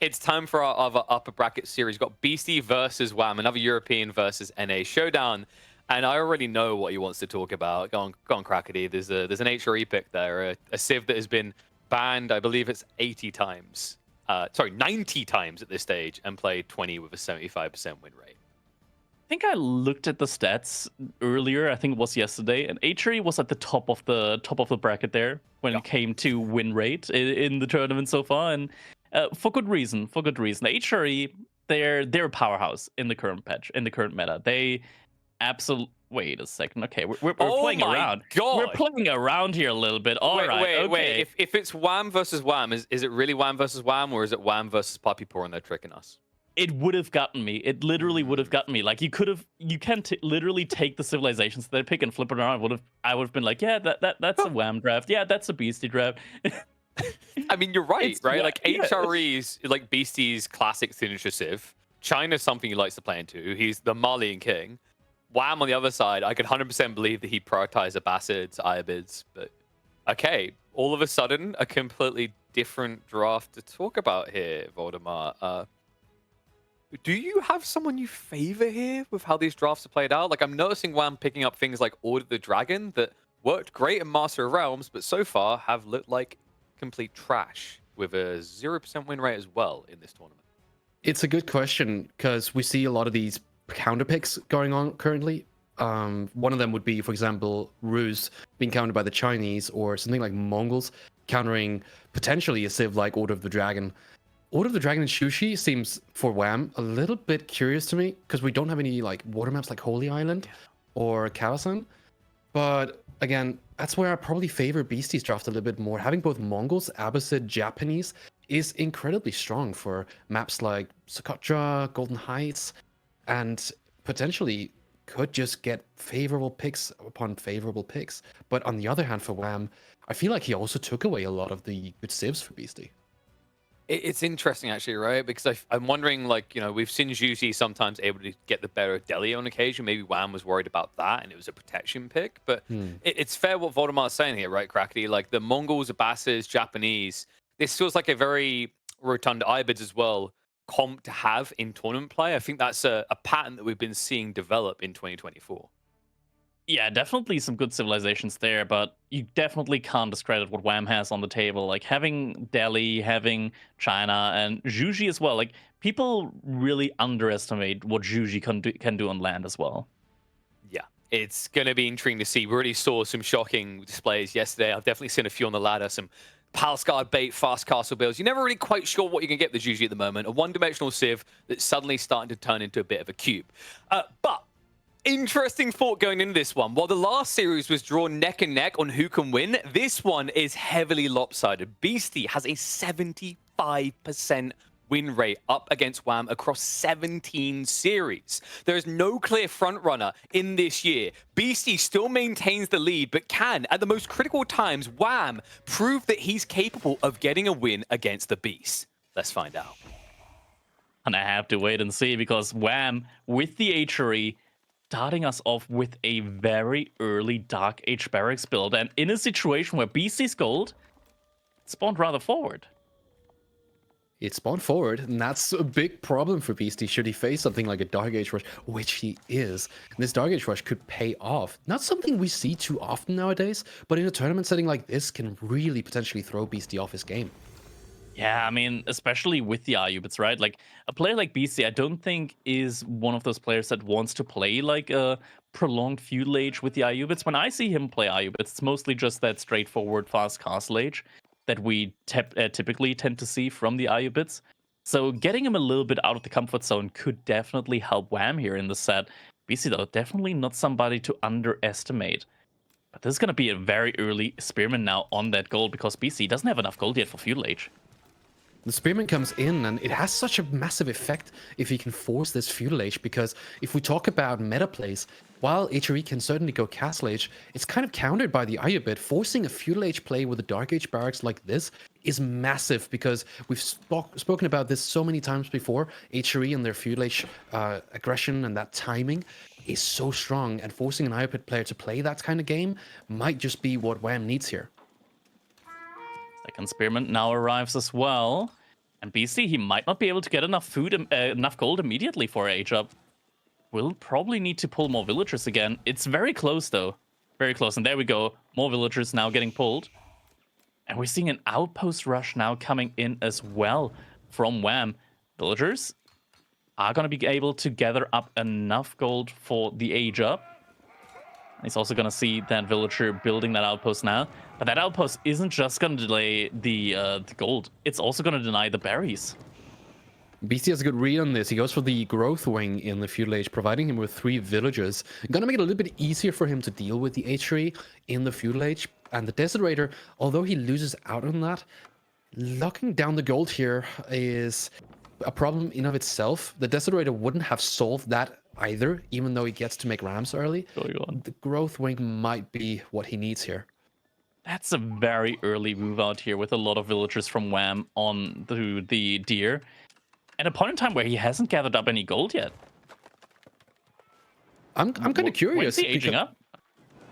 It's time for our other upper bracket series. We've got Beasty versus Wham, another European versus NA showdown. And I already know what he wants to talk about. Go on, Crackety. There's an HRE pick there, a Civ that has been banned, I believe it's 80 times. Sorry, 90 times at this stage, and played 20 with a 75% win rate. I think I looked at the stats earlier. I think it was yesterday, and HRE was at the top of the bracket there when it came to win rate in the tournament so far, and for good reason. For good reason. HRE, they're a powerhouse in the current patch, in the current meta. They absolutely. Wait a second. Okay, we're playing around. God. We're playing around here a little bit. Wait. If it's Wham versus Wham, is it really Wham versus Wham, or is it Wham versus Puppy Paw and they're tricking us? It would have gotten me. It literally would have gotten me. Like you can literally take the civilizations that they pick and flip it around. I would have been like, yeah, that's a Wham draft. Yeah, that's a Beasty draft. I mean, you're right, right? Yeah, like HRE's, like Beastie's classic signature Civ. China's something he likes to play into. He's the Malian king. Wham on the other side, I could 100% believe that he prioritized Abbasids, Ayabids, but okay, all of a sudden, a completely different draft to talk about here, Voldemar. Do you have someone you favor here with how these drafts are played out? Like, I'm noticing Wham picking up things like Order of the Dragon that worked great in Master of Realms, but so far have looked like complete trash with a 0% win rate as well in this tournament. It's a good question because we see a lot of these counter picks going on currently. One of them would be, for example, Ruse being countered by the Chinese, or something like Mongols countering potentially a Civ like Order of the Dragon. Order of the Dragon and Shushi seems, for Wham, a little bit curious to me because we don't have any like water maps like Holy Island or Kawasan. But again, that's where I probably favor Beastie's draft a little bit more. Having both Mongols, Abbasid, Japanese is incredibly strong for maps like Socotra, Golden Heights, and potentially could just get favorable picks upon favorable picks. But on the other hand, for Wham, I feel like he also took away a lot of the good civs for Beastie. It's interesting, actually, right? Because I'm wondering, like, you know, we've seen Juicy sometimes able to get the better of Delhi on occasion. Maybe Wham was worried about that, and it was a protection pick. But it's fair what Voldemar's saying here, right, Crackety? Like, the Mongols, Abbasids, Japanese, this feels like a very rotund Ibids as well comp to have in tournament play. I think that's a pattern that we've been seeing develop in 2024. Yeah, definitely some good civilizations there, but you definitely can't discredit what Wham has on the table. Like having Delhi, having China, and Juji as well. Like people really underestimate what Juji can do on land as well. Yeah, it's going to be intriguing to see. We already saw some shocking displays yesterday. I've definitely seen a few on the ladder, some Palace Guard bait, fast castle builds. You're never really quite sure what you can get with Juji at the moment. A one-dimensional Civ that's suddenly starting to turn into a bit of a cube. But interesting thought going into this one. While the last series was drawn neck and neck on who can win, this one is heavily lopsided. Beastie has a 75% win rate up against Wham across 17 series. There is no clear frontrunner in this year. Beastie still maintains the lead, but can, at the most critical times, Wham prove that he's capable of getting a win against the Beast. Let's find out. And I have to wait and see, because Wham, with the HRE, starting us off with a very early Dark Age Barracks build, and in a situation where Beastie's gold spawned rather forward. It spawned forward, and that's a big problem for Beastie should he face something like a Dark Age Rush, which he is. And this Dark Age Rush could pay off. Not something we see too often nowadays, but in a tournament setting like this can really potentially throw Beastie off his game. Yeah, I mean, especially with the Ayubids, right? Like, a player like Beastie, I don't think is one of those players that wants to play like a prolonged feudal age with the Ayubids. When I see him play Ayubids, it's mostly just that straightforward fast castle age that we typically tend to see from the Ayubids. So getting him a little bit out of the comfort zone could definitely help Wham here in the set. Beastie, though, definitely not somebody to underestimate. But this is going to be a very early Spearman now on that gold, because Beastie doesn't have enough gold yet for feudal age. The Spearman comes in, and it has such a massive effect if he can force this feudal age, because if we talk about meta plays, while HRE can certainly go castle age, it's kind of countered by the Ayubid. Forcing a feudal age play with a Dark Age barracks like this is massive, because we've spoken about this so many times before. HRE and their feudal age aggression and that timing is so strong, and forcing an Ayubid player to play that kind of game might just be what Wham needs here. Second Spearman now arrives as well. And Beasty, he might not be able to get enough food, enough gold immediately for age up. We'll probably need to pull more villagers again. It's very close, though. Very close. And there we go. More villagers now getting pulled. And we're seeing an outpost rush now coming in as well from Wham. Villagers are going to be able to gather up enough gold for the age up. He's also going to see that villager building that outpost now. But that outpost isn't just going to delay the gold. It's also going to deny the berries. Beasty has a good read on this. He goes for the growth wing in the feudal age, providing him with 3 villages. Gonna make it a little bit easier for him to deal with the H3 in the feudal age. And the Desert Raider, although he loses out on that, locking down the gold here is a problem in of itself. The Desert Raider wouldn't have solved that either, even though he gets to make rams early. The growth wing might be what he needs here. That's a very early move out here with a lot of villagers from Wham on the deer. At a point in time where he hasn't gathered up any gold yet. I'm kind of curious. When is he aging up?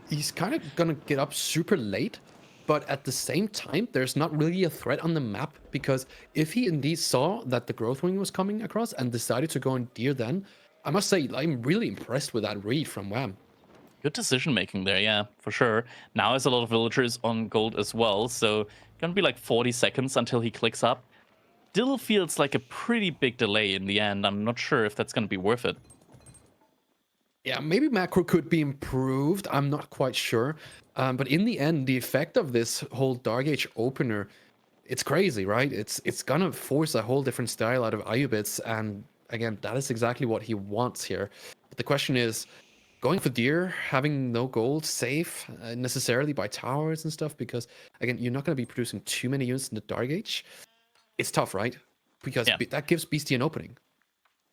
He's kind of gonna get up super late, but at the same time, there's not really a threat on the map, because if he indeed saw that the growth wing was coming across and decided to go on deer then, I must say, I'm really impressed with that read from Wham. Good decision making there, yeah, for sure. Now there's a lot of villagers on gold as well, so gonna be like 40 seconds until he clicks up. Still feels like a pretty big delay in the end. I'm not sure if that's gonna be worth it. Yeah, maybe macro could be improved. I'm not quite sure. But in the end, the effect of this whole Dark Age opener, it's crazy, right? It's gonna force a whole different style out of Ayubits, and again, that is exactly what he wants here. But the question is, going for deer, having no gold safe necessarily by towers and stuff, because again, you're not going to be producing too many units in the Dark Age. It's tough, right? Because that gives Beasty an opening.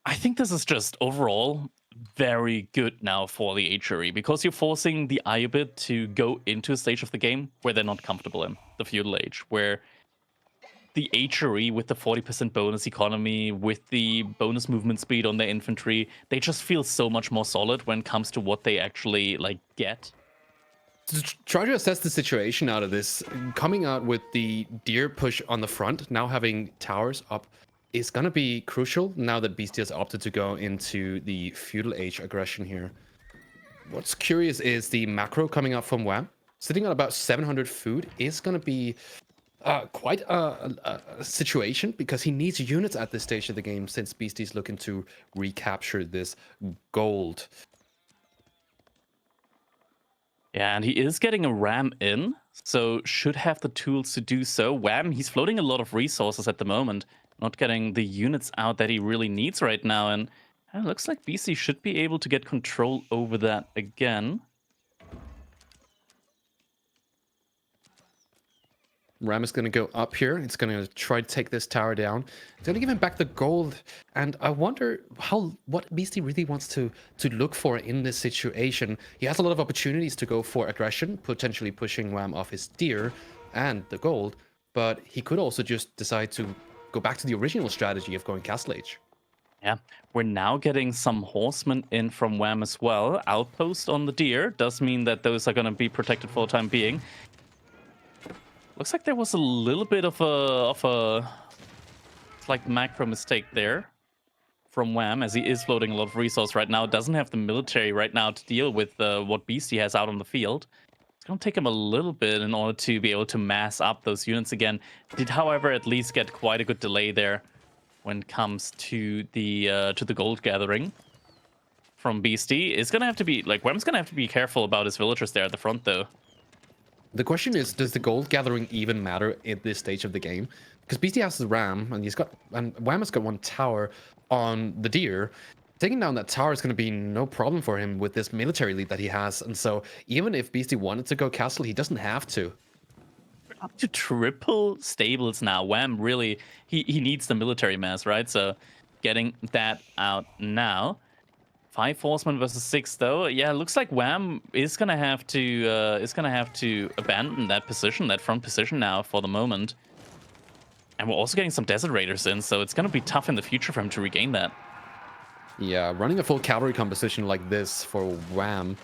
I think this is just overall very good now for the Achery, because you're forcing the Ayubit to go into a stage of the game where they're not comfortable in, the feudal age, where the Achery with the 40% bonus economy, with the bonus movement speed on their infantry, they just feel so much more solid when it comes to what they actually get. To try to assess the situation out of this, coming out with the deer push on the front, now having towers up, is going to be crucial now that Beasty has opted to go into the feudal age aggression here. What's curious is the macro coming out from Wham, sitting on about 700 food, is going to be quite a situation, because he needs units at this stage of the game, since Beasty's looking to recapture this gold. Yeah, and he is getting a ram in, so should have the tools to do so. Wham, he's floating a lot of resources at the moment, not getting the units out that he really needs right now, and it looks like BC should be able to get control over that again. Ram is going to go up here. It's going to try to take this tower down. It's going to give him back the gold. And I wonder what Beasty really wants to look for in this situation. He has a lot of opportunities to go for aggression, potentially pushing Wham off his deer and the gold. But he could also just decide to go back to the original strategy of going Castle Age. Yeah, we're now getting some horsemen in from Wham as well. Outpost on the deer does mean that those are going to be protected for the time being. Looks like there was a little bit of a macro mistake there from Wham, as he is floating a lot of resource right now. Doesn't have the military right now to deal with what Beasty has out on the field. It's going to take him a little bit in order to be able to mass up those units again. Did, however, at least get quite a good delay there when it comes to the gold gathering from Beasty. It's going to have to be, Wham's going to have to be careful about his villagers there at the front, though. The question is, does the gold gathering even matter at this stage of the game? Because Beasty has the ram, and Wham has got one tower on the deer. Taking down that tower is going to be no problem for him with this military lead that he has. And so even if Beasty wanted to go castle, he doesn't have to. Up to triple stables now. Wham really, he needs the military mass, right? So getting that out now. 5 horsemen versus 6, though. Yeah, it looks like Wham is gonna have to abandon that position, that front position now for the moment. And we're also getting some desert raiders in, so it's gonna be tough in the future for him to regain that. Yeah, running a full cavalry composition like this for Wham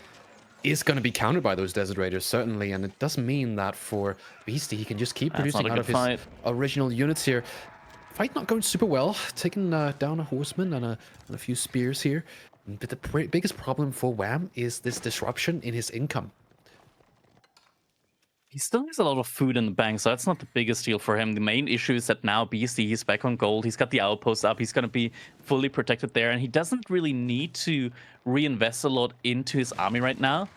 is going to be countered by those desert raiders, certainly, and it does mean that for Beasty, he can just keep producing out of his original units here. fight not going super well. Taking down a horseman and a few spears here. But the biggest problem for Wham is this disruption in his income. He still has a lot of food in the bank, so that's not the biggest deal for him. The main issue is that now Beasty, he's back on gold. He's got the outpost up. He's going to be fully protected there, and he doesn't really need to reinvest a lot into his army right now,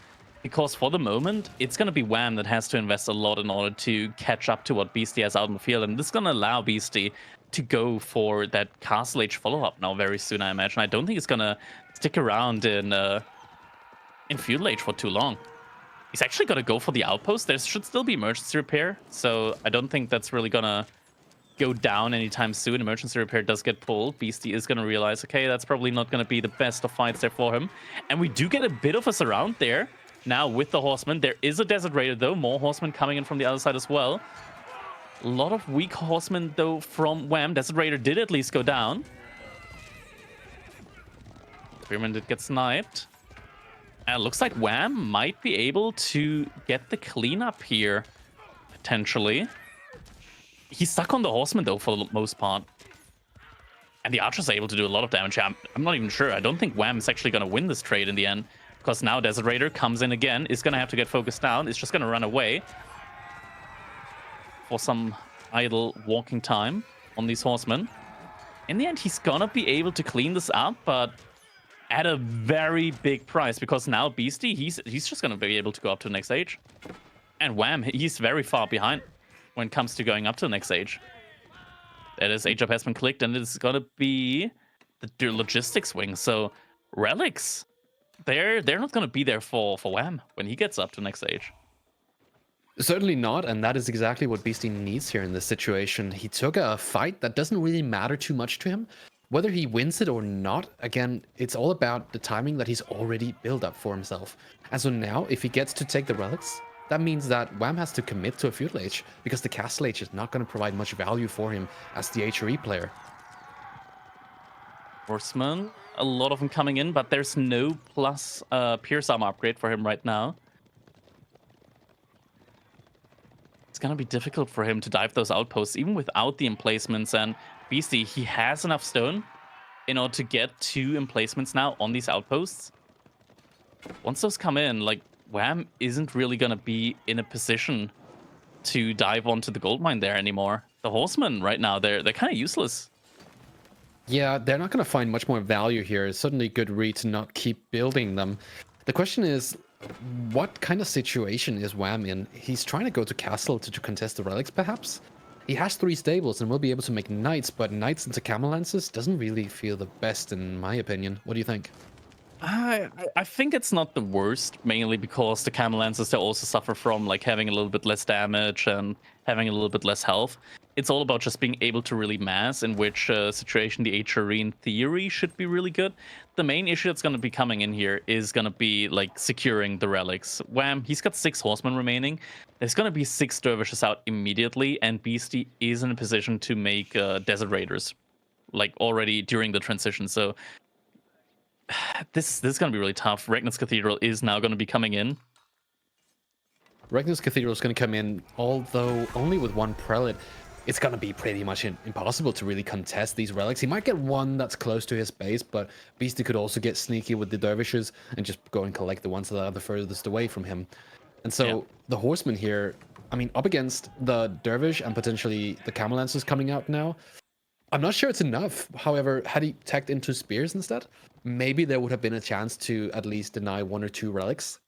because for the moment, it's going to be Wham that has to invest a lot in order to catch up to what Beasty has out in the field, and this is going to allow Beasty to go for that Castle Age follow-up now very soon, I imagine. I don't think it's going to stick around in Feudal Age for too long. He's actually going to go for the outpost. There should still be emergency repair, so I don't think that's really going to go down anytime soon. Emergency repair does get pulled. Beasty is going to realize, okay, that's probably not going to be the best of fights there for him. And we do get a bit of a surround there now with the horsemen. There is a Desert Raider, though. More horsemen coming in from the other side as well. A lot of weak horsemen, though, from Wham. Desert Raider did at least go down. Spearman did get sniped. And it looks like Wham might be able to get the cleanup here, potentially. He's stuck on the horseman, though, for the most part. And the archers are able to do a lot of damage. I'm not even sure. I don't think Wham is actually going to win this trade in the end. Because now Desert Raider comes in again. Is going to have to get focused down. It's just going to run away for some idle walking time on these horsemen. In the end, he's going to be able to clean this up, but at a very big price, because now Beasty, he's just going to be able to go up to the next stage. And Wham, he's very far behind when it comes to going up to the next stage. That is, age up has been clicked, and it's going to be the logistics wing. So Relics, they're not going to be there for Wham when he gets up to the next stage. Certainly not, and that is exactly what Beasty needs here in this situation. He took a fight that doesn't really matter too much to him. Whether he wins it or not, again, it's all about the timing that he's already built up for himself. And so now, if he gets to take the relics, that means that Wham has to commit to a Feudal Age, because the Castle Age is not going to provide much value for him as the HRE player. Horsemen, a lot of them coming in, but there's no plus Pierce Armor upgrade for him right now. It's going to be difficult for him to dive those outposts, even without the emplacements. And Beasty, he has enough stone in order to get 2 emplacements now on these outposts. Once those come in, like, Wham isn't really going to be in a position to dive onto the gold mine there anymore. The horsemen right now, they're kind of useless. Yeah, they're not going to find much more value here. It's certainly a good read to not keep building them. The question is, what kind of situation is Wham in? He's trying to go to castle to contest the relics, perhaps? He has 3 stables and will be able to make knights, but knights into camel lances doesn't really feel the best, in my opinion. What do you think? I think it's not the worst, mainly because the camel lances, they also suffer from like having a little bit less damage and having a little bit less health. It's all about just being able to really mass, in which situation the HRE in theory should be really good. The main issue that's going to be coming in here is going to be like securing the relics. Wham, he's got 6 horsemen remaining. There's going to be 6 dervishes out immediately, and Beasty is in a position to make Desert Raiders like already during the transition. So this is going to be really tough. Regnus Cathedral is now going to be coming in. Regnus Cathedral is going to come in, although only with 1 prelate. It's going to be pretty much impossible to really contest these relics. He might get one that's close to his base, but Beasty could also get sneaky with the dervishes and just go and collect the ones that are the furthest away from him. And so the horsemen here, I mean, up against the dervish and potentially the camel lancers coming out now, I'm not sure it's enough. However, had he tacked into spears instead, maybe there would have been a chance to at least deny 1 or 2 relics.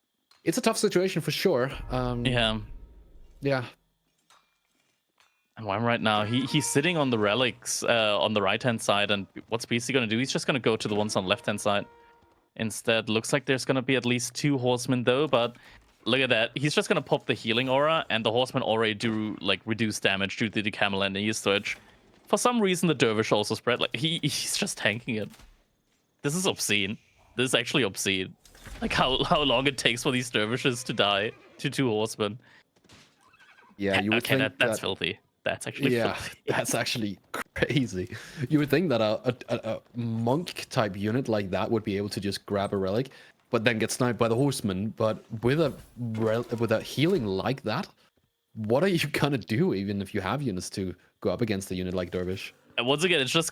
It's a tough situation for sure. Yeah. And Wham right now, he's sitting on the relics on the right-hand side, and what's Beasty going to do? He's just going to go to the ones on the left-hand side. Instead, looks like there's going to be at least 2 horsemen, though, but look at that. He's just going to pop the healing aura, and the horsemen already do, like, reduce damage due to the camel and the switch. For some reason, the dervish also spread. Like, he's just tanking it. This is obscene. This is actually obscene. Like, how long it takes for these dervishes to die to 2 horsemen. Yeah, you would think that's filthy. That's actually filthy. That's actually crazy. You would think that a monk type unit like that would be able to just grab a relic, but then get sniped by the horseman. But with a healing like that, what are you gonna do? Even if you have units to go up against a unit like Dervish. And once again, it's just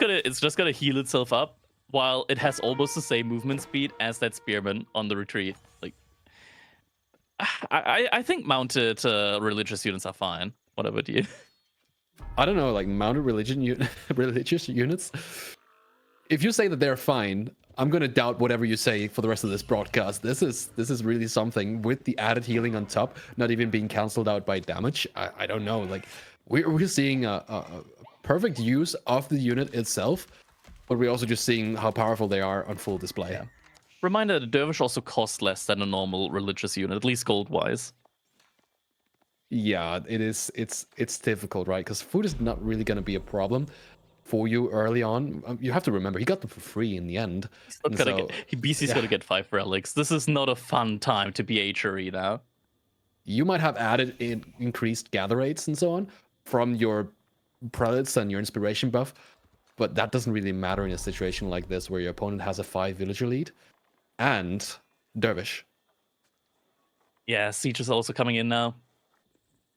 gonna heal itself up while it has almost the same movement speed as that spearman on the retreat. Like, I think mounted religious units are fine. What about you? I don't know, like mounted religious units. If you say that they're fine, I'm gonna doubt whatever you say for the rest of this broadcast. This is really something with the added healing on top, not even being cancelled out by damage. I don't know. Like we're seeing a perfect use of the unit itself, but we're also just seeing how powerful they are on full display. Yeah. Reminder that Dervish also costs less than a normal religious unit, at least gold wise. Yeah, it is. It's difficult, right? Because food is not really gonna be a problem for you early on. You have to remember he got them for free in the end. BC's gonna get 5 relics. This is not a fun time to be HRE now. You might have added in increased gather rates and so on from your prelates and your inspiration buff, but that doesn't really matter in a situation like this where your opponent has a 5 villager lead and Dervish. Yeah, Siege is also coming in now.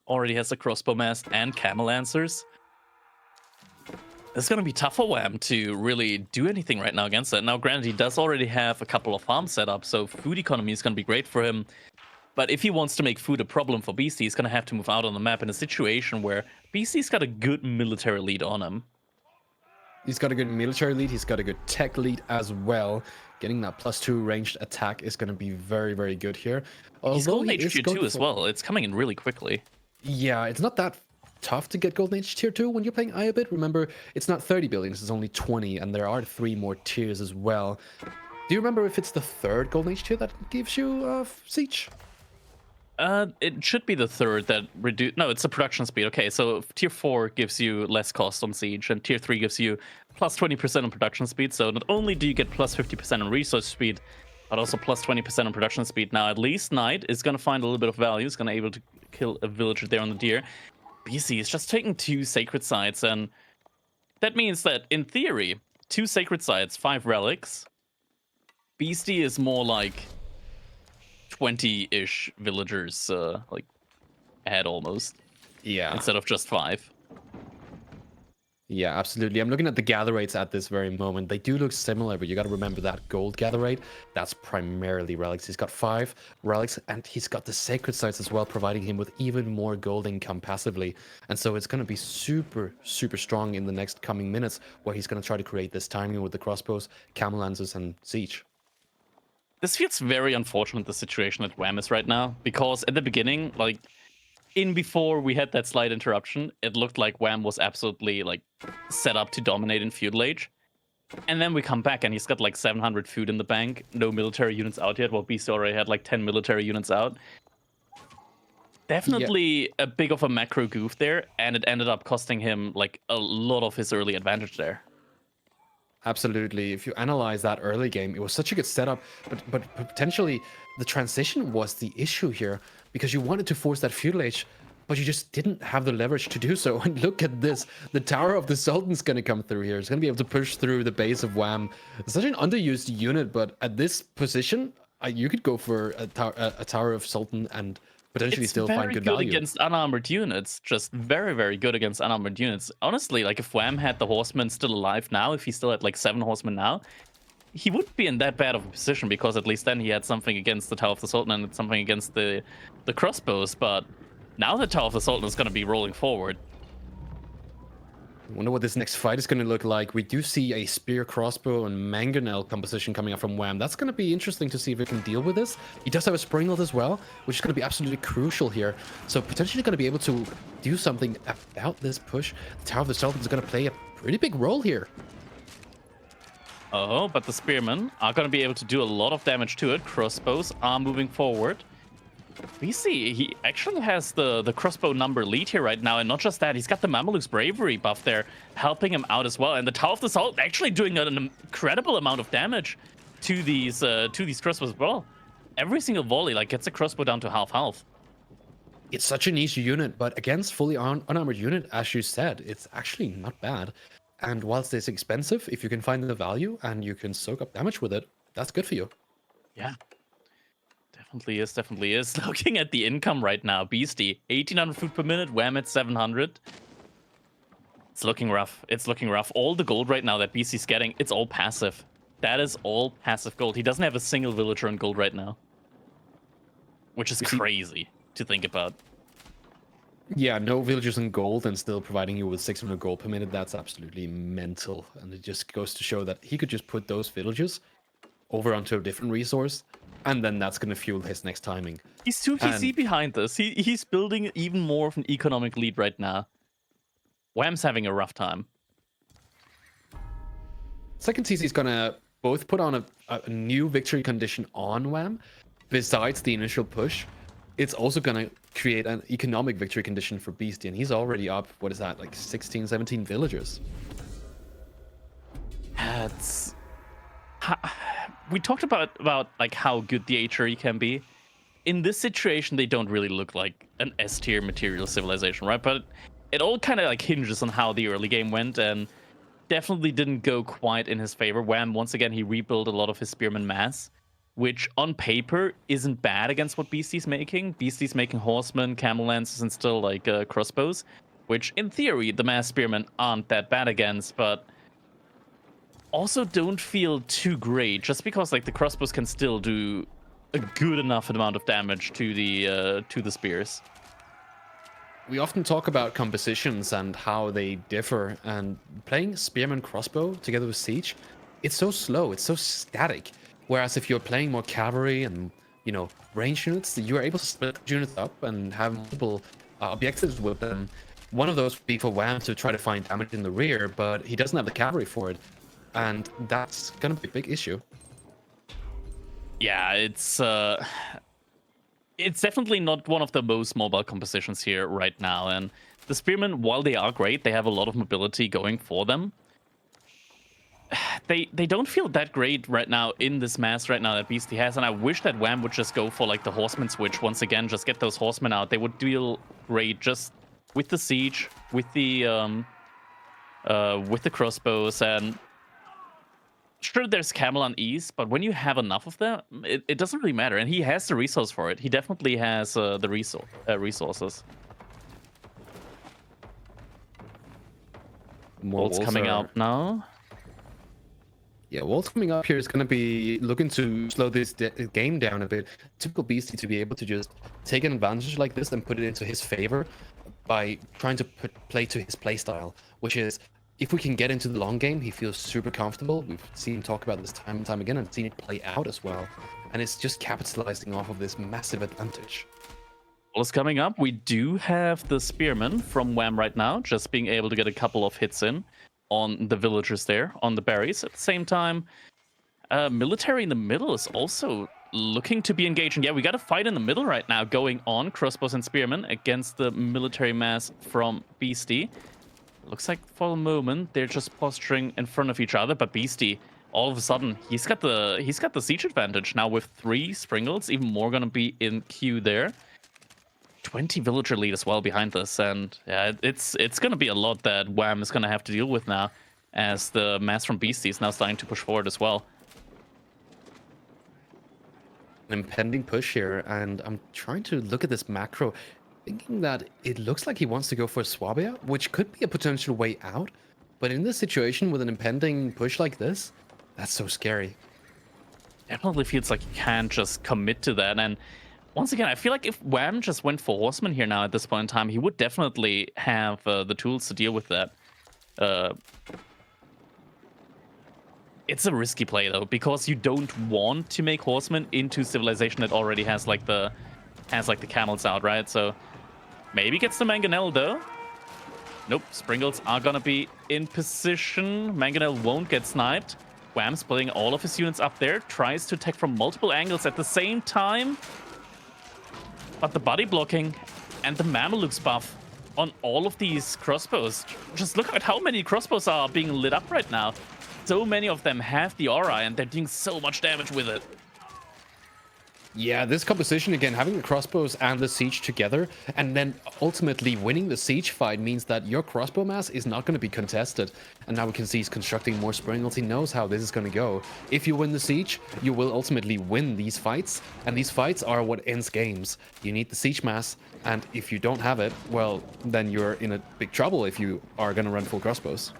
Already has the crossbow mast and camel lancers. It's going to be tough for Wham to really do anything right now against that. Now, granted, he does already have a couple of farms set up, so food economy is going to be great for him. But if he wants to make food a problem for Beasty, he's going to have to move out on the map in a situation where Beasty's got a good military lead on him. He's got a good military lead. He's got a good tech lead as well. Getting that +2 ranged attack is going to be very, very good here. He's golden HQ 2 as well. It's coming in really quickly. Yeah, it's not that tough to get golden age tier 2 when you're playing Iobit. Remember, it's not 30 buildings, it's only 20, and there are 3 more tiers as well. Do you remember if it's the 3rd golden age tier that gives you siege? It should be the 3rd that reduce. No, it's the production speed. Okay, so tier 4 gives you less cost on siege, and tier 3 gives you plus 20% on production speed. So not only do you get plus 50% on resource speed, but also plus 20% on production speed. Now, at least Knight is going to find a little bit of value. He's going to be able to kill a villager there on the deer. BC is just taking 2 sacred sites, and that means that, in theory, 2 sacred sites, 5 relics. Beasty is more like 20-ish villagers, like, ahead almost. Yeah. Instead of just 5. Yeah, absolutely. I'm looking at the gather rates at this very moment. They do look similar, but you got to remember that gold gather rate, that's primarily relics. He's got 5 relics, and he's got the sacred sites as well, providing him with even more gold income passively. And so it's going to be super, super strong in the next coming minutes, where he's going to try to create this timing with the crossbows, camel lancers, and siege. This feels very unfortunate, the situation that Wham is right now, because at the beginning, like, in before we had that slight interruption, it looked like Wham was absolutely, like, set up to dominate in feudal age. And then we come back and he's got like 700 food in the bank, no military units out yet, while Beasty already had like 10 military units out. Definitely a big of a macro goof there, and it ended up costing him like a lot of his early advantage there. Absolutely. If you analyze that early game, it was such a good setup, but potentially the transition was the issue here, because you wanted to force that feudal age, but you just didn't have the leverage to do so. And look at this. The Tower of the Sultan's going to come through here. It's going to be able to push through the base of Wham. It's such an underused unit, but at this position, you could go for a Tower of Sultan and potentially still find good value. Against unarmored units, just very, very good against unarmored units. Honestly, like if Wham had the horsemen still alive now, if he still had like 7 horsemen now, he wouldn't be in that bad of a position, because at least then he had something against the Tower of the Sultan and something against the crossbows. But now the Tower of the Sultan is going to be rolling forward. I wonder what this next fight is going to look like. We do see a spear, crossbow, and mangonel composition coming up from Wham. That's going to be interesting to see if it can deal with this. He does have a springald as well, which is going to be absolutely crucial here. So potentially going to be able to do something about this push. The Tower of the Sultan is going to play a pretty big role here. Oh, but the spearmen are going to be able to do a lot of damage to it. Crossbows are moving forward. We see he actually has the crossbow number lead here right now, and not just that, he's got the Mameluke's bravery buff there helping him out as well, and the Tower of the Sultan actually doing an incredible amount of damage to these crossbows as well. Every single volley like gets a crossbow down to half health. It's such a niche unit, but against fully unarmored unit, as you said, it's actually not bad. And whilst it's expensive, if you can find the value and you can soak up damage with it, that's good for you. Yeah. Definitely is. Looking at the income right now, Beasty, 1800 food per minute, Wham at 700. It's looking rough. It's looking rough. All the gold right now that BC's getting, it's all passive. That is all passive gold. He doesn't have a single villager in gold right now, which is crazy to think about. Yeah, no villagers in gold and still providing you with 600 gold per minute. That's absolutely mental. And it just goes to show that he could just put those villagers over onto a different resource, and then that's going to fuel his next timing. He's 2 TC behind this. He's building even more of an economic lead right now. Wham's having a rough time. Second TC is going to both put on a new victory condition on Wham. Besides the initial push, it's also going to create an economic victory condition for Beasty, and he's already up, what is that, like 16, 17 villagers. It's... We talked about like how good the HRE can be. In this situation, they don't really look like an S-tier material civilization, right? But it all kind of like hinges on how the early game went, and definitely didn't go quite in his favor. Wham, once again, he rebuilt a lot of his spearman mass, which on paper isn't bad against what Beasty's making. Beasty's making horsemen, camel lances, and still like crossbows, which in theory the mass spearmen aren't that bad against, but also don't feel too great, just because like the crossbows can still do a good enough amount of damage to the spears. We often talk about compositions and how they differ, and playing spearman crossbow together with siege, it's so slow, it's so static. Whereas if you're playing more cavalry and, you know, range units, you're able to split units up and have multiple objectives with them. One of those would be for Wham to try to find damage in the rear, but he doesn't have the cavalry for it, and that's gonna be a big issue. Yeah, it's definitely not one of the most mobile compositions here right now. And the spearmen, while they are great, they have a lot of mobility going for them. They don't feel that great right now in this mass right now that Beasty has, and I wish that Wham would just go for like the horseman switch once again, just get those horsemen out. They would deal great just with the siege, with the crossbows, and sure, there's camel on ease, but when you have enough of them, it doesn't really matter. And he has the resource for it. He definitely has the resources. More Walls coming out now. Yeah, Walt's coming up here is going to be looking to slow this game down a bit. Typical Beastie to be able to just take an advantage like this and put it into his favor by trying to play to his playstyle, which is, if we can get into the long game, he feels super comfortable. We've seen him talk about this time and time again and seen it play out as well. And it's just capitalizing off of this massive advantage. Well, it's coming up. We do have the spearman from Wham right now, just being able to get a couple of hits in on the villagers there, on the berries. At the same time, military in the middle is also looking to be engaging. Yeah, we got a fight in the middle right now going on, crossbows and spearmen against the military mass from Beasty. Looks like for the moment they're just posturing in front of each other, but Beasty, all of a sudden, he's got the siege advantage now with 3 Springles, even more gonna be in queue there. 20 villager lead as well behind this, and yeah, it's gonna be a lot that Wham is gonna have to deal with now, as the mass from Beastie is now starting to push forward as well. An impending push here, and I'm trying to look at this macro, thinking that it looks like he wants to go for Swabia, which could be a potential way out, but in this situation with an impending push like this, that's so scary. Definitely feels like you can't just commit to that, and once again, I feel like if Wham just went for Horseman here now at this point in time, he would definitely have the tools to deal with that. It's a risky play though, because you don't want to make Horseman into civilization that already has like the camels out, right? So maybe gets the Mangonel though. Nope, Springles are gonna be in position. Mangonel won't get sniped. Wham splitting all of his units up there, tries to attack from multiple angles at the same time. But the body blocking and the Mamelukes buff on all of these crossbows. Just look at how many crossbows are being lit up right now. So many of them have the aura and they're doing so much damage with it. Yeah, this composition again, having the crossbows and the siege together, and then ultimately winning the siege fight means that your crossbow mass is not going to be contested. And now we can see he's constructing more springles. He knows how this is going to go. If you win the siege, you will ultimately win these fights, and these fights are what ends games. You need the siege mass, and if you don't have it, well, then you're in a big trouble if you are going to run full crossbows.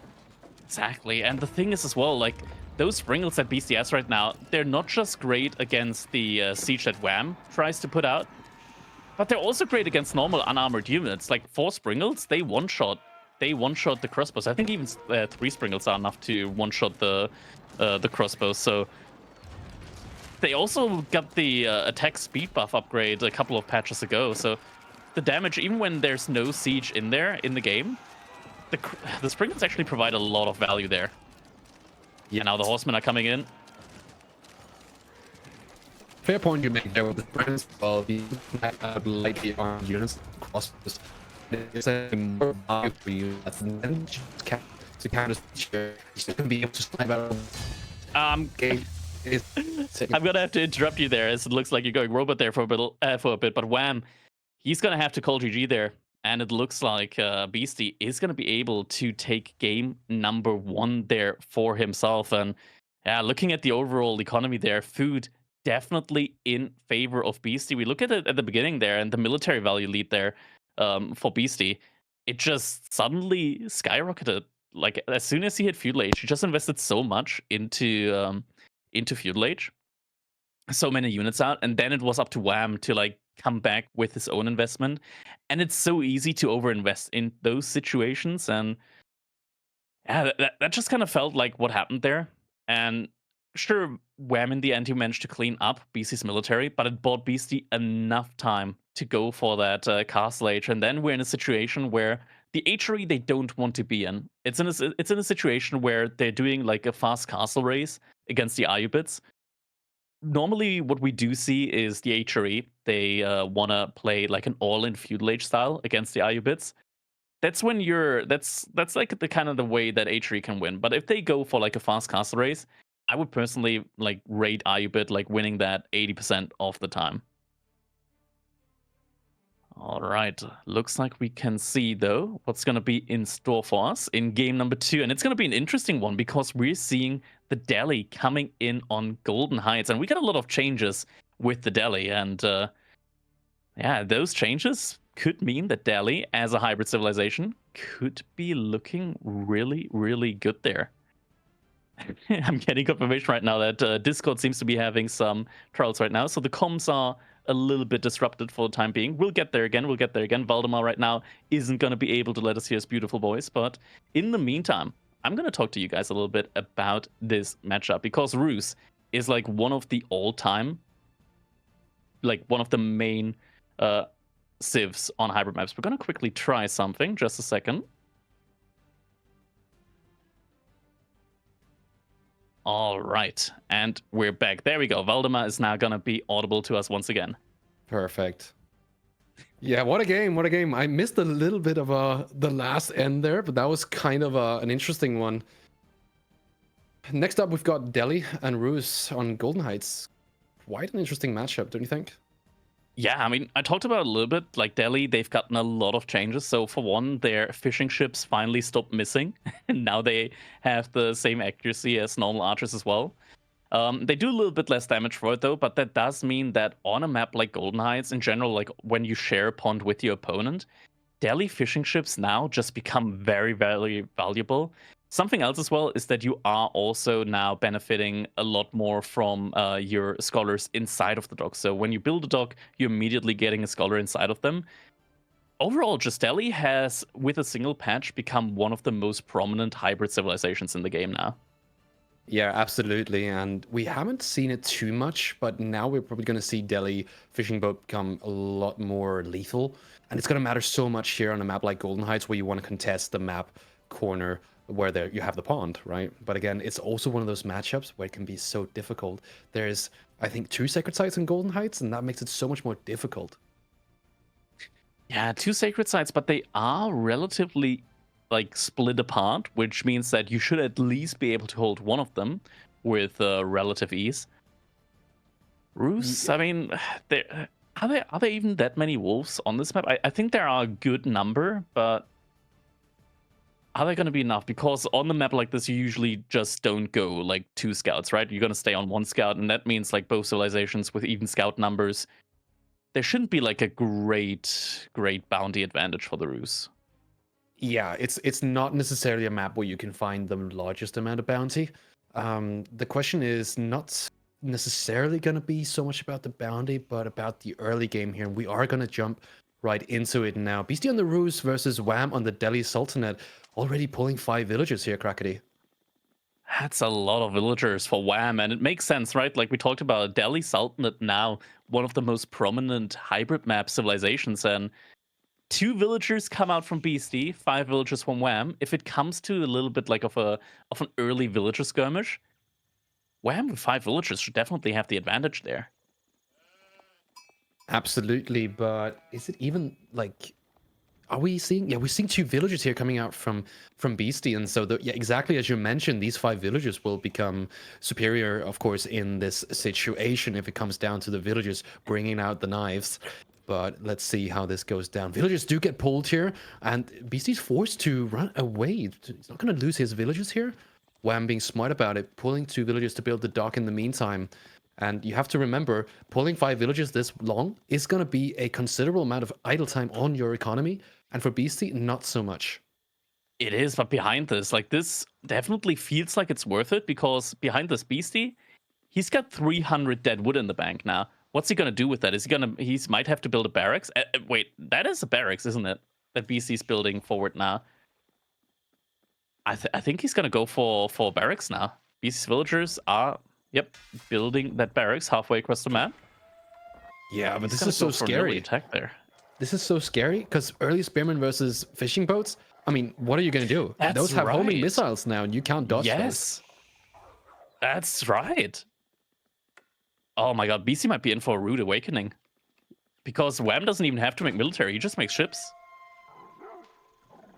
Exactly, and the thing is as well, like, those springles that Beasty has right now, they're not just great against the siege that Wham tries to put out, but they're also great against normal unarmored units. Like 4 springles, they one-shot the crossbows. I think even 3 springles are enough to one-shot the crossbows. So they also got the attack speed buff upgrade a couple of patches ago. So the damage, even when there's no siege in there in the game, the springles actually provide a lot of value there. Yeah, now the horsemen are coming in. Fair point you make there with the friends. Well, the lightly armed units across this. It's a more value for you. That's then to counter you can be able to snipe out. I'm gonna have to interrupt you there, as it looks like you're going robot there for a bit. But Wham, he's gonna have to call GG there. And it looks like Beasty is going to be able to take game number 1 there for himself. And yeah, looking at the overall economy there, food definitely in favor of Beasty. We look at it at the beginning there, and the military value lead there for Beasty, it just suddenly skyrocketed. Like, as soon as he hit feudal age, he just invested so much into feudal age, so many units out, and then it was up to Wham to like come back with his own investment. And it's so easy to overinvest in those situations, and yeah, that just kind of felt like what happened there. And sure, Wham in the end, he managed to clean up Beasty's military, but it bought Beasty enough time to go for that castle age. And then we're in a situation where the agery they don't want to be in. It's in a situation where they're doing like a fast castle race against the Ayubids. Normally, what we do see is the HRE. They want to play like an all-in feudal age style against the Ayubids. That's when that's like the kind of the way that HRE can win. But if they go for like a fast castle race, I would personally like rate Ayubid like winning that 80% of the time. All right, looks like we can see though what's going to be in store for us in game number 2, and it's going to be an interesting one because we're seeing the Delhi coming in on Golden Heights, and we got a lot of changes with the Delhi, and yeah, those changes could mean that Delhi as a hybrid civilization could be looking really, really good there. I'm getting confirmation right now that Discord seems to be having some troubles right now, so the comms are a little bit disrupted for the time being. We'll get there again. Valdemar right now isn't going to be able to let us hear his beautiful voice, but in the meantime, I'm going to talk to you guys a little bit about this matchup, because Ruse is like one of the all-time, like one of the main civs on hybrid maps. We're going to quickly try something. Just a second. All right, and we're back. There we go. Valdemar is now going to be audible to us once again. Perfect. Yeah, what a game, what a game. I missed a little bit of the last end there, but that was kind of an interesting one. Next up, we've got Delhi and Ruse on Golden Heights. Quite an interesting matchup, don't you think? Yeah, I mean, I talked about it a little bit. Like Delhi, they've gotten a lot of changes. So for one, their fishing ships finally stopped missing. And now they have the same accuracy as normal archers as well. They do a little bit less damage for it though, but that does mean that on a map like Golden Heights, in general, like when you share a pond with your opponent, Delhi fishing ships now just become very, very valuable. Something else as well is that you are also now benefiting a lot more from your scholars inside of the dock. So when you build a dock, you're immediately getting a scholar inside of them. Overall, just Delhi has, with a single patch, become one of the most prominent hybrid civilizations in the game now. Yeah, absolutely. And we haven't seen it too much, but now we're probably going to see Delhi fishing boat become a lot more lethal. And it's going to matter so much here on a map like Golden Heights, where you want to contest the map corner where there you have the pond, right? But again, it's also one of those matchups where it can be so difficult. There's, I think, 2 sacred sites in Golden Heights, and that makes it so much more difficult. Yeah, 2 sacred sites, but they are relatively like split apart, which means that you should at least be able to hold one of them with relative ease. Roos, I mean, are there even that many wolves on this map? I think there are a good number, but are they going to be enough? Because on the map like this, you usually just don't go like 2 scouts, right? You're going to stay on 1 scout, and that means like both civilizations with even scout numbers. There shouldn't be like a great bounty advantage for the Roos. Yeah, it's not necessarily a map where you can find the largest amount of bounty. The question is not necessarily going to be so much about the bounty, but about the early game here. We are going to jump right into it now. Beasty on the Roos versus Wham on the Delhi Sultanate. Already pulling 5 villagers here, Krakedy. That's a lot of villagers for Wham, and it makes sense, right? Like we talked about, Delhi Sultanate now, one of the most prominent hybrid map civilizations, and 2 villagers come out from Beasty, 5 villagers from Wham. If it comes to a little bit like of an early villager skirmish, Wham with 5 villagers should definitely have the advantage there. Absolutely, but is it even like... Are we seeing? Yeah, we're seeing 2 villagers here coming out from Beasty, and so yeah, exactly as you mentioned, these 5 villagers will become superior, of course, in this situation if it comes down to the villagers bringing out the knives. But let's see how this goes down. Villagers do get pulled here, and Beasty's forced to run away. He's not going to lose his villagers here. Wham being smart about it, pulling 2 villagers to build the dock in the meantime. And you have to remember, pulling 5 villages this long is going to be a considerable amount of idle time on your economy. And for Beasty, not so much. It is, but behind this, like this definitely feels like it's worth it, because behind this Beasty, he's got 300 dead wood in the bank now. What's he gonna do with that? He might have to build a barracks? Wait, that is a barracks, isn't it? That Beasty's building forward now. I think he's gonna go for barracks now. Beasty's villagers are, yep, building that barracks halfway across the map. Yeah, but this is so scary. Attack there. This is so scary because early spearmen versus fishing boats. I mean, what are you going to do? That's Those have homing right. missiles now, and you can't dodge those. Yes, that's right. Oh my god, BC might be in for a rude awakening. Because Wham doesn't even have to make military, he just makes ships.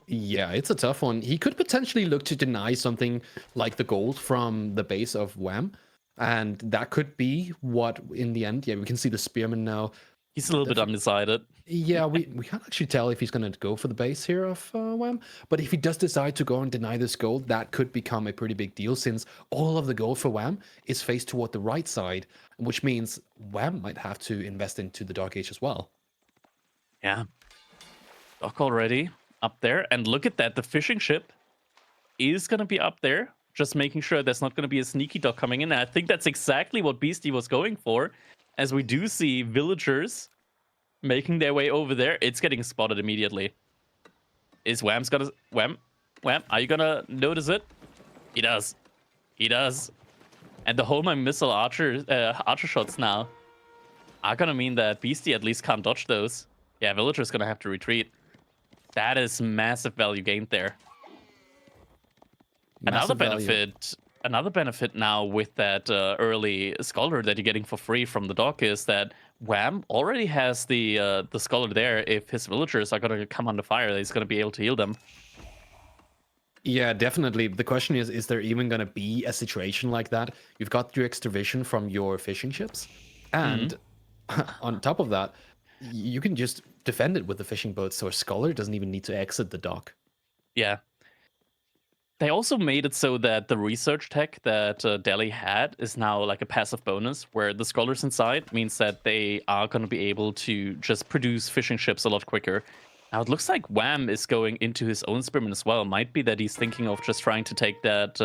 Yeah, it's a tough one. He could potentially look to deny something like the gold from the base of Wham. And that could be what, in the end, yeah, we can see the spearmen now. He's a little bit undecided. Yeah, we can't actually tell if he's going to go for the base here of Wham. But if he does decide to go and deny this gold, that could become a pretty big deal, since all of the gold for Wham is faced toward the right side, which means Wham might have to invest into the Dark Age as well. Yeah. Dock already up there. And look at that, the fishing ship is going to be up there, just making sure there's not going to be a sneaky dock coming in. And I think that's exactly what Beasty was going for, as we do see villagers making their way over there. It's getting spotted immediately. Is Wham's gonna... Wham, are you gonna notice it? He does. He does. And the homing missile archer shots now are gonna mean that Beasty at least can't dodge those. Yeah, villager's gonna have to retreat. That is massive value gained there. Massive Another benefit now with that early scholar that you're getting for free from the dock is that Wham already has the scholar there. If his villagers are going to come under fire, he's going to be able to heal them. Yeah, definitely. The question is there even going to be a situation like that? You've got your extra vision from your fishing ships, and on top of that, you can just defend it with the fishing boats, so a scholar doesn't even need to exit the dock. Yeah. They also made it so that the research tech that Delhi had is now like a passive bonus, where the scholars inside means that they are going to be able to just produce fishing ships a lot quicker. Now it looks like Wham is going into his own spearman as well. Might be that he's thinking of just trying to take that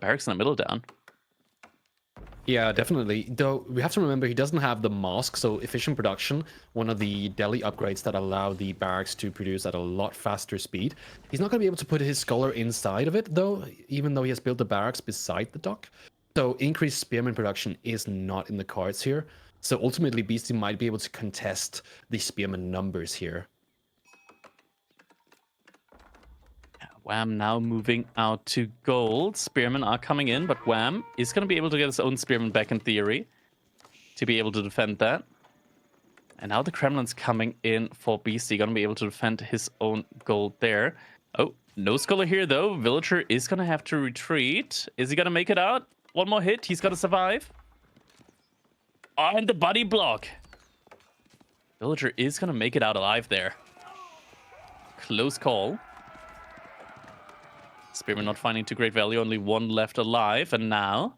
barracks in the middle down. Yeah, definitely. Though we have to remember he doesn't have the mask, so efficient production, one of the Delhi upgrades that allow the barracks to produce at a lot faster speed. He's not going to be able to put his scholar inside of it, though, even though he has built the barracks beside the dock. So increased spearman production is not in the cards here. So ultimately, Beasty might be able to contest the spearman numbers here. Wham now moving out to gold. Spearmen are coming in, but Wham is going to be able to get his own spearman back in theory to be able to defend that. And now the Kremlin's coming in for Beasty, going to be able to defend his own gold there. Oh, no scholar here though. Villager is going to have to retreat. Is he going to make it out? One more hit. He's got to survive. Oh, and the body block. Villager is going to make it out alive there. Close call. Spearman not finding too great value. Only one left alive. And now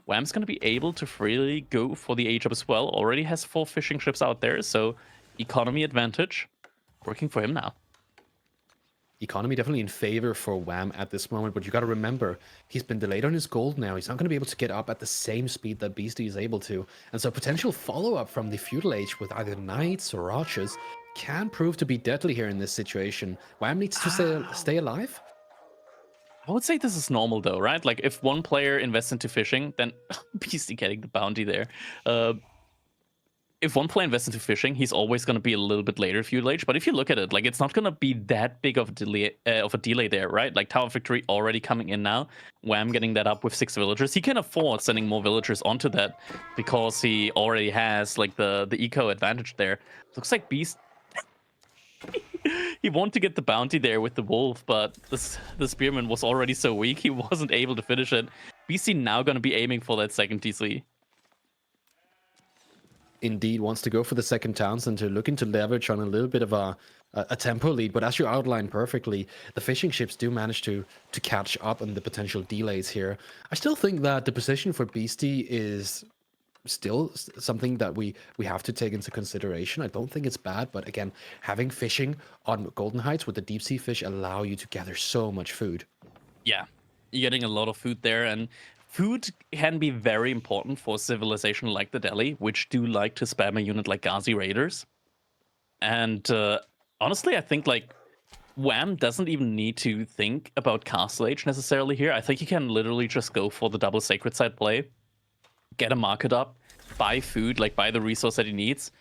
Wham's going to be able to freely go for the age up as well. Already has 4 fishing ships out there. So economy advantage working for him now. Economy definitely in favor for Wham at this moment, but you got to remember, he's been delayed on his gold now. He's not going to be able to get up at the same speed that Beasty is able to. And so potential follow-up from the feudal age with either knights or archers can prove to be deadly here in this situation. Wham needs to stay alive. I would say this is normal though, right? Like if one player invests into fishing, then Beasty getting the bounty there. If one player invests into fishing, he's always going to be a little bit later feudal age. But if you look at it, like it's not going to be that big of a delay there, right? Like Tower of Victory already coming in now. Wham getting that up with 6 villagers. He can afford sending more villagers onto that because he already has like the eco advantage there. Looks like Beast. He wanted to get the bounty there with the wolf, but the spearman was already so weak he wasn't able to finish it. Beasty now going to be aiming for that second TC. Indeed wants to go for the second Townsend to looking to leverage on a little bit of a tempo lead, but as you outlined perfectly, the fishing ships do manage to catch up on the potential delays here. I still think that the position for Beasty is still something that we have to take into consideration. I don't think it's bad, but again, having fishing on Golden Heights with the deep sea fish allow you to gather so much food. Yeah, you're getting a lot of food there, and food can be very important for a civilization like the Delhi, which do like to spam a unit like Ghazi Raiders. And honestly, I think like Wham doesn't even need to think about Castle Age necessarily here. I think he can literally just go for the double Sacred Side play, get a market up, buy food, like buy the resource that he needs.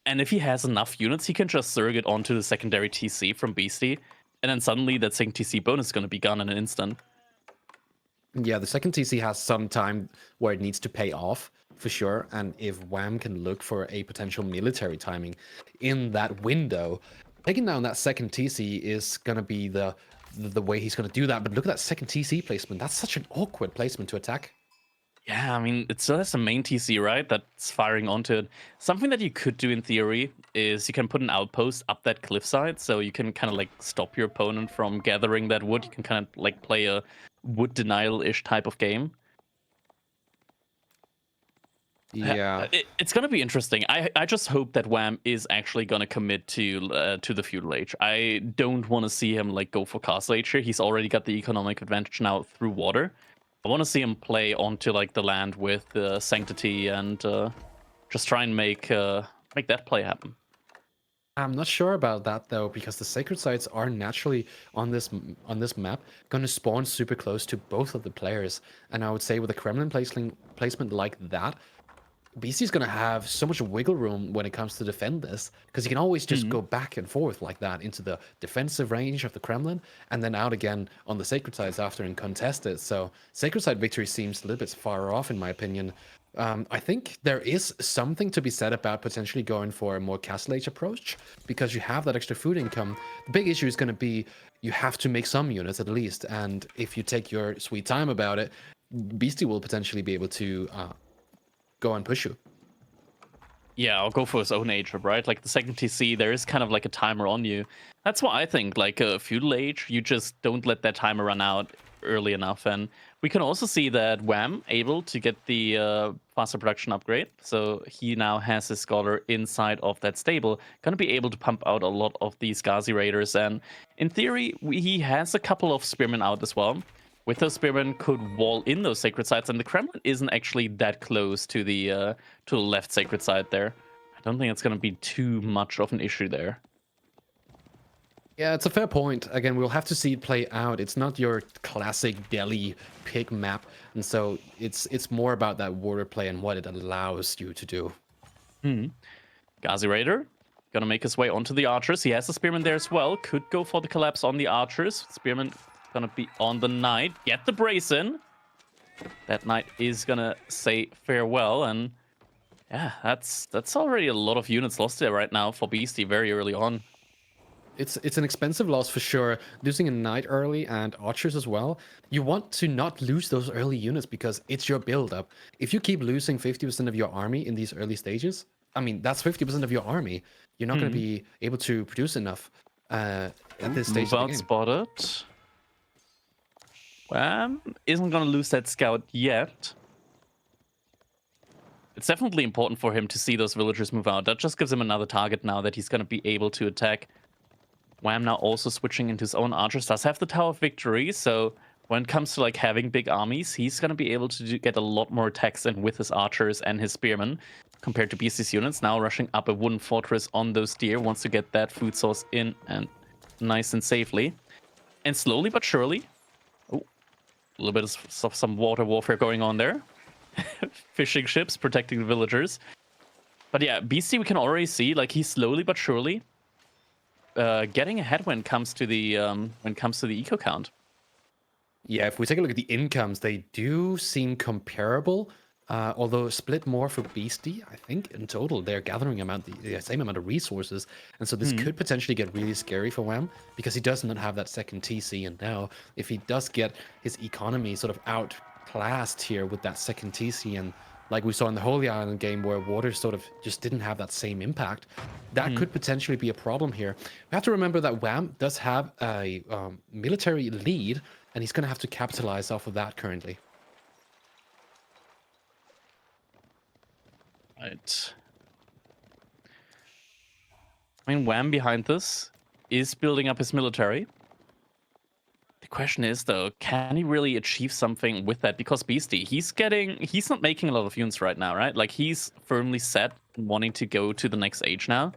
And if he has enough units, he can just surrogate onto the secondary TC from Beasty. And then suddenly that second TC bonus is going to be gone in an instant. Yeah, the second TC has some time where it needs to pay off, for sure. And if Wham can look for a potential military timing in that window, taking down that second TC is going to be the way he's going to do that. But look at that second TC placement. That's such an awkward placement to attack. Yeah, I mean, it still has a main TC, right, that's firing onto it. Something that you could do in theory is you can put an outpost up that cliffside, so you can kind of like stop your opponent from gathering that wood. You can kind of like play a wood denial-ish type of game. Yeah. It's going to be interesting. I just hope that Wham is actually going to commit to the feudal age. I don't want to see him like go for castle age here. He's already got the economic advantage now through water. I want to see him play onto like the land with sanctity and just try and make that play happen. I'm not sure about that though, because the sacred sites are naturally on this map going to spawn super close to both of the players, and I would say with a Kremlin placement like that, Beasty's going to have so much wiggle room when it comes to defend this, because he can always just go back and forth like that into the defensive range of the Kremlin and then out again on the sacred sides after and contest it. So sacred side victory seems a little bit far off in my opinion. I think there is something to be said about potentially going for a more castle age approach, because you have that extra food income. The big issue is going to be you have to make some units at least, and if you take your sweet time about it, Beasty will potentially be able to go and push you. Yeah, I'll go for his own age, right? Like the second TC, there is kind of like a timer on you. That's why I think like a feudal age, you just don't let that timer run out early enough. And we can also see that Wham able to get the faster production upgrade. So he now has his scholar inside of that stable, gonna be able to pump out a lot of these Ghazi Raiders. And in theory, he has a couple of spearmen out as well. With those spearmen could wall in those sacred sites, and the Kremlin isn't actually that close to the left sacred site there. I don't think it's going to be too much of an issue there. Yeah, it's a fair point. Again, we'll have to see it play out. It's not your classic Delhi pig map, and so it's more about that water play and what it allows you to do. Ghazi Raider gonna make his way onto the archers. He has a spearman there as well. Could go for the collapse on the archers. Spearman gonna be on the knight. Get the brace in. That knight is gonna say farewell, and yeah, that's already a lot of units lost there right now for Beasty very early on. it's an expensive loss for sure. Losing a knight early and archers as well. You want to not lose those early units because it's your build-up. If you keep losing 50% of your army in these early stages, I mean, that's 50% of your army. You're not going to be able to produce enough at this stage Move of the out game. spotted. Isn't going to lose that scout yet. It's definitely important for him to see those villagers move out. That just gives him another target now that he's going to be able to attack. Wham now also switching into his own archers. Does have the Tower of Victory, so when it comes to like having big armies, he's going to be able to get a lot more attacks in with his archers and his spearmen compared to Beastie's units. Now rushing up a wooden fortress on those deer, wants to get that food source in and nice and safely. And slowly but surely, oh, a little bit of some water warfare going on there. Fishing ships protecting the villagers. But yeah, Beastie, we can already see like he's slowly but surely getting ahead when it comes to the eco count. Yeah, if we take a look at the incomes, they do seem comparable. Although split more for Beastie, I think in total they're gathering the same amount of resources, and so this could potentially get really scary for Wham because he does not have that second TC, and now if he does get his economy sort of outclassed here with that second TC, and like we saw in the Holy Island game where water sort of just didn't have that same impact, that could potentially be a problem here. We have to remember that Wham does have a military lead, and he's going to have to capitalize off of that currently. Right. I mean, Wham behind this is building up his military. The question is, though, can he really achieve something with that? Because Beastie, he's not making a lot of units right now, right? Like, he's firmly set and wanting to go to the next age now.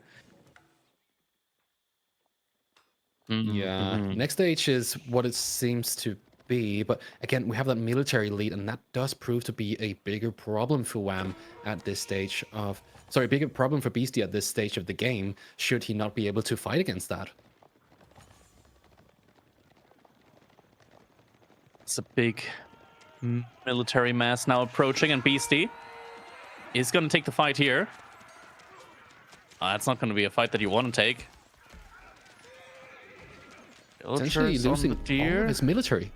Yeah, next stage is what it seems to be, but again, we have that military lead, and that does prove to be a bigger problem for Wham at this stage of... Sorry, bigger problem for Beastie at this stage of the game, should he not be able to fight against that. It's a big military mass now approaching, and Beastie is going to take the fight here. That's not going to be a fight that you want to take. Potentially losing all of his military.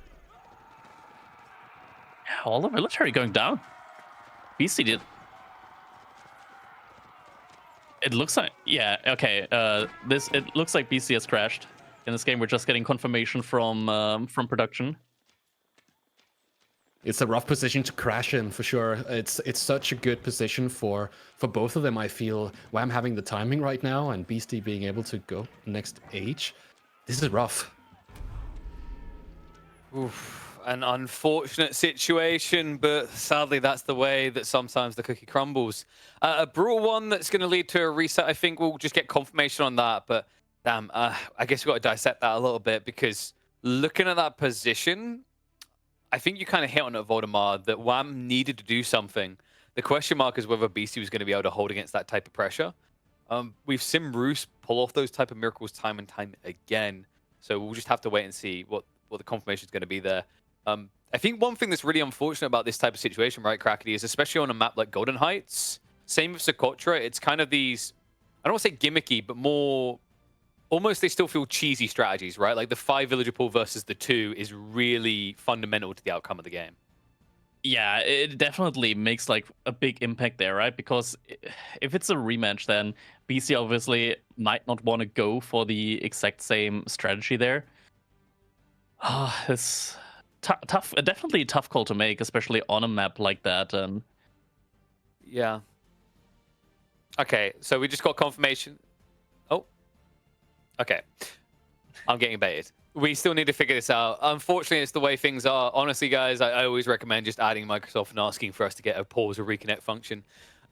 Yeah, all the military going down. Beastie did. It looks like, yeah, okay. It looks like Beastie has crashed in this game. We're just getting confirmation from production. It's a rough position to crash in for sure. It's such a good position for both of them. I feel Wham having the timing right now and Beastie being able to go next age. This is rough. Oof, an unfortunate situation, but sadly that's the way that sometimes the cookie crumbles. A brutal one that's going to lead to a reset. I think we'll just get confirmation on that, but damn, I guess we've got to dissect that a little bit, because looking at that position, I think you kind of hit on it, Voldemar, that Wham needed to do something. The question mark is whether Beastie was going to be able to hold against that type of pressure. We've seen Roos pull off those type of miracles time and time again, so we'll just have to wait and see what the confirmation is going to be there. I think one thing that's really unfortunate about this type of situation, right, Crackety, is especially on a map like Golden Heights, same with Socotra, it's kind of these, I don't want to say gimmicky, but more, almost they still feel cheesy strategies, right? Like the 5 villager pool versus the 2 is really fundamental to the outcome of the game. Yeah, it definitely makes like a big impact there, right? Because if it's a rematch, then BC obviously might not want to go for the exact same strategy there. It's tough, definitely a tough call to make, especially on a map like that. Yeah. Okay, so we just got confirmation. Oh. Okay. I'm getting baited. We still need to figure this out. Unfortunately, it's the way things are. Honestly, guys, I always recommend just adding Microsoft and asking for us to get a pause or reconnect function.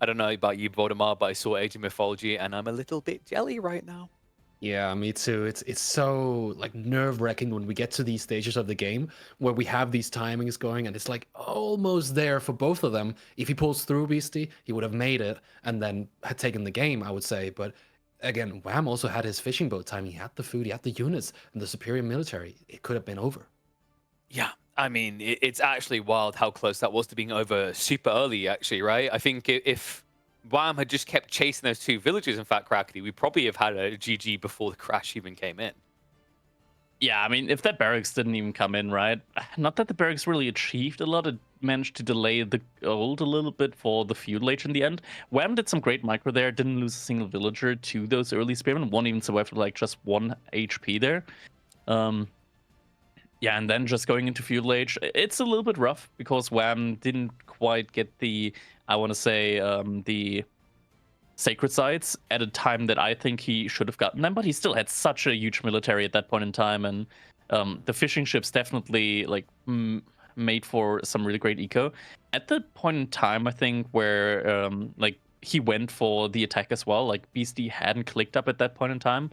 I don't know about you, Voldemar, but I saw Age of Mythology, and I'm a little bit jelly right now. Yeah, me too. It's so like nerve-wracking when we get to these stages of the game where we have these timings going, and it's like almost there for both of them. If he pulls through Beastie, he would have made it and then had taken the game, I would say. But again, Wham also had his fishing boat time. He had the food, he had the units, and the superior military. It could have been over. Yeah, I mean, it's actually wild how close that was to being over super early, actually, right? I think if Wham had just kept chasing those 2 villages, in fact, Crackety, we probably have had a GG before the crash even came in. Yeah, I mean, if that barracks didn't even come in, right? Not that the barracks really achieved a lot. It managed to delay the gold a little bit for the feudal age in the end. Wham did some great micro there. Didn't lose a single villager to those early spearmen. One even survived with like just 1 HP there. Yeah, and then just going into feudal age, it's a little bit rough because Wham didn't quite get the, I want to say, the sacred sites at a time that I think he should have gotten them, but he still had such a huge military at that point in time, and the fishing ships definitely like made for some really great eco. At the point in time, I think where like he went for the attack as well, like Beasty hadn't clicked up at that point in time,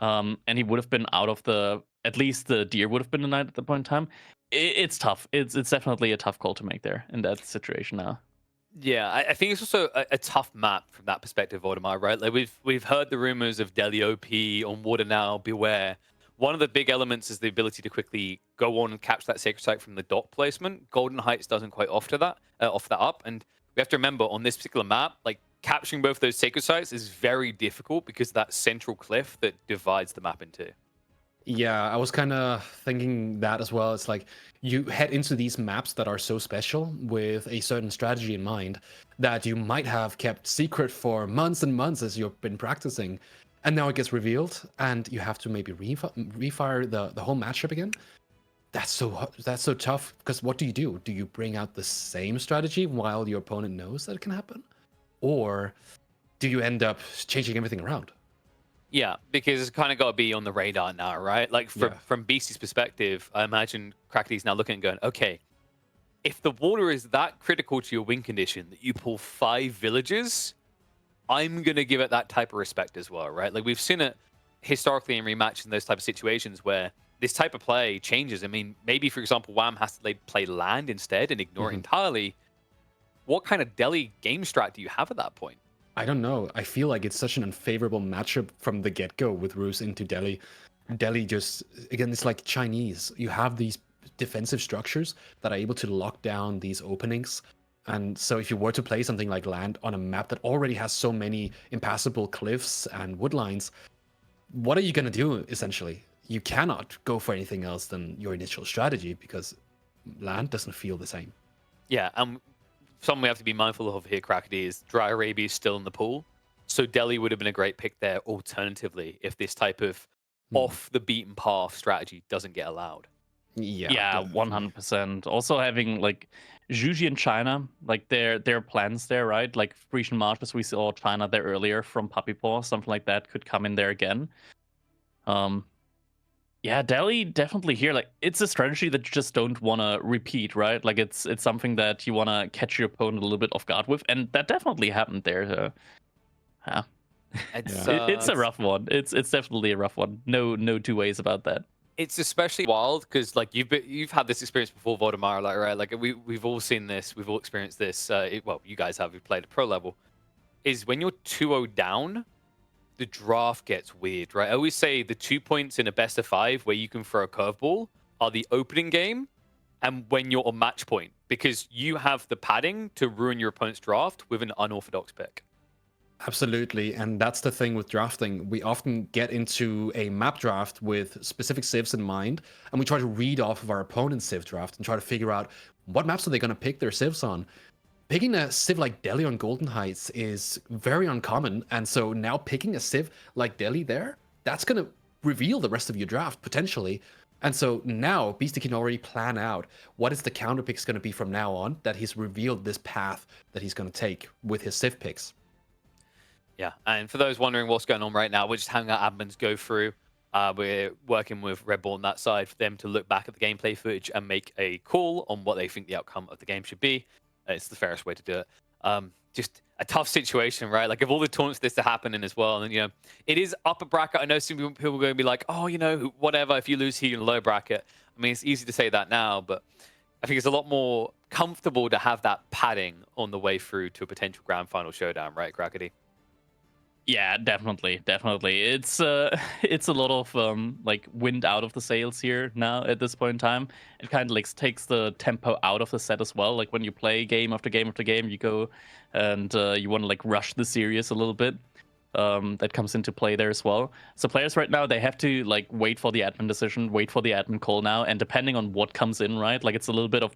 and he would have been out of the, at least the deer would have been denied at the point in time. It's tough. It's definitely a tough call to make there in that situation now. Yeah, I think it's also a tough map from that perspective, Audemars, right? Like we've heard the rumors of Delhi OP on water now. Beware. One of the big elements is the ability to quickly go on and catch that sacred site from the dot placement. Golden Heights doesn't quite offer that up, and we have to remember on this particular map, like capturing both those sacred sites is very difficult because of that central cliff that divides the map in two. Yeah, I was kind of thinking that as well. It's like you head into these maps that are so special with a certain strategy in mind that you might have kept secret for months and months as you've been practicing. And now it gets revealed and you have to maybe refire the whole matchup again. That's so tough because what do? Do you bring out the same strategy while your opponent knows that it can happen? Or do you end up changing everything around? Yeah, because it's kind of got to be on the radar now, right? Like from Beasty's perspective, I imagine Crackety's now looking and going, okay, if the water is that critical to your win condition that you pull 5 villages, I'm going to give it that type of respect as well, right? Like we've seen it historically in rematches in those type of situations where this type of play changes. I mean, maybe, for example, Wham has to play land instead and ignore it entirely. What kind of Delhi game strat do you have at that point? I don't know. I feel like it's such an unfavorable matchup from the get-go with Roos into Delhi. Delhi just, again, it's like Chinese. You have these defensive structures that are able to lock down these openings. And so if you were to play something like land on a map that already has so many impassable cliffs and woodlines, what are you going to do, essentially? You cannot go for anything else than your initial strategy because land doesn't feel the same. Yeah, something we have to be mindful of here, Crackety, is Dry Arabia is still in the pool. So Delhi would have been a great pick there alternatively if this type of off the beaten path strategy doesn't get allowed. Yeah, 100%. Also having like Juji in China, like their plans there, right? Like Grecian Marshes, we saw China there earlier from Puppy Paw, something like that could come in there again. Yeah, Delhi definitely here. Like it's a strategy that you just don't want to repeat, right? Like it's something that you want to catch your opponent a little bit off guard with, and that definitely happened there. Yeah. It's a rough one. It's definitely a rough one. No two ways about that. It's especially wild because like you've had this experience before, Voldemar, like right? Like we've all seen this, we've all experienced this. Well, you guys have. You've played at pro level. Is when you're 2-0 down, the draft gets weird, right? I always say the 2 points in a best of 5 where you can throw a curveball are the opening game and when you're on match point because you have the padding to ruin your opponent's draft with an unorthodox pick. Absolutely, and that's the thing with drafting. We often get into a map draft with specific civs in mind, and we try to read off of our opponent's civ draft and try to figure out what maps are they going to pick their civs on. Picking a civ like Delhi on Golden Heights is very uncommon, and so now picking a civ like Delhi there, that's going to reveal the rest of your draft, potentially. And so now Beasty can already plan out what is the counter picks going to be from now on, that he's revealed this path that he's going to take with his civ picks. Yeah, and for those wondering what's going on right now, we're just having our admins go through. We're working with Red Bull on that side for them to look back at the gameplay footage and make a call on what they think the outcome of the game should be. It's the fairest way to do it. Just a tough situation, right? Like, of all the tournaments this to happen in as well, and it is upper bracket. I know some people are going to be like, oh, whatever. If you lose here in low bracket, I mean, it's easy to say that now, but I think it's a lot more comfortable to have that padding on the way through to a potential grand final showdown, right, Crackety? Yeah, definitely, definitely. It's it's a lot of like wind out of the sails here now at this point in time. It kind of like takes the tempo out of the set as well. Like when you play game after game after game, you go and you want to like rush the series a little bit. That comes into play there as well. So players right now, they have to like wait for the admin decision, wait for the admin call now, and depending on what comes in, right? Like it's a little bit of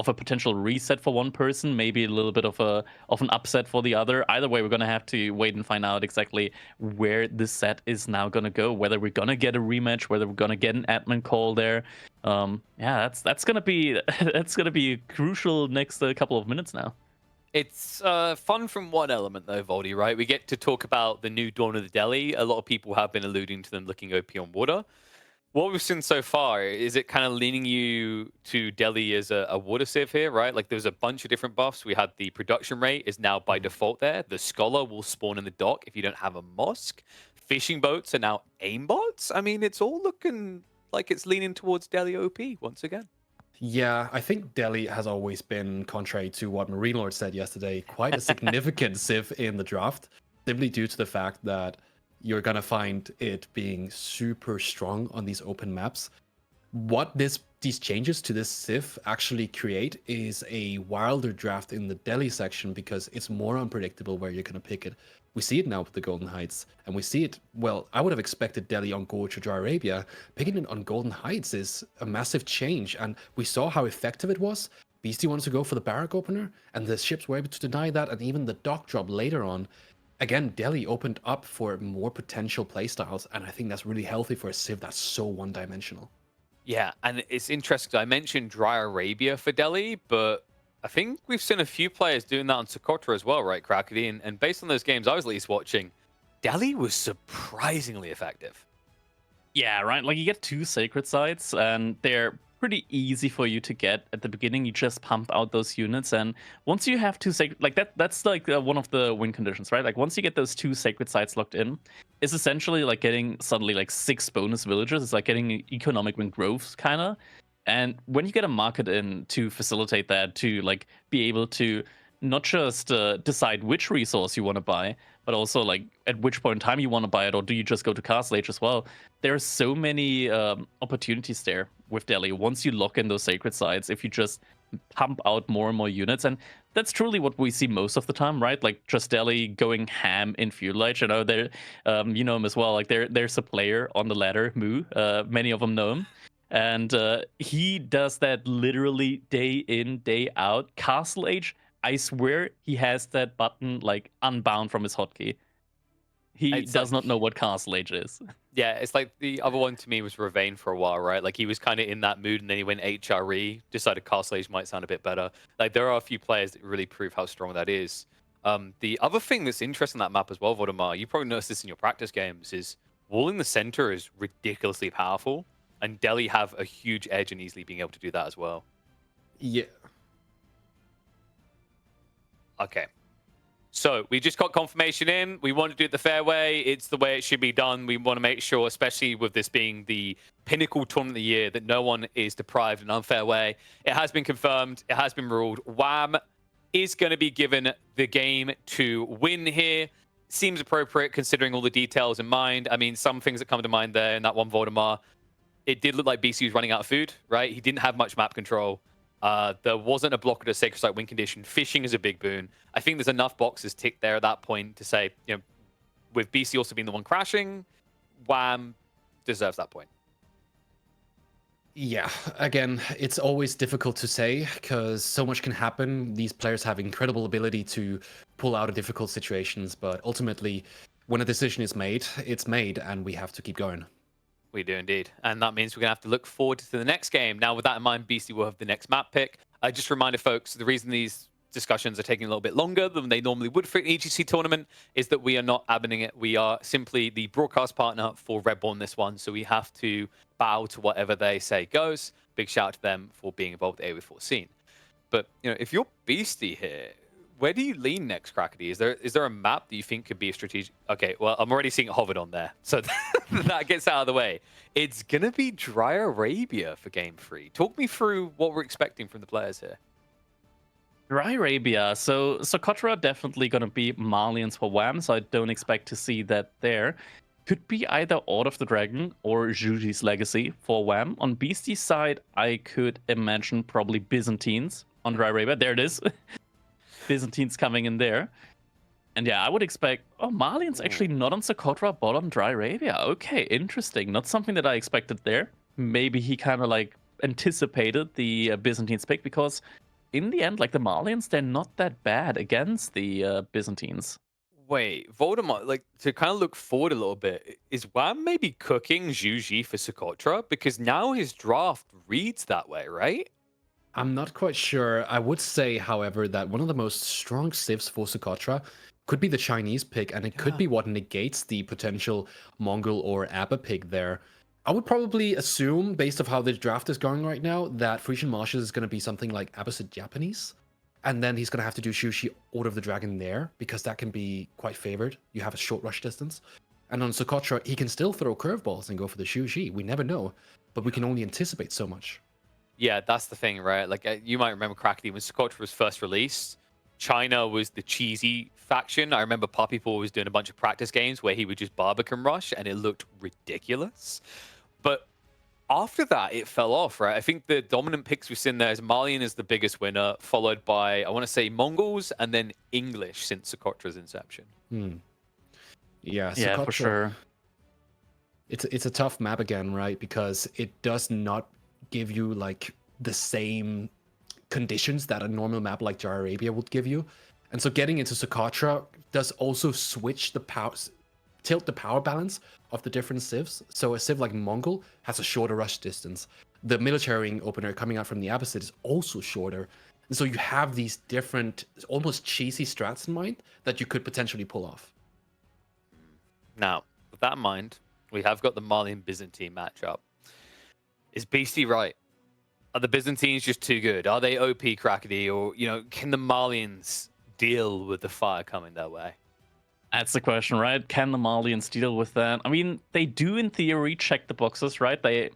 a potential reset for one person, maybe a little bit of an upset for the other. Either way, we're gonna have to wait and find out exactly where this set is now gonna go. Whether we're gonna get a rematch, whether we're gonna get an admin call there. Yeah, that's gonna be that's gonna be a crucial next couple of minutes now. It's fun from one element, though, Voldy, right? We get to talk about the new Dawn of the Delhi. A lot of people have been alluding to them looking OP on water. What we've seen so far, is it kind of leaning you to Delhi as a water civ here, right? Like there's a bunch of different buffs. We had the production rate is now by default there. The scholar will spawn in the dock if you don't have a mosque. Fishing boats are now aimbots. I mean, it's all looking like it's leaning towards Delhi OP once again. Yeah, I think Delhi has always been, contrary to what Marine Lord said yesterday, quite a significant civ in the draft, simply due to the fact that you're gonna find it being super strong on these open maps. What these changes to this civ actually create is a wilder draft in the Delhi section because it's more unpredictable where you're gonna pick it. We see it now with the Golden Heights, and we see it, well, I would have expected Delhi on Gorge or Dry Arabia. Picking it on Golden Heights is a massive change, and we saw how effective it was. Beasty wanted to go for the barrack opener, and the ships were able to deny that, and even the dock drop later on. Again, Delhi opened up for more potential playstyles, and I think that's really healthy for a civ that's so one-dimensional. Yeah, and it's interesting. I mentioned Dry Arabia for Delhi, but I think we've seen a few players doing that on Socotra as well, right, Krakody? And based on those games I was at least watching, Delhi was surprisingly effective. Yeah, right. Like you get two sacred sites, and they're pretty easy for you to get at the beginning. You just pump out those units, and once you have two sacred, like that's like one of the win conditions, right? Like once you get those two sacred sites locked in, it's essentially like getting suddenly like 6 bonus villages. It's like getting economic win growth, kind of. And when you get a market in to facilitate that, to like be able to not just decide which resource you want to buy, but also like at which point in time you want to buy it, or do you just go to Castle Age as well? There are so many opportunities there with Delhi. Once you lock in those sacred sites, if you just pump out more and more units, and that's truly what we see most of the time, right? Like just Delhi going ham in feudal age. You know, there, you know him as well. Like there's a player on the ladder, Moo. Many of them know him. And he does that literally day in, day out. Castle Age, I swear he has that button like unbound from his hotkey. He does not know what Castle Age is. Yeah, it's like the other one to me was Ravane for a while, right? Like he was kind of in that mood, and then he went HRE, decided Castle Age might sound a bit better. Like there are a few players that really prove how strong that is. The other thing that's interesting on that map as well, Vodemar, you probably noticed this in your practice games, is walling the center is ridiculously powerful. And Delhi have a huge edge in easily being able to do that as well. Yeah. Okay. So we just got confirmation in. We want to do it the fair way. It's the way it should be done. We want to make sure, especially with this being the pinnacle tournament of the year, that no one is deprived in an unfair way. It has been confirmed. It has been ruled. WAM is going to be given the game to win here. Seems appropriate considering all the details in mind. I mean, some things that come to mind there in that one Voldemar. It did look like BC was running out of food, right? He didn't have much map control. There wasn't a block at a sacred site win condition. Fishing is a big boon. I think there's enough boxes ticked there at that point to say, you know, with BC also being the one crashing, WAM deserves that point. Yeah, again, it's always difficult to say because so much can happen. These players have incredible ability to pull out of difficult situations, but ultimately, when a decision is made, it's made, and we have to keep going. We do indeed. And that means we're going to have to look forward to the next game. Now, with that in mind, BC will have the next map pick. I just reminded folks, the reason these discussions are taking a little bit longer than they normally would for an EGC tournament is that we are not adminning it. We are simply the broadcast partner for Red Bull in this one. So we have to bow to whatever they say goes. Big shout out to them for being involved in the A4 scene. But, you know, if you're Beasty here, where do you lean next, Krakody? Is there a map that you think could be a strategic? Okay, well, I'm already seeing hovered on there, so that gets out of the way. It's gonna be Dry Arabia for Game 3. Talk me through what we're expecting from the players here. Dry Arabia. So Socotra definitely gonna be Malians for Wham, so I don't expect to see that there. Could be either Order of the Dragon or Zhuji's Legacy for Wham. On Beastie's side, I could imagine probably Byzantines on Dry Arabia. There it is. Byzantines coming in there. And yeah, I would expect, oh, Malians actually not on Socotra, but on Dry Arabia. Okay, interesting. Not something that I expected there. Maybe he kind of like anticipated the Byzantines pick, because in the end, like the Malians, they're not that bad against the Byzantines. Wait, Voldemort, like, to kind of look forward a little bit, is Wham maybe cooking Zhuji for Socotra? Because now his draft reads that way, right? I'm not quite sure. I would say, however, that one of the most strong civs for Socotra could be the Chinese pick, and it could be what negates the potential Mongol or Abba pick there. I would probably assume, based off how the draft is going right now, that Frisian Marshes is going to be something like Abbasid Japanese. And then he's going to have to do Shushi Order of the Dragon there, because that can be quite favored. You have a short rush distance. And on Socotra, he can still throw curveballs and go for the Shushi. We never know, but we can only anticipate so much. Yeah, that's the thing, right? Like, you might remember correctly, when Socotra was first released, China was the cheesy faction. I remember Poppy Paw was doing a bunch of practice games where he would just Barbican rush, and it looked ridiculous. But after that, it fell off, right? I think the dominant picks we've seen there is Malian is the biggest winner, followed by, I want to say, Mongols, and then English since Socotra's inception. Yeah, Yeah, Socotra, for sure. it's a tough map again, right? Because it does not give you like the same conditions that a normal map like Jar Arabia would give you. And so getting into Socotra does also switch the power, tilt the power balance of the different civs. So a civ like Mongol has a shorter rush distance. The military wing opener coming out from the Abbasid is also shorter. And so you have these different, almost cheesy strats in mind that you could potentially pull off. Now, with that in mind, we have got the Malian Byzantine matchup. Is Beastie right? Are the Byzantines just too good? Are they OP crackety? Or, can the Malians deal with the fire coming their way? That's the question, right? Can the Malians deal with that? I mean, they do in theory check the boxes, right? They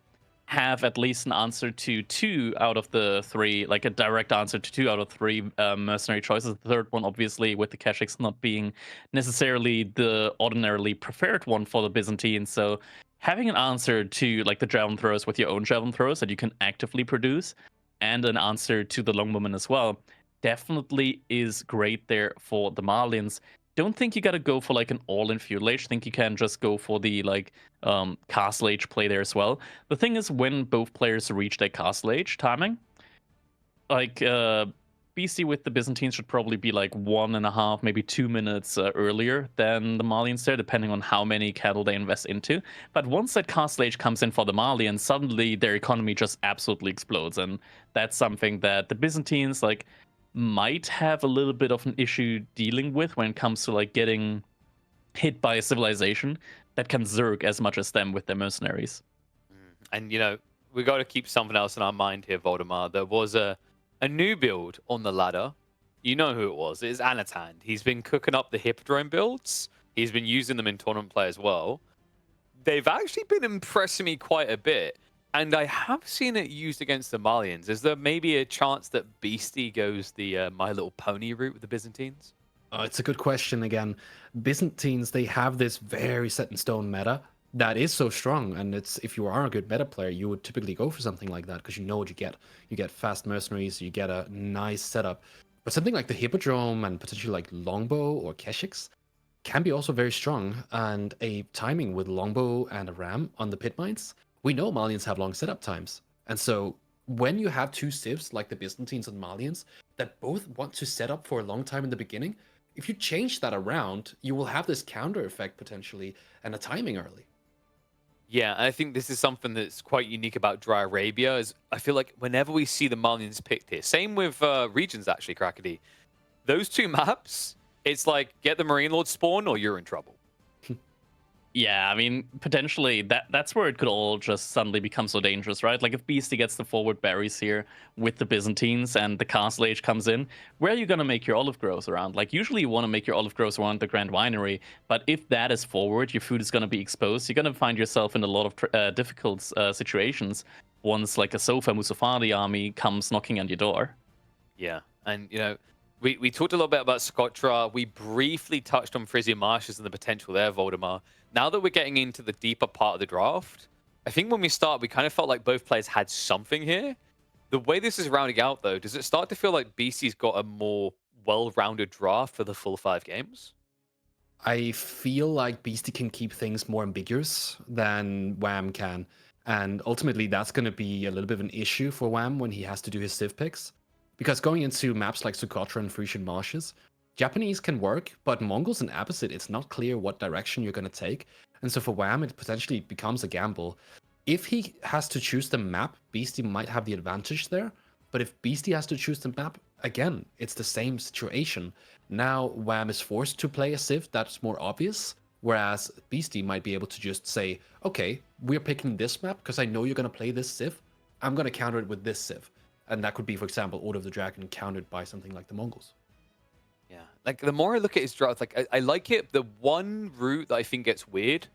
have at least an answer to 2 out of the 3, like a direct answer to 2 out of 3 mercenary choices. The third one, obviously, with the Keshiks not being necessarily the ordinarily preferred one for the Byzantines. So having an answer to like the javelin throws with your own javelin throws that you can actively produce, and an answer to the longbowmen as well, definitely is great there for the Malians. Don't think you gotta go for like an all-in feudal age. Think you can just go for the like castle age play there as well. The thing is, when both players reach their castle age timing, like BC with the Byzantines should probably be like 1.5, maybe 2 minutes earlier than the Malians there, depending on how many cattle they invest into. But once that castle age comes in for the Malians, suddenly their economy just absolutely explodes, and that's something that the Byzantines like might have a little bit of an issue dealing with when it comes to like getting hit by a civilization that can zerg as much as them with their mercenaries. And we got to keep something else in our mind here, Voldemar. There was a new build on the ladder. You know who it was. It is Anatan. He's been cooking up the Hippodrome builds. He's been using them in tournament play as well. They've actually been impressing me quite a bit. And I have seen it used against the Malians. Is there maybe a chance that Beastie goes the My Little Pony route with the Byzantines? It's a good question again. Byzantines, they have this very set in stone meta that is so strong. And it's, if you are a good meta player, you would typically go for something like that because you know what you get. You get fast mercenaries, you get a nice setup. But something like the Hippodrome and potentially like Longbow or Keshiks can be also very strong. And a timing with Longbow and a Ram on the pit mines, we know Malians have long setup times. And so when you have two civs like the Byzantines and Malians that both want to set up for a long time in the beginning, if you change that around, you will have this counter effect potentially and a timing early. Yeah, I think this is something that's quite unique about Dry Arabia. Is I feel like whenever we see the Malians picked here, same with Regions actually, Crackety, those two maps, it's like get the Marine Lord spawn or you're in trouble. Yeah, I mean, potentially that's where it could all just suddenly become so dangerous, right? Like if Beastie gets the forward berries here with the Byzantines and the Castle Age comes in, where are you going to make your olive groves around? Like usually you want to make your olive groves around the Grand Winery, but if that is forward, your food is going to be exposed. You're going to find yourself in a lot of difficult situations once like a Sofa Musafadi army comes knocking on your door. Yeah, And, you know, we talked a little bit about Scotra. We briefly touched on Frisian Marshes and the potential there, Voldemar. Now that we're getting into the deeper part of the draft, I think when we start, we kind of felt like both players had something here. The way this is rounding out, though, does it start to feel like BC's got a more well-rounded draft for the full 5 games? I feel like Beasty can keep things more ambiguous than Wham can. And ultimately, that's going to be a little bit of an issue for Wham when he has to do his Civ picks. Because going into maps like Socotra and Frisian Marshes, Japanese can work, but Mongols and Abbasid, it's not clear what direction you're going to take. And so for Wham, it potentially becomes a gamble. If he has to choose the map, Beasty might have the advantage there. But if Beasty has to choose the map, again, it's the same situation. Now Wham is forced to play a Civ that's more obvious, whereas Beasty might be able to just say, okay, we're picking this map because I know you're going to play this Civ. I'm going to counter it with this Civ. And that could be, for example, Order of the Dragon countered by something like the Mongols. Yeah, like the more I look at his draft, like I like it. The one route that I think gets weird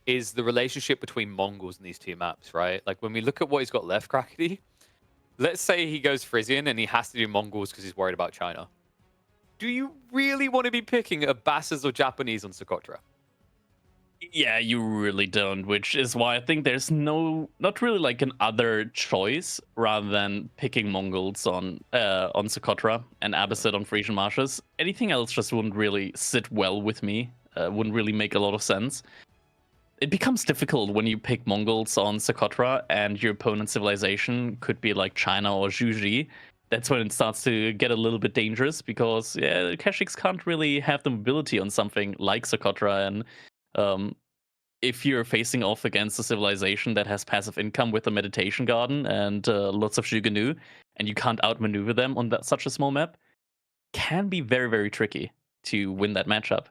is the relationship between Mongols in these 2 maps, right? Like when we look at what he's got left, Crackety, let's say he goes Frisian and he has to do Mongols because he's worried about China. Do you really want to be picking Abbasids or Japanese on Socotra? Yeah, you really don't, which is why I think there's not really like an other choice rather than picking Mongols on Socotra and Abbasid on Frisian Marshes. Anything else just wouldn't really sit well with me, wouldn't really make a lot of sense. It becomes difficult when you pick Mongols on Socotra and your opponent's civilization could be like China or Juji. That's when it starts to get a little bit dangerous because yeah, Keshiks can't really have the mobility on something like Socotra, and if you're facing off against a civilization that has passive income with a meditation garden and lots of Shuganu, and you can't outmaneuver them on such a small map, can be very, very tricky to win that matchup.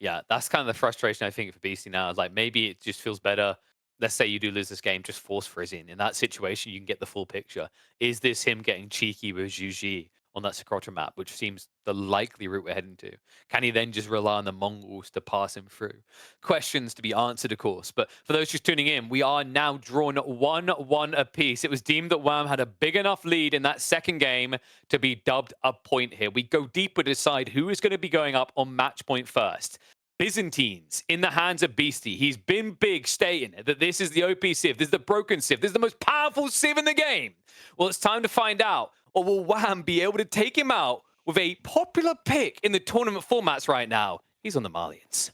Yeah, that's kind of the frustration I think for BC now. Is like maybe it just feels better. Let's say you do lose this game, just force Frisian. In that situation, you can get the full picture. Is this him getting cheeky with Juji on that Socotra map, which seems the likely route we're heading to? Can he then just rely on the Mongols to pass him through? Questions to be answered, of course. But for those just tuning in, we are now drawn 1-1 apiece. It was deemed that Wham had a big enough lead in that second game to be dubbed a point here. We go deeper to decide who is going to be going up on match point first. Byzantines in the hands of Beasty. He's been big stating that this is the OP Civ, this is the broken Civ, this is the most powerful Civ in the game. Well, it's time to find out. Or will Wham be able to take him out with a popular pick in the tournament formats right now? He's on the Malians.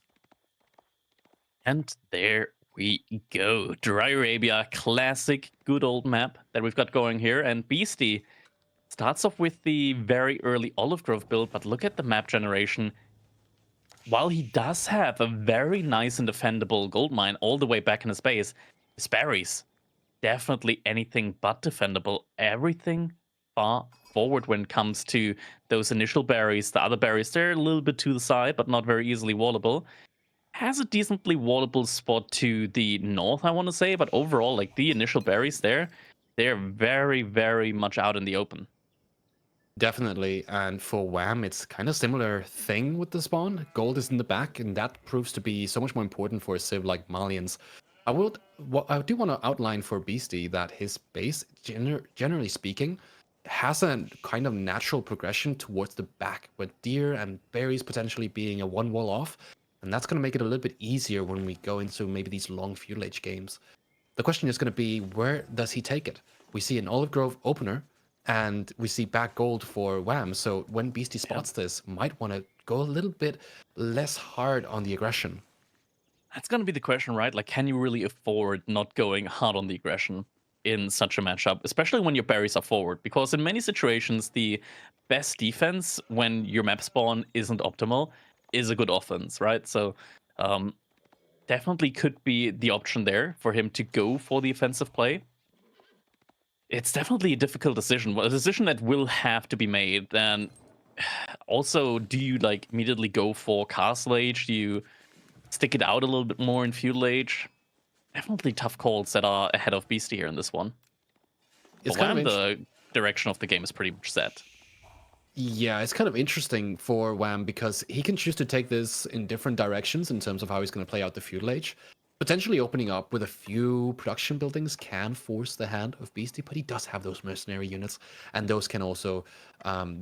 And there we go. Dry Arabia, classic good old map that we've got going here. And Beasty starts off with the very early Olive Grove build, but look at the map generation. While he does have a very nice and defendable gold mine all the way back in his base, his berries, definitely anything but defendable. Everything far forward when it comes to those initial berries. The other berries, they're a little bit to the side, but not very easily wallable. Has a decently wallable spot to the north, I want to say, but overall, like the initial berries there, they're very, very much out in the open. Definitely, and for Wham, it's kind of similar thing with the spawn. Gold is in the back, and that proves to be so much more important for a civ like Malians. I do want to outline for Beasty that his base, generally speaking, has a kind of natural progression towards the back, with deer and berries potentially being a one wall off, and that's going to make it a little bit easier when we go into maybe these long feudal age games. The question is going to be, where does he take it? We see an Olive Grove opener, and we see back gold for Wham. So when Beasty spots this, might want to go a little bit less hard on the aggression. That's going to be the question, right? Like, can you really afford not going hard on the aggression in such a matchup, especially when your berries are forward? Because in many situations, the best defense when your map spawn isn't optimal is a good offense, right? So definitely could be the option there for him to go for the offensive play. It's definitely a difficult decision, a decision that will have to be made. And also, do you like immediately go for Castle Age? Do you stick it out a little bit more in Feudal Age? Definitely tough calls that are ahead of Beasty here in this one. It's But kind of the direction of the game is pretty much set. Yeah, it's kind of interesting for Wham because he can choose to take this in different directions in terms of how he's going to play out the feudal age. potentially opening up with a few production buildings can force the hand of Beasty, but he does have those mercenary units, and those can also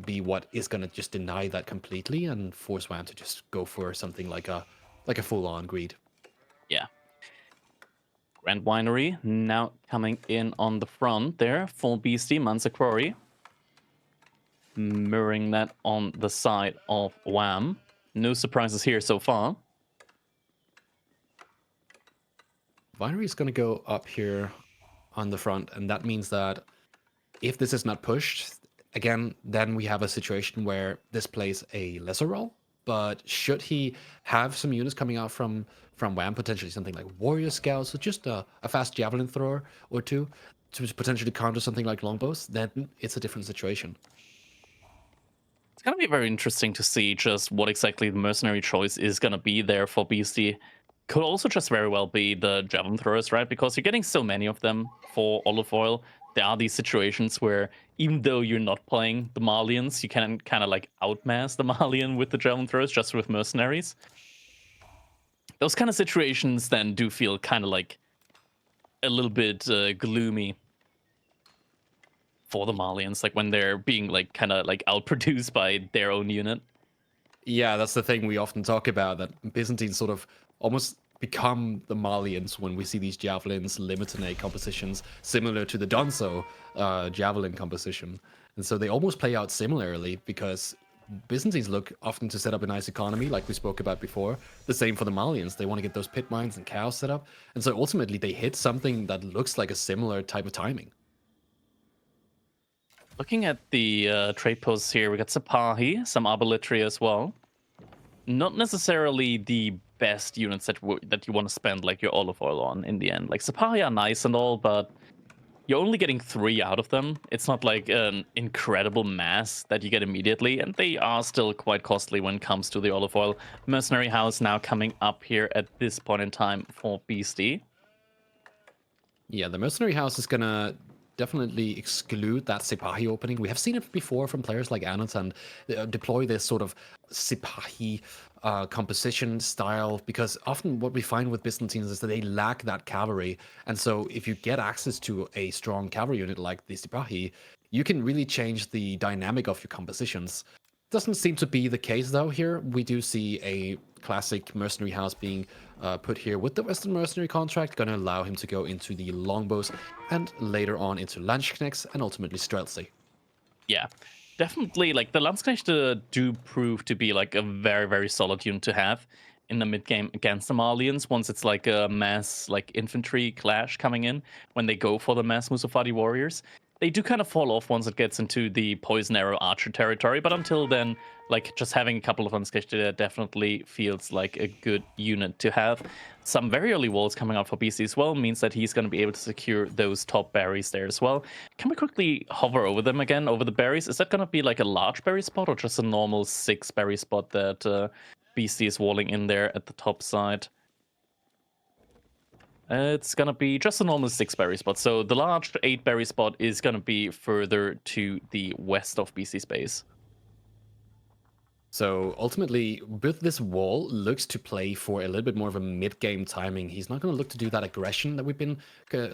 be what is going to just deny that completely and force WAM to just go for something like a full-on greed. Yeah. Grand Winery now coming in on the front there for Beasty, Mansa Quarry. Mirroring that on the side of WAM. No surprises here so far. Winery is going to go up here on the front, and that means that if this is not pushed, again, then we have a situation where this plays a lesser role. But should he have some units coming out from WAM, potentially something like Warrior Scouts, or just a fast Javelin Thrower or two, to potentially counter something like Longbows, then it's a different situation. It's going to be very interesting to see just what exactly the mercenary choice is going to be there for Beasty. Could also just very well be the Javelin Throwers, right? Because you're getting so many of them for Olive Oil. There are these situations where even though you're not playing the Malians, you can kind of like outmass the Malian with the Javelin Throwers just with mercenaries. Those kind of situations then do feel kind of like a little bit gloomy for the Malians, like when they're being like kind of like outproduced by their own unit. Yeah, that's the thing we often talk about, that Byzantines sort of almost become the Malians when we see these javelins, Limitanate compositions, similar to the Donso javelin composition. And so they almost play out similarly, because Byzantines look often to set up a nice economy, like we spoke about before. The same for the Malians. They want to get those pit mines and cows set up. And so ultimately they hit something that looks like a similar type of timing. Looking at the trade posts here, we got Sipahi, some Arbalitry as well. Not necessarily the best units that you want to spend like your Olive Oil on in the end. Like Sipahi are nice and all, but you're only getting 3 out of them. It's not like an incredible mass that you get immediately, and they are still quite costly when it comes to the Olive Oil. Mercenary House now coming up here at this point in time for Beasty. Yeah, the Mercenary House is going to definitely exclude that Sipahi opening. We have seen it before from players like Anat, and deploy this sort of Sipahi composition style, because often what we find with Byzantines is that they lack that cavalry. And so if you get access to a strong cavalry unit like the Sipahi, you can really change the dynamic of your compositions. Doesn't seem to be the case though here. We do see a classic mercenary house being put here with the Western mercenary contract, going to allow him to go into the longbows and later on into Landsknechts and ultimately Streltsy. Yeah, definitely. Like the Landsknechte do prove to be like a very, very solid unit to have in the mid game against the Malians. Once it's like a mass like infantry clash coming in, when they go for the mass Musafadi warriors, they do kind of fall off once it gets into the poison arrow archer territory. But until then, like just having a couple of Landsknechte definitely feels like a good unit to have. Some very early walls coming out for BC as well means that he's going to be able to secure those top berries there as well. Can we quickly hover over them again, over the berries? Is that going to be like a large berry spot or just a normal 6 berry spot that BC is walling in there at the top side? It's going to be just a normal 6 berry spot. So the large 8 berry spot is going to be further to the west of BC space. So ultimately, with this wall, looks to play for a little bit more of a mid-game timing. He's not going to look to do that aggression that we've been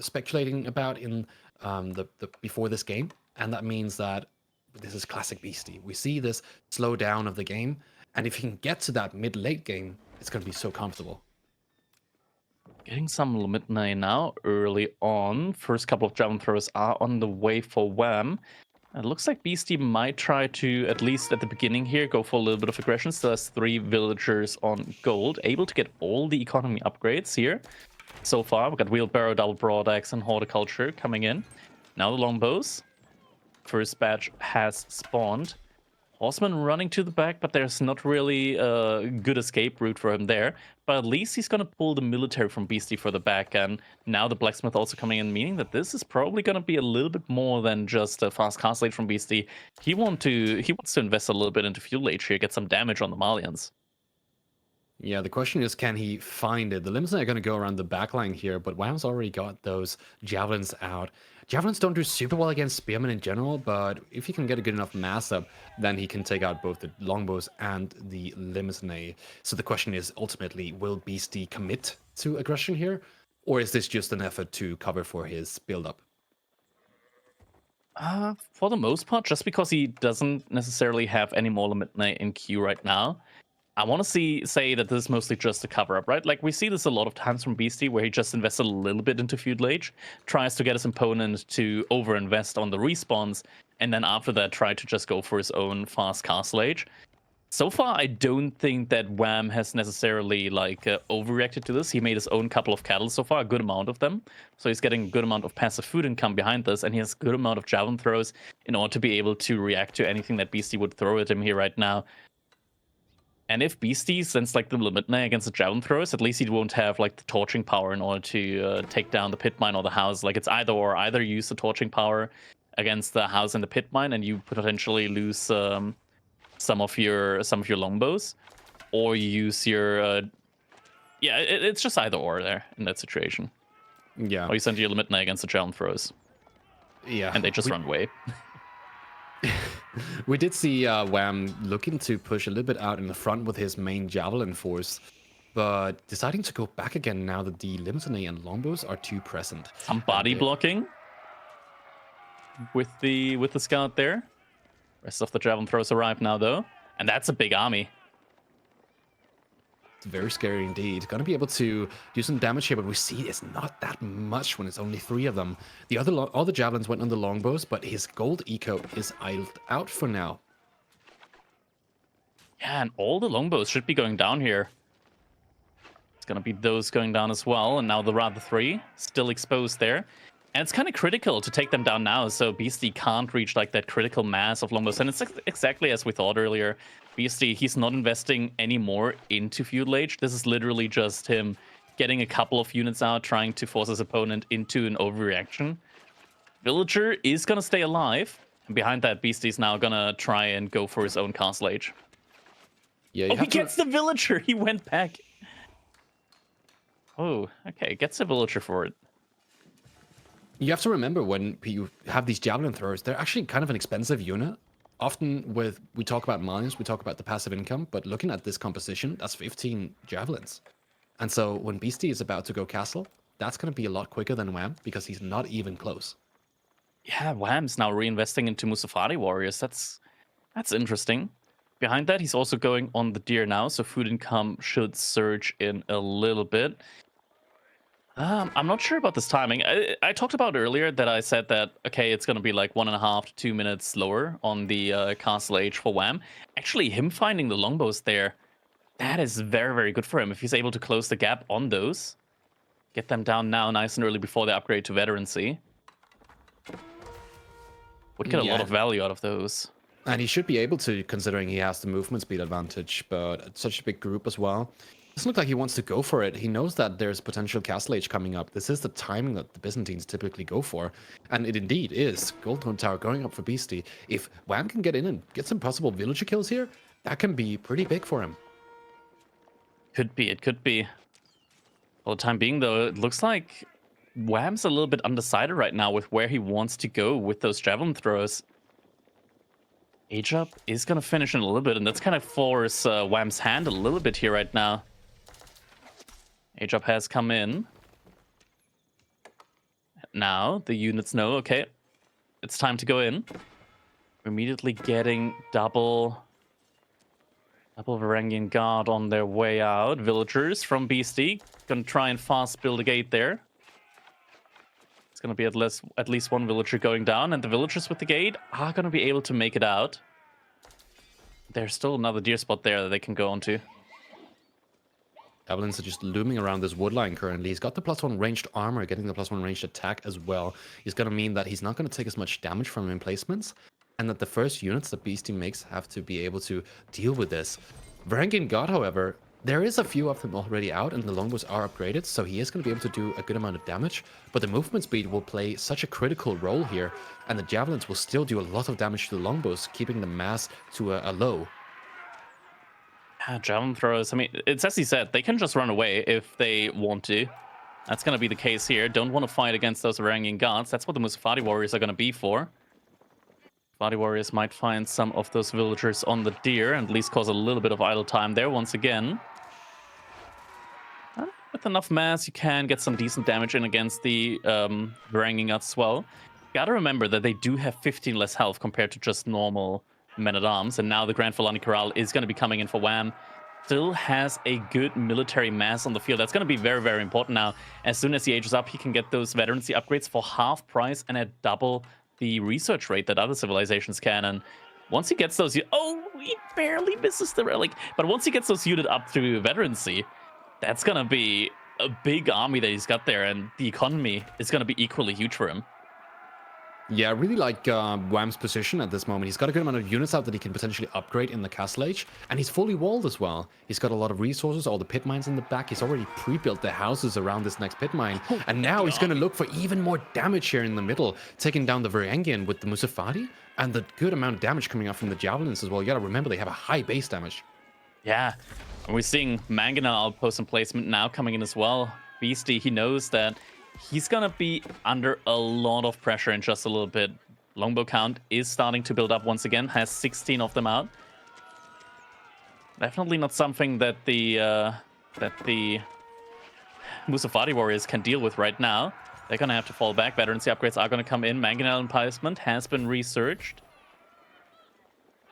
speculating about in the before this game. And that means that this is classic Beasty. We see this slow down of the game. And if he can get to that mid-late game, it's going to be so comfortable. Getting some Limitnay now early on. First couple of javelin throws are on the way for WAM. It looks like Beasty might try to, at least at the beginning here, go for a little bit of aggression. Still has 3 villagers on gold. Able to get all the economy upgrades here. So far, we've got Wheelbarrow, Double Broadaxe, and Horticulture coming in. Now the longbows. First batch has spawned. Horseman running to the back, but there's not really a good escape route for him there. But at least he's going to pull the military from Beasty for the back. And now the blacksmith also coming in, meaning that this is probably going to be a little bit more than just a fast castle from Beasty. He wants to invest a little bit into feudal age here, get some damage on the Malians. Yeah, the question is, can he find it? The limits are going to go around the backline here, but Wham's already got those javelins out. Javelins don't do super well against spearmen in general, but if he can get a good enough mass up, then he can take out both the longbows and the limousine. So the question is, ultimately, will Beasty commit to aggression here? Or is this just an effort to cover for his build-up? For the most part, just because he doesn't necessarily have any more limit in queue right now, I want to say that this is mostly just a cover up, right? Like we see this a lot of times from Beasty, where he just invests a little bit into feudal age, tries to get his opponent to overinvest on the respawns, and then after that try to just go for his own fast castle age. So far, I don't think that Wham has necessarily like overreacted to this. He made his own couple of cattle so far, a good amount of them. So he's getting a good amount of passive food income behind this, and he has a good amount of javelin throws in order to be able to react to anything that Beasty would throw at him here right now. And if Beasty sends like the limit against the javelin throwers, at least he won't have like the torching power in order to take down the pit mine or the house. Like it's either or. Either use the torching power against the house and the pit mine, and you potentially lose some of your longbows, or you use your it's just either or there in that situation. Yeah. Or you send your limit against the javelin throws. Yeah. And they just run away. We did see Wham looking to push a little bit out in the front with his main javelin force, but deciding to go back again now that the limousine and longbows are too present. Some body blocking with the scout there. Rest of the javelin throws arrive now though, and that's a big army. It's very scary indeed. Gonna be able to do some damage here, but we see it's not that much when it's only 3 of them. The other all the javelins went on the longbows, but his gold eco is idled out for now. Yeah, and all the longbows should be going down here. It's gonna be those going down as well, and now the Rather 3 still exposed there. And it's kind of critical to take them down now, so Beasty can't reach like that critical mass of longbows. And it's exactly as we thought earlier. Beasty, he's not investing any more into feudal age. This is literally just him getting a couple of units out, trying to force his opponent into an overreaction. Villager is gonna stay alive. And behind that, Beasty's now gonna try and go for his own castle age. Yeah, Oh, he gets the villager! He went back. Oh, okay, gets a villager for it. You have to remember when you have these javelin throwers, they're actually kind of an expensive unit. Often we talk about mines, we talk about the passive income, but looking at this composition, that's 15 javelins. And so when Beasty is about to go castle, that's going to be a lot quicker than Wham because he's not even close. Yeah, Wham's now reinvesting into Musafari warriors. That's interesting. Behind that, he's also going on the deer now, so food income should surge in a little bit. I'm not sure about this timing. I talked about earlier that I said that, okay, it's going to be like 1.5 to 2 minutes slower on the castle age for Wham. Actually, him finding the longbows there, that is very, very good for him. If he's able to close the gap on those, get them down now nice and early before they upgrade to veterancy. Would get a lot of value out of those. And he should be able to, considering he has the movement speed advantage, but it's such a big group as well. Doesn't look like he wants to go for it. He knows that there's potential castle age coming up. This is the timing that the Byzantines typically go for. And it indeed is. Gold Tower going up for Beasty. If Wham can get in and get some possible villager kills here, that can be pretty big for him. Could be, it could be. For the time being, though, it looks like Wham's a little bit undecided right now with where he wants to go with those javelin throws. Age up is going to finish in a little bit, and that's kind of force Wham's hand a little bit here right now. Age up has come in. Now the units know, okay, it's time to go in. Immediately getting double Varangian Guard on their way out. Villagers from Beasty gonna try and fast build a gate there. It's gonna be at least one villager going down, and the villagers with the gate are gonna be able to make it out. There's still another deer spot there that they can go onto. Javelins are just looming around this wood line currently. He's got the +1 ranged armor, getting the +1 ranged attack as well. He's going to mean that he's not going to take as much damage from emplacements, and that the first units that Beasty makes have to be able to deal with this. Varangian God, however, there is a few of them already out, and the longbows are upgraded, so he is going to be able to do a good amount of damage, but the movement speed will play such a critical role here, and the javelins will still do a lot of damage to the longbows, keeping the mass to a low. Javelin throwers. I mean, it's as he said, they can just run away if they want to. That's going to be the case here. Don't want to fight against those Varangian guards. That's what the Musafati warriors are going to be for. Musafati warriors might find some of those villagers on the deer and at least cause a little bit of idle time there once again. With enough mass, you can get some decent damage in against the Varangian guards as well. Gotta remember that they do have 15 less health compared to just normal men-at-arms, and now the Grand Fulani Corral is going to be coming in for Wham. Still has a good military mass on the field. That's going to be very, very important now. As soon as he ages up, he can get those veterancy upgrades for half price and at double the research rate that other civilizations can. And once he gets those... Oh, he barely misses the relic. But once he gets those units up to veterancy, that's going to be a big army that he's got there, and the economy is going to be equally huge for him. Yeah, I really like Wham's position at this moment. He's got a good amount of units out that he can potentially upgrade in the Castle Age, and he's fully walled as well. He's got a lot of resources, all the pit mines in the back. He's already pre-built the houses around this next pit mine, and now he's going to look for even more damage here in the middle, taking down the Varangian with the Musafati, and the good amount of damage coming out from the Javelins as well. You got to remember they have a high base damage. Yeah, and we're seeing Mangana outpost and placement now coming in as well. Beasty, he knows that he's gonna be under a lot of pressure in just a little bit. Longbow count is starting to build up once again, has 16 of them out. Definitely not something that the Musafati warriors can deal with right now. They're gonna have to fall back. Veterancy upgrades are gonna come in. Mangonel emplacement has been researched.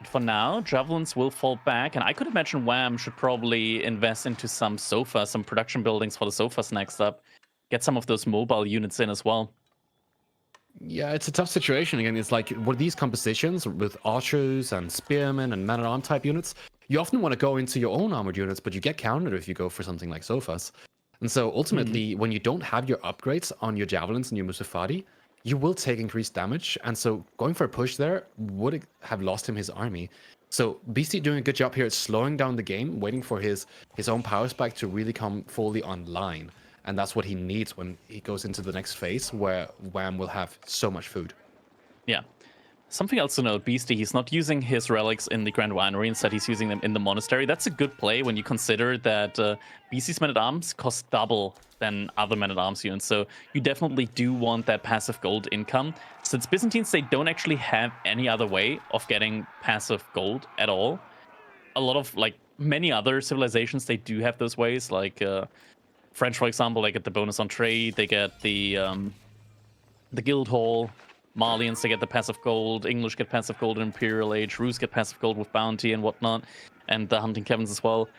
And for now, Javelins will fall back, and I could imagine Wham should probably invest into some sofas, some production buildings for the sofas next up. Get some of those mobile units in as well. Yeah, it's a tough situation. Again, it's like with these compositions with archers and spearmen and man-at-arm type units, you often want to go into your own armored units, but you get countered if you go for something like sofas. And so ultimately, when you don't have your upgrades on your javelins and your Musafati, you will take increased damage. And so going for a push there would have lost him his army. So Beasty doing a good job here at slowing down the game, waiting for his own power spike to really come fully online. And that's what he needs when he goes into the next phase, where Wham will have so much food. Yeah. Something else to note, Beasty, he's not using his relics in the Grand Winery. Instead, he's using them in the monastery. That's a good play when you consider that Beasty's men-at-arms cost double than other men-at-arms units. So you definitely do want that passive gold income. Since Byzantines, they don't actually have any other way of getting passive gold at all. A lot of, like, many other civilizations, they do have those ways, like... French, for example, they get the bonus on trade, they get the guild hall. Malians, they get the passive gold. English get passive gold in Imperial Age. Rus get passive gold with bounty and whatnot, and the hunting cabins as well.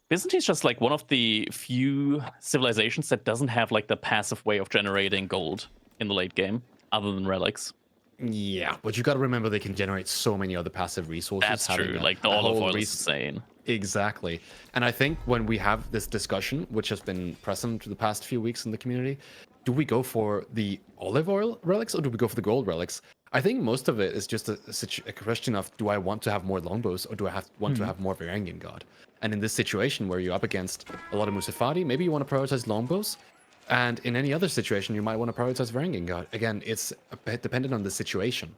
Byzantine is just like one of the few civilizations that doesn't have like the passive way of generating gold in the late game, other than relics. Yeah, but you got to remember they can generate so many other passive resources. That's true. Like the olive oil is insane. Exactly. And I think when we have this discussion, which has been present for the past few weeks in the community, do we go for the olive oil relics or do we go for the gold relics? I think most of it is just a question of, do I want to have more longbows or do I want to have more Varangian God? And in this situation where you're up against a lot of Musafati, maybe you want to prioritize longbows. And in any other situation, you might want to prioritize Varangian God. Again, it's a bit dependent on the situation.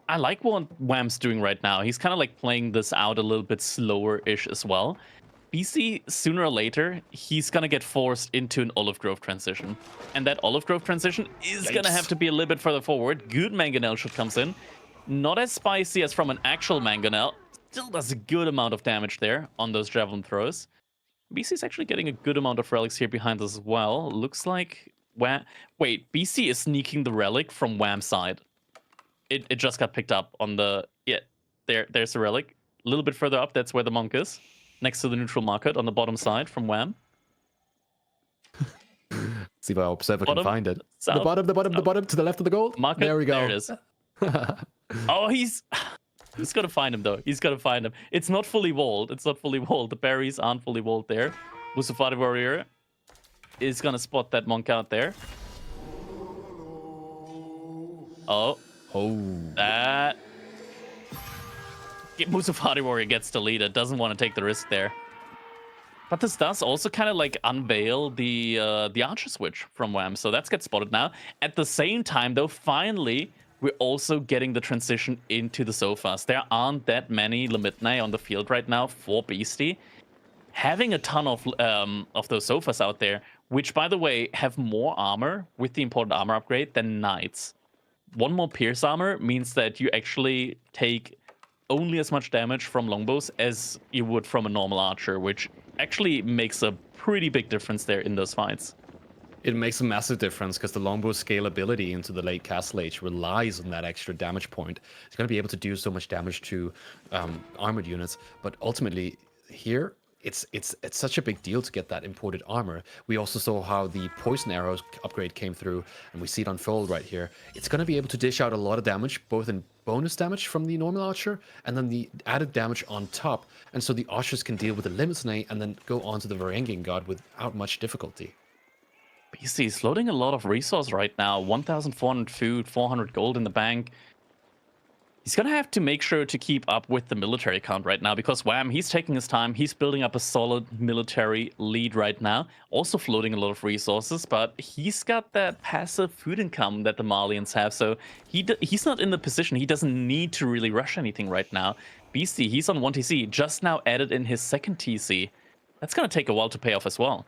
I like what Wham's doing right now. He's kind of like playing this out a little bit slower-ish as well. BC, sooner or later, he's going to get forced into an Olive Grove transition. And that Olive Grove transition is going to have to be a little bit further forward. Good Mangonel should comes in. Not as spicy as from an actual Mangonel. Still does a good amount of damage there on those javelin throws. BC is actually getting a good amount of relics here behind us as well. Looks like... Wait, BC is sneaking the relic from Wham's side. It just got picked up on the... Yeah, there's the relic. A little bit further up, that's where the monk is. Next to the neutral market on the bottom side from Wham. See if I observe I can find it. South, the bottom, to the left of the gold. Market, there we go. There it is. Oh, he's got to find him, though. He's got to find him. It's not fully walled. It's not fully walled. The berries aren't fully walled there. Musafati warrior is going to spot that monk out there. Oh. That... Musafati warrior gets deleted. Doesn't want to take the risk there. But this does also kind of like unveil the archer switch from Wham. So that's gets spotted now. At the same time, though, finally, we're also getting the transition into the sofas. There aren't that many Lemitnae on the field right now for Beasty. Having a ton of those sofas out there, which, by the way, have more armor with the important armor upgrade than knights. One more pierce armor means that you actually take only as much damage from longbows as you would from a normal archer, which actually makes a pretty big difference there in those fights. It makes a massive difference because the longbow scalability into the late castle age relies on that extra damage point. It's going to be able to do so much damage to armored units, but ultimately here it's such a big deal to get that imported armor. We also saw how the poison arrows upgrade came through, and we see it unfold right here. It's going to be able to dish out a lot of damage, both in bonus damage from the normal archer and then the added damage on top, and so the archers can deal with the Limitsnay and then go on to the Varangian god without much difficulty. Beasty is loading a lot of resource right now. 1,400 food, 400 gold in the bank. He's going to have to make sure to keep up with the military count right now because Wham, he's taking his time. He's building up a solid military lead right now. Also floating a lot of resources, but he's got that passive food income that the Malians have. So he's not in the position. He doesn't need to really rush anything right now. Beasty, he's on 1 TC, just now added in his 2nd TC. That's going to take a while to pay off as well.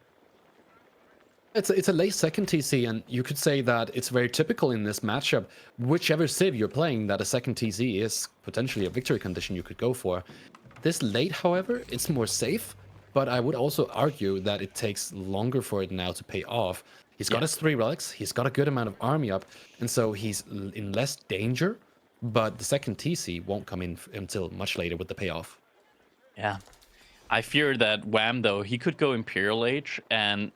It's a late 2nd TC, and you could say that it's very typical in this matchup. Whichever civ you're playing, that a 2nd TC is potentially a victory condition you could go for. This late, however, it's more safe, but I would also argue that it takes longer for it now to pay off. He's got his 3 relics, he's got a good amount of army up, and so he's in less danger, but the 2nd TC won't come in until much later with the payoff. Yeah. I fear that Wham, though, he could go Imperial Age, and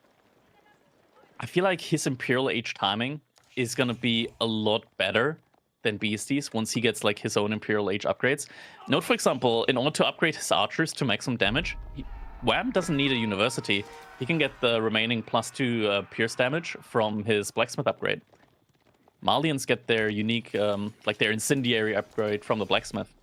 I feel like his Imperial Age timing is going to be a lot better than Beastie's once he gets like his own Imperial Age upgrades. Note, for example, in order to upgrade his archers to maximum damage, Wham doesn't need a university. He can get the remaining +2 pierce damage from his blacksmith upgrade. Malians get their unique, like their incendiary upgrade from the blacksmith.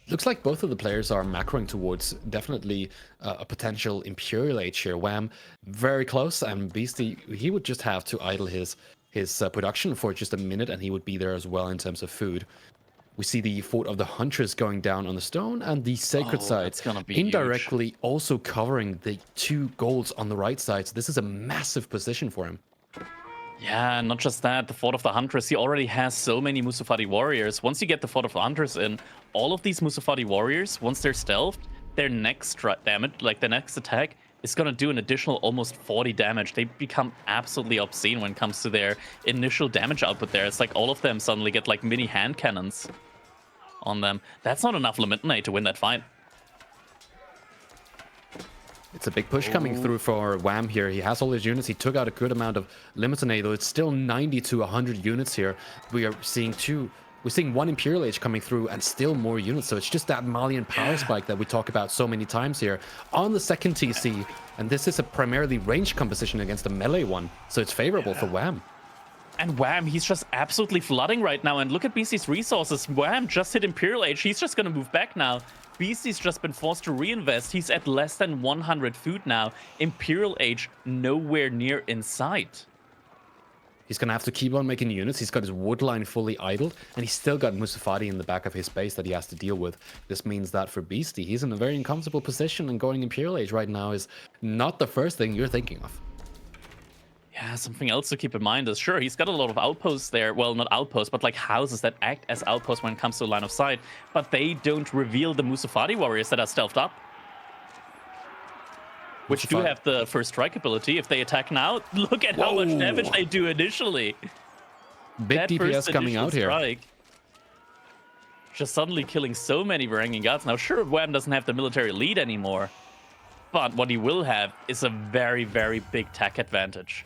Looks like both of the players are macroing towards definitely a potential Imperial Age here. Wham, very close, and Beastie, he would just have to idle his production for just a minute, and he would be there as well in terms of food. We see the Fort of the Huntress going down on the stone, and the Sacred Side indirectly huge. Also covering the 2 golds on the right side. So this is a massive position for him. Yeah, not just that, the Fort of the Huntress, he already has so many Musafati warriors. Once you get the Fort of the Huntress in, all of these Musafati warriors, once they're stealthed, their next damage, like their next attack, is going to do an additional almost 40 damage. They become absolutely obscene when it comes to their initial damage output there. It's like all of them suddenly get like mini hand cannons on them. That's not enough Lemitnae to win that fight. It's a big push coming through for Wham here. He has all his units. He took out a good amount of Lemitnae, though it's still 90 to 100 units here. We are seeing 1 Imperial Age coming through and still more units. So it's just that Malian power spike that we talk about so many times here on the 2nd TC. And this is a primarily ranged composition against a melee one. So it's favorable for Wham. And Wham, he's just absolutely flooding right now. And look at Beastie's resources. Wham just hit Imperial Age. He's just going to move back now. Beastie's just been forced to reinvest. He's at less than 100 food now. Imperial Age nowhere near in sight. He's going to have to keep on making units. He's got his wood line fully idled, and he's still got Musafati in the back of his base that he has to deal with. This means that for Beastie, he's in a very uncomfortable position, and going Imperial Age right now is not the first thing you're thinking of. Yeah, something else to keep in mind is, sure, he's got a lot of outposts there. Well, not outposts, but like houses that act as outposts when it comes to line of sight. But they don't reveal the Musafati warriors that are stealthed up. Which do have the first strike ability. If they attack now, look at how much damage they do initially. Big DPS coming out here. Just suddenly killing so many Varangian gods. Now, sure, Wham doesn't have the military lead anymore. But what he will have is a very, very big tech advantage.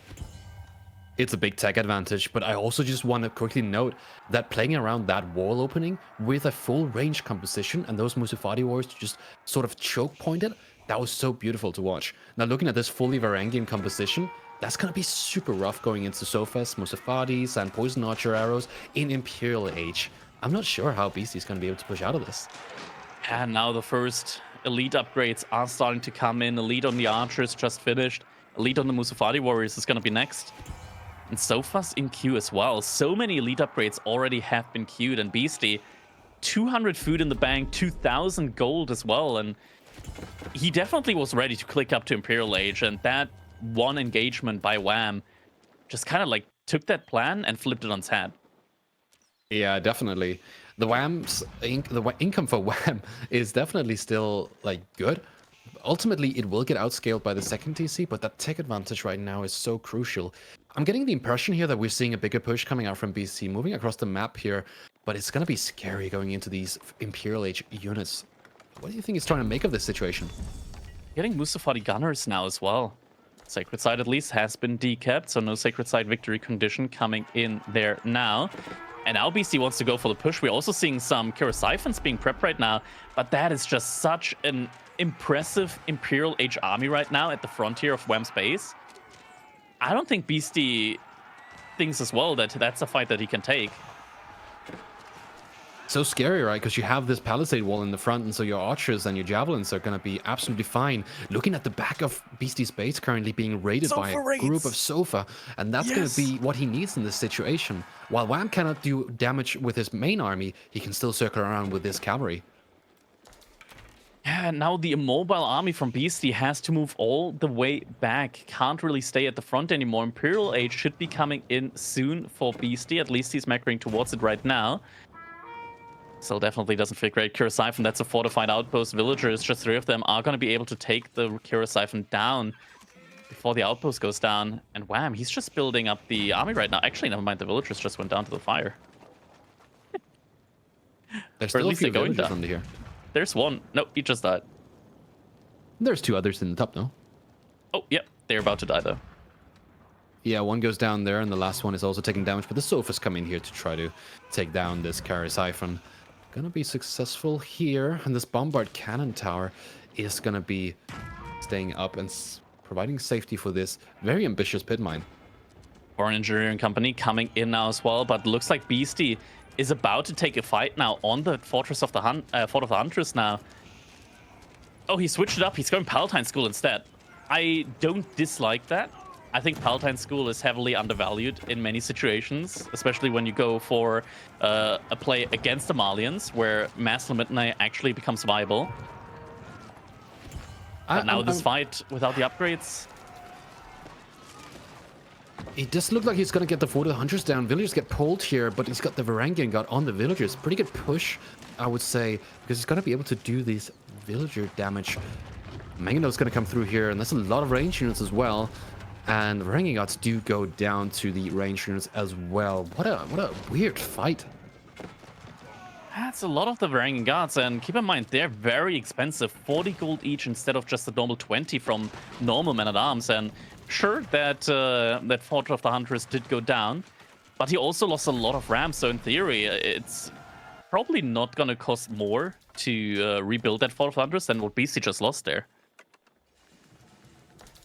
It's a big tech advantage, but I also just want to quickly note that playing around that wall opening with a full range composition and those Musafati warriors just sort of choke pointed, that was so beautiful to watch. Now looking at this fully Varangian composition, that's going to be super rough going into Sofas, Musafatis, and Poison Archer arrows in Imperial Age. I'm not sure how Beastie's going to be able to push out of this. And now the first elite upgrades are starting to come in. Elite on the archers just finished. Elite on the Musafati warriors is going to be next. And Sofa's in queue as well. So many elite upgrades already have been queued, and Beasty, 200 food in the bank, 2,000 gold as well, and he definitely was ready to click up to Imperial Age, and that one engagement by Wham just kind of like took that plan and flipped it on its head. Yeah, definitely. The income for Wham is definitely still like good. Ultimately, it will get outscaled by the second TC, but that tech advantage right now is so crucial. I'm getting the impression here that we're seeing a bigger push coming out from BC, moving across the map here, but it's going to be scary going into these Imperial Age units. What do you think he's trying to make of this situation? Getting Mustafadi Gunners now as well. Sacred Side at least has been decapped, so no Sacred Side victory condition coming in there now. And now BC wants to go for the push. We're also seeing some Kira Siphons being prepped right now, but that is just such an impressive Imperial Age army right now at the frontier of Wham's base. I don't think Beasty thinks as well that that's a fight that he can take. So scary, right? Because you have this palisade wall in the front, and so your archers and your javelins are going to be absolutely fine. Looking at the back of Beastie's base currently being raided by a group of Sofa, and that's going to be what he needs in this situation. While Wham cannot do damage with his main army, he can still circle around with this cavalry. Yeah, now the immobile army from Beastie has to move all the way back. Can't really stay at the front anymore. Imperial Age should be coming in soon for Beastie. At least he's macroing towards it right now. Still definitely doesn't fit great. Kira Siphon, that's a fortified outpost. Villagers, just 3 of them, are going to be able to take the Kira Siphon down before the outpost goes down. And wham, he's just building up the army right now. Actually, never mind, the villagers just went down to the fire. There's still a few villagers under here. There's one. No, he just died. There's 2 others in the top, though. Oh, yep. They're about to die, though. Yeah, one goes down there, and the last one is also taking damage. But the Sofa's coming here to try to take down this Kira Siphon. Gonna be successful here, and this Bombard Cannon Tower is gonna be staying up and providing safety for this very ambitious pit mine. Foreign Engineering Company coming in now as well, but looks like Beastie is about to take a fight now on the Fortress of the Fort of the Huntress now. Oh, he switched it up. He's going Palatine School instead. I don't dislike that. I think Palatine School is heavily undervalued in many situations, especially when you go for a play against the Malians, where Mass Limitanei actually becomes viable. But now this fight without the upgrades... It just looked like he's going to get the Fort of the Hunters down. Villagers get pulled here, but he's got the Varangian God on the villagers. Pretty good push, I would say, because he's going to be able to do this villager damage. Mangano's going to come through here, and there's a lot of range units as well. And the Varangian Gods do go down to the range units as well. What a weird fight. That's a lot of the Varangian Guards, and keep in mind, they're very expensive. 40 gold each instead of just the normal 20 from normal Men-at-Arms. And sure, that Fort of the Huntress did go down, but he also lost a lot of rams, so in theory, it's probably not going to cost more to rebuild that Fort of the Huntress than what BC just lost there.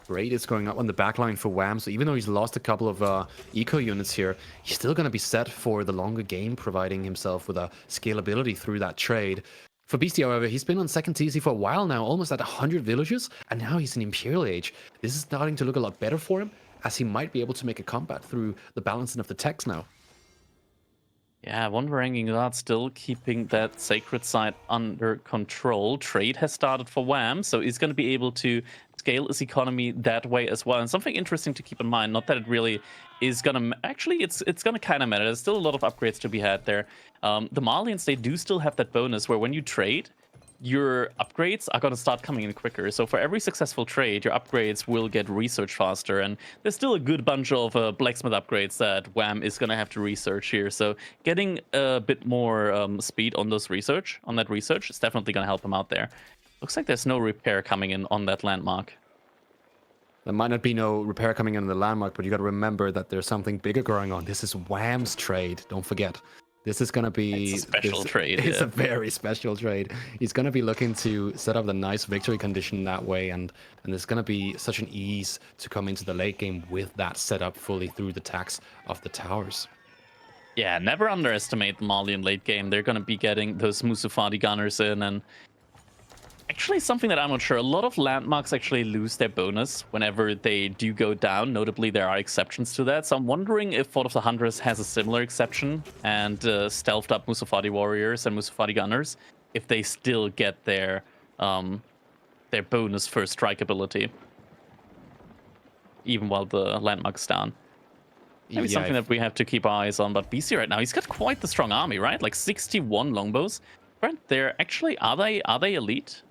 Great is going up on the backline for Wham, so even though he's lost a couple of eco units here, he's still going to be set for the longer game, providing himself with a scalability through that trade. For Beastie, however, he's been on second TC for a while now, almost at 100 villages, and now he's in Imperial Age. This is starting to look a lot better for him, as he might be able to make a comeback through the balancing of the techs now. Yeah, one Varangian Guard still keeping that sacred site under control. Trade has started for Wham, so he's going to be able to scale his economy that way as well. And something interesting to keep in mind, not that it really is going to... Actually, it's going to kind of matter. There's still a lot of upgrades to be had there. The Malians, they do still have that bonus where when you trade, your upgrades are going to start coming in quicker. So for every successful trade, your upgrades will get research faster. And there's still a good bunch of blacksmith upgrades that Wham is going to have to research here. So getting a bit more speed on that research is definitely going to help him out there. Looks like there's no repair coming in on that landmark. There might not be no repair coming in on the landmark, but you got to remember that there's something bigger going on. This is Wham's trade. Don't forget. This is going to be... It's a special trade. It's a very special trade. He's going to be looking to set up the nice victory condition that way, and it's going to be such an ease to come into the late game with that set up fully through the tax of the towers. Yeah, never underestimate the Malian late game. They're going to be getting those Musufadi gunners in, and Actually, something that I'm not sure. A lot of landmarks actually lose their bonus whenever they do go down. Notably, there are exceptions to that. So I'm wondering if Fort of the Hunters has a similar exception and stealthed up Musafadi warriors and Musafadi gunners, if they still get their bonus for strike ability, even while the landmark's down. Maybe something that we have to keep our eyes on. But BC right now, he's got quite the strong army, right? Like 61 longbows. Right, they're actually, are they elite?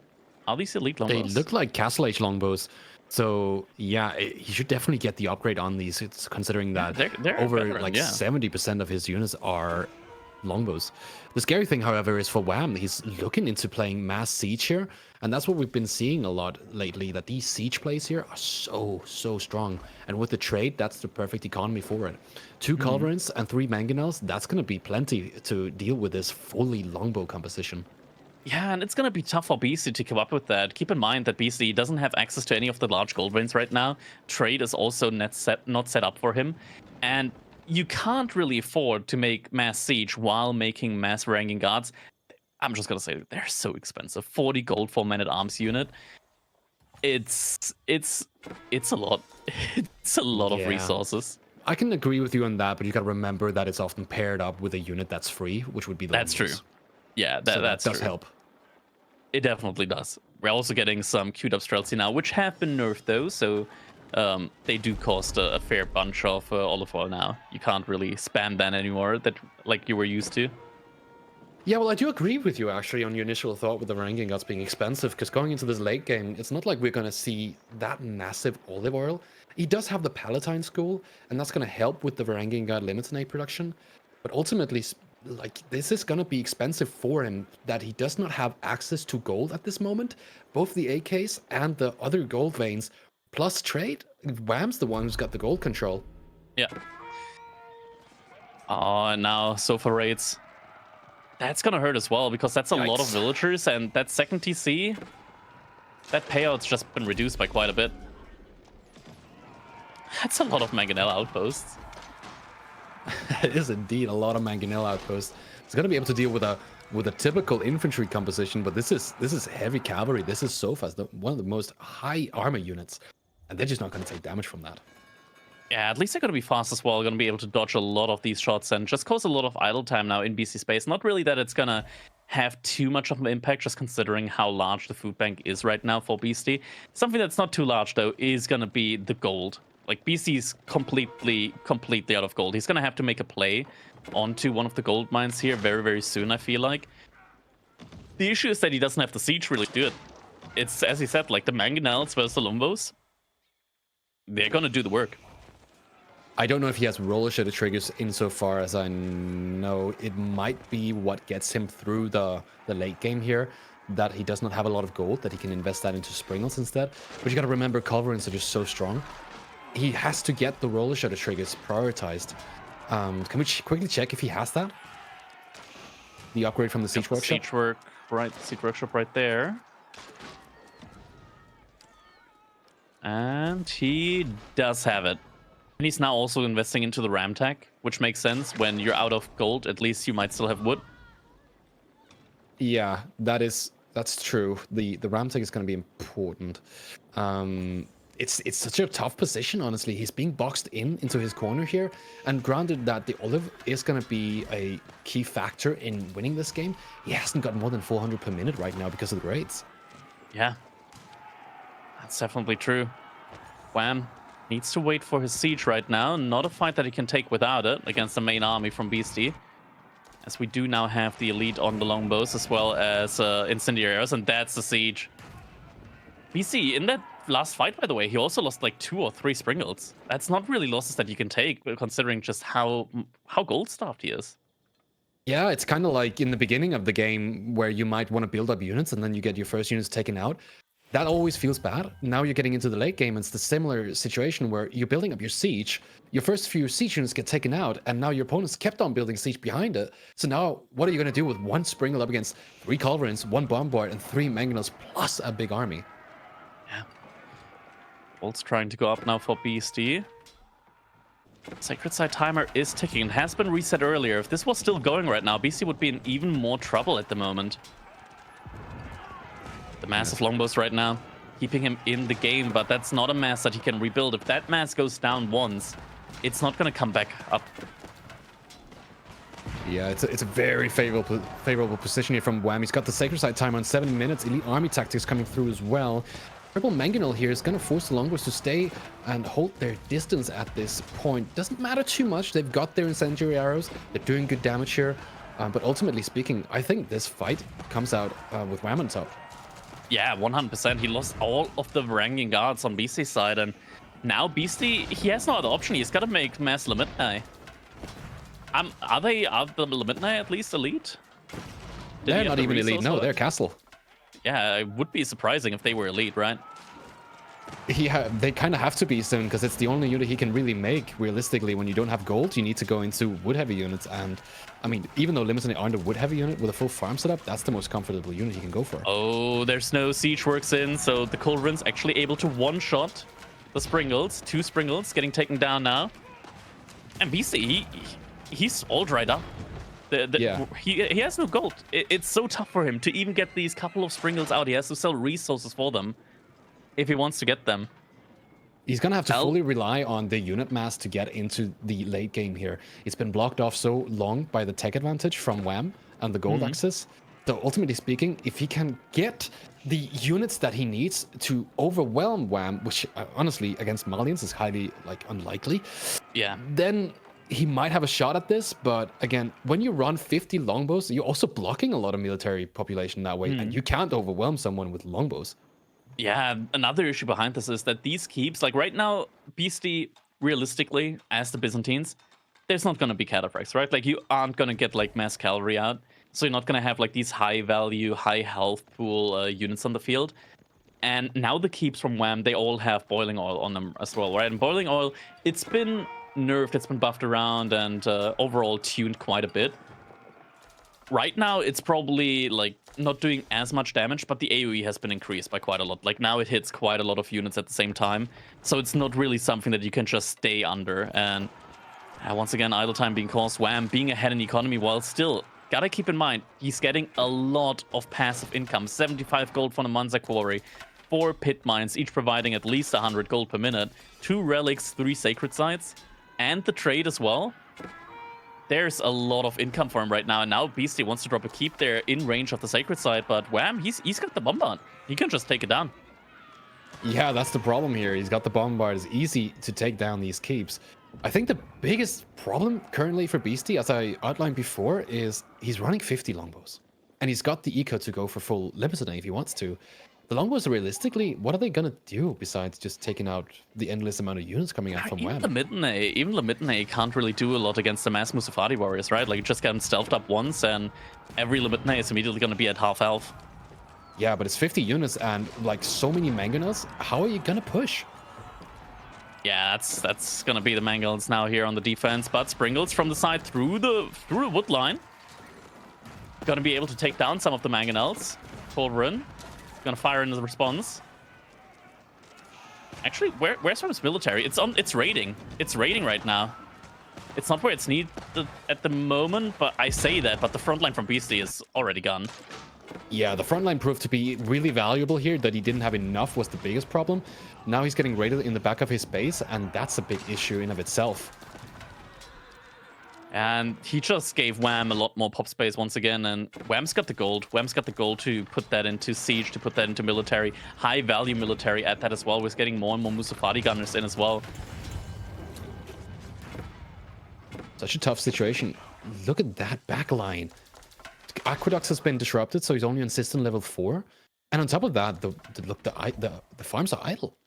Are these elite longbows? They look like Castle Age longbows. So yeah, he should definitely get the upgrade on these. It's considering that they're over veteran, like yeah. 70% of his units are longbows. The scary thing, however, is for Wham, he's looking into playing mass siege here, and that's what we've been seeing a lot lately. That these siege plays here are so strong, and with the trade, that's the perfect economy for it. 2 culverins and 3 mangonels, that's going to be plenty to deal with this fully longbow composition. Yeah, and it's going to be tough for Beasty to keep up with that. Keep in mind that Beasty doesn't have access to any of the large gold veins right now. Trade is also not set up for him. And you can't really afford to make mass siege while making mass ranking guards. I'm just going to say they're so expensive. 40 gold for man-at-arms unit. It's a lot. It's a lot of resources. I can agree with you on that, but you got to remember that it's often paired up with a unit that's free, which would be the That's true. Yeah, that does help. It definitely does. We're also getting some queued up Streltsy now, which have been nerfed though, so they do cost a fair bunch of olive oil now. You can't really spam that anymore, that like you were used to. Yeah, well, I do agree with you actually on your initial thought with the ranking gods being expensive, because going into this late game, it's not like we're going to see that massive olive oil. He does have the Palatine School, and that's going to help with the Varangian God Limitinate production, but ultimately, like, this is going to be expensive for him, that he does not have access to gold at this moment. Both the AKs and the other gold veins, plus trade. Wham's the one who's got the gold control. Yeah. Oh, and now Sofa raids. That's going to hurt as well, because that's a lot of villagers, and that second TC, that payout's just been reduced by quite a bit. That's a lot of Mangonel outposts. It is indeed a lot of mangonel outposts. It's going to be able to deal with a typical infantry composition, but this is heavy cavalry. This is Sofas, one of the most high armor units, and they're just not going to take damage from that. Yeah, at least they're going to be fast as well. Going to be able to dodge a lot of these shots and just cause a lot of idle time now in BC space. Not really that it's going to have too much of an impact, just considering how large the food bank is right now for Beasty. Something that's not too large though is going to be the gold. Like, BC's completely out of gold. He's going to have to make a play onto one of the gold mines here very soon, I feel like. The issue is that he doesn't have the siege really do it. It's, as he said, like the mangonels versus the lombos. They're going to do the work. I don't know if he has roller shutter triggers insofar as I know. It might be what gets him through the late game here, that he does not have a lot of gold, that he can invest that into Springles instead. But you got to remember, culverins are just so strong. He has to get the roller shutter triggers prioritized. Can we quickly check if he has that? The upgrade from the Siege Workshop? Siege Workshop right there. And he does have it. And he's now also investing into the ram tech, which makes sense. When you're out of gold, at least you might still have wood. Yeah, that's true. The ram tech is going to be important. It's such a tough position, honestly. He's being boxed into his corner here. And granted that the olive is going to be a key factor in winning this game, he hasn't got more than 400 per minute right now because of the raids. Yeah, that's definitely true. Wham needs to wait for his siege right now. Not a fight that he can take without it against the main army from Beasty. As we do now have the elite on the longbows as well as incendiaries, and that's the siege. BC, in that last fight, by the way, he also lost like 2 or 3 Springles. That's not really losses that you can take, considering just how gold-starved he is. Yeah, it's kind of like in the beginning of the game where you might want to build up units and then you get your first units taken out. That always feels bad. Now you're getting into the late game, and it's the similar situation where you're building up your siege. Your first few siege units get taken out, and now your opponents kept on building siege behind it. So now, what are you going to do with 1 Springle up against 3 Culverins, 1 Bombard, and 3 Mangonels, plus a big army? Yeah. Bolt's trying to go up now for Beasty. Sacred Side timer is ticking and has been reset earlier. If this was still going right now, Beasty would be in even more trouble at the moment. The massive longbows right now, keeping him in the game, but that's not a mass that he can rebuild. If that mass goes down once, it's not going to come back up. Yeah, it's a very favorable position here from Wham. He's got the Sacred Side timer on 7 minutes. Elite Army tactics coming through as well. Purple Mangonel here is going to force the Longbows to stay and hold their distance at this point. Doesn't matter too much. They've got their incendiary arrows. They're doing good damage here. But ultimately speaking, I think this fight comes out with Wham on top. Yeah, 100%. He lost all of the Varangian guards on Beasty's side, and now Beasty, he has no other option. He's got to make mass Limit. Are the Limit at least elite? They're not even elite. No, they're castle. Yeah, it would be surprising if they were elite, right? They kind of have to be soon because it's the only unit he can really make. Realistically, when you don't have gold, you need to go into wood heavy units. And I mean, even though Limited aren't a wood heavy unit with a full farm setup, that's the most comfortable unit he can go for. Oh, there's no siege works in, so the Culverin's actually able to one-shot the Springles. 2 Springles getting taken down now. And Beasty, he's all dried up. Yeah. He has no gold. It's so tough for him to even get these couple of Springles out. He has to sell resources for them if he wants to get them. He's going to have to fully rely on the unit mass to get into the late game here. It's been blocked off so long by the tech advantage from Wham and the gold access. So ultimately speaking, if he can get the units that he needs to overwhelm Wham, which honestly against Malians is highly unlikely, then he might have a shot at this. But again, when you run 50 longbows, you're also blocking a lot of military population that way, and you can't overwhelm someone with longbows. Yeah, another issue behind this is that these keeps, like right now, Beasty, realistically, as the Byzantines, there's not going to be cataphracts, right? Like, you aren't going to get, like, mass cavalry out. So you're not going to have, like, these high-value, high-health pool units on the field. And now the keeps from Wham, they all have boiling oil on them as well, right? And boiling oil, it's been nerfed, it's been buffed around, and overall tuned quite a bit. Right now, it's probably, like, not doing as much damage, but the AoE has been increased by quite a lot. Like, now it hits quite a lot of units at the same time. So it's not really something that you can just stay under. And once again, idle time being caused. Wham being ahead in economy, while still, gotta keep in mind, he's getting a lot of passive income. 75 gold from the Manza Quarry, 4 pit mines, each providing at least 100 gold per minute, 2 relics, 3 sacred sites, and the trade as well. There's a lot of income for him right now, and now Beasty wants to drop a keep there in range of the sacred site, but Wham, he's got the bombard. He can just take it down. Yeah, that's the problem here. He's got the bombard. It's easy to take down these keeps. I think the biggest problem currently for Beasty, as I outlined before, is he's running 50 longbows. And he's got the eco to go for full limited if he wants to. The longbows, realistically, what are they going to do besides just taking out the endless amount of units coming out from Wham? Even the Midnight can't really do a lot against the mass Musafadi warriors, right? Like, you just get them stealthed up once, and every Midnight is immediately going to be at half health. Yeah, but it's 50 units and, like, so many mangonels. How are you going to push? Yeah, that's going to be the mangonels now here on the defense, but Springles from the side through the wood line. Going to be able to take down some of the mangonels. Culverin gonna fire in the response. Actually, where's his military? It's raiding. It's raiding right now. It's not where it's needed at the moment, but I say that, but the front line from Beasty is already gone. Yeah, the front line proved to be really valuable here. That he didn't have enough was the biggest problem. Now he's getting raided in the back of his base, and that's a big issue in of itself. And he just gave Wham a lot more pop space once again, and Wham's got the gold. Wham's got the gold to put that into siege, to put that into military. High-value military at that as well. We're getting more and more Musafadi gunners in as well. Such a tough situation. Look at that back line. Aqueducts has been disrupted, so he's only on system level 4. And on top of that, the farms are idle.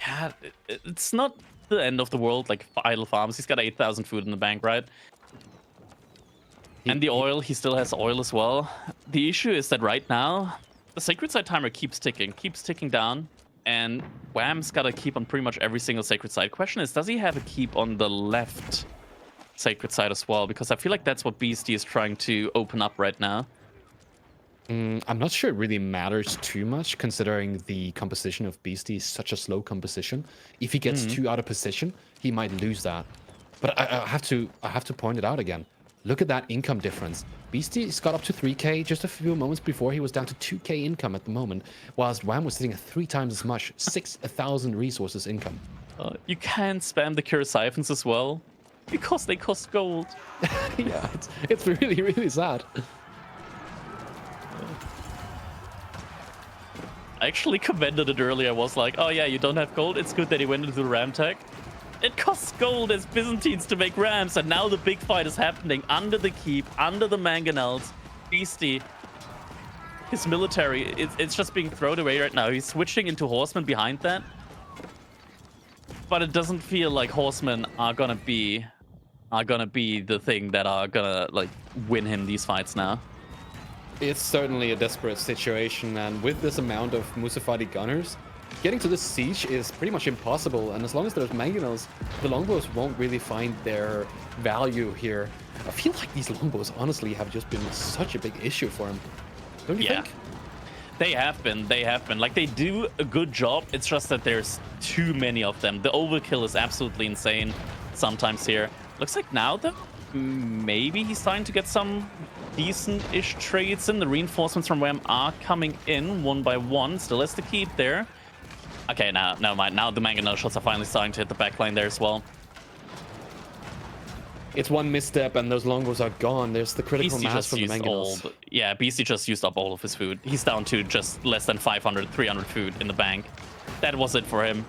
Yeah, it's not the end of the world, like idle farms. He's got 8,000 food in the bank, right? And the oil, he still has oil as well. The issue is that right now, the sacred site timer keeps ticking down, and Wham's got to keep on pretty much every single sacred site. Question is, does he have a keep on the left sacred site as well? Because I feel like that's what Beasty is trying to open up right now. I'm not sure it really matters too much, considering the composition of Beasty is such a slow composition. If he gets too out of position, he might lose that. But I have to point it out again. Look at that income difference. Beastie's got up to 3k just a few moments before. He was down to 2k income at the moment, whilst Wham was sitting at 3 times as much, 6,000 resources income. You can spam the Cure Siphons as well, because they cost gold. Yeah, it's really, really sad. I actually commented it earlier. I was like, oh yeah, you don't have gold? It's good that he went into the ram tech. It costs gold as Byzantines to make rams, and now the big fight is happening under the keep, under the mangonels. Beasty, his military, it's just being thrown away right now. He's switching into horsemen behind that. But it doesn't feel like horsemen are gonna be the thing that are gonna like win him these fights now. It's certainly a desperate situation, and with this amount of Musafadi gunners, getting to this siege is pretty much impossible. And as long as there's mangonels, the longbows won't really find their value here. I feel like these longbows honestly have just been such a big issue for him. Don't you think? They have been. Like, they do a good job. It's just that there's too many of them. The overkill is absolutely insane sometimes here. Looks like now, though, maybe he's starting to get some decent-ish trades in. The reinforcements from Wham are coming in one by one. Still has to keep there. Okay, now, never mind. Now the mangonel shots are finally starting to hit the backline there as well. It's one misstep and those longbows are gone. There's the critical Beasty mass just from the used mangonels. yeah, Beasty just used up all of his food. He's down to just less than 500, 300 food in the bank. That was it for him.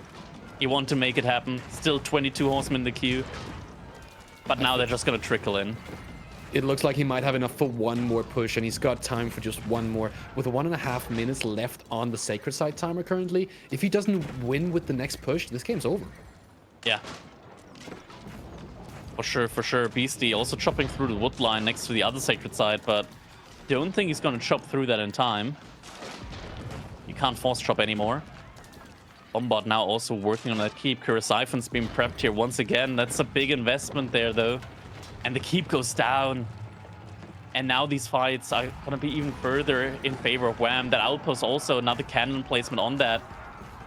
He wanted to make it happen. Still 22 horsemen in the queue. But now they're just going to trickle in. It looks like he might have enough for one more push, and he's got time for just one more. With 1.5 minutes left on the Sacred Side timer currently, if he doesn't win with the next push, this game's over. Yeah. For sure. Beasty also chopping through the wood line next to the other Sacred Side, but don't think he's going to chop through that in time. You can't force chop anymore. Bombard now also working on that keep. Siphon's being prepped here once again. That's a big investment there, though. And the keep goes down. And now these fights are going to be even further in favor of Wham. That outpost also, another cannon placement on that.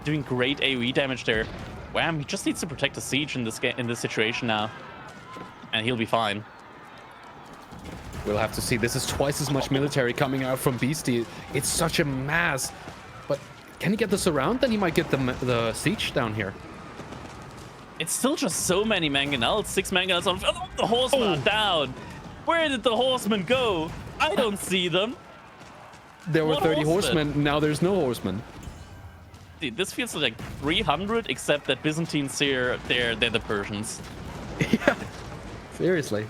Doing great AoE damage there. Wham, he just needs to protect the siege in this situation now. And he'll be fine. We'll have to see. This is twice as much military coming out from Beastie. It's such a mass. But can he get this around? Then he might get the siege down here. It's still just so many mangonels. 6 mangonels on... Oh, the horsemen are down. Where did the horsemen go? I don't see them. There were What 30 horsemen. Now there's no horsemen. Dude, this feels like 300, except that Byzantines here, they're the Persians. Yeah. Seriously.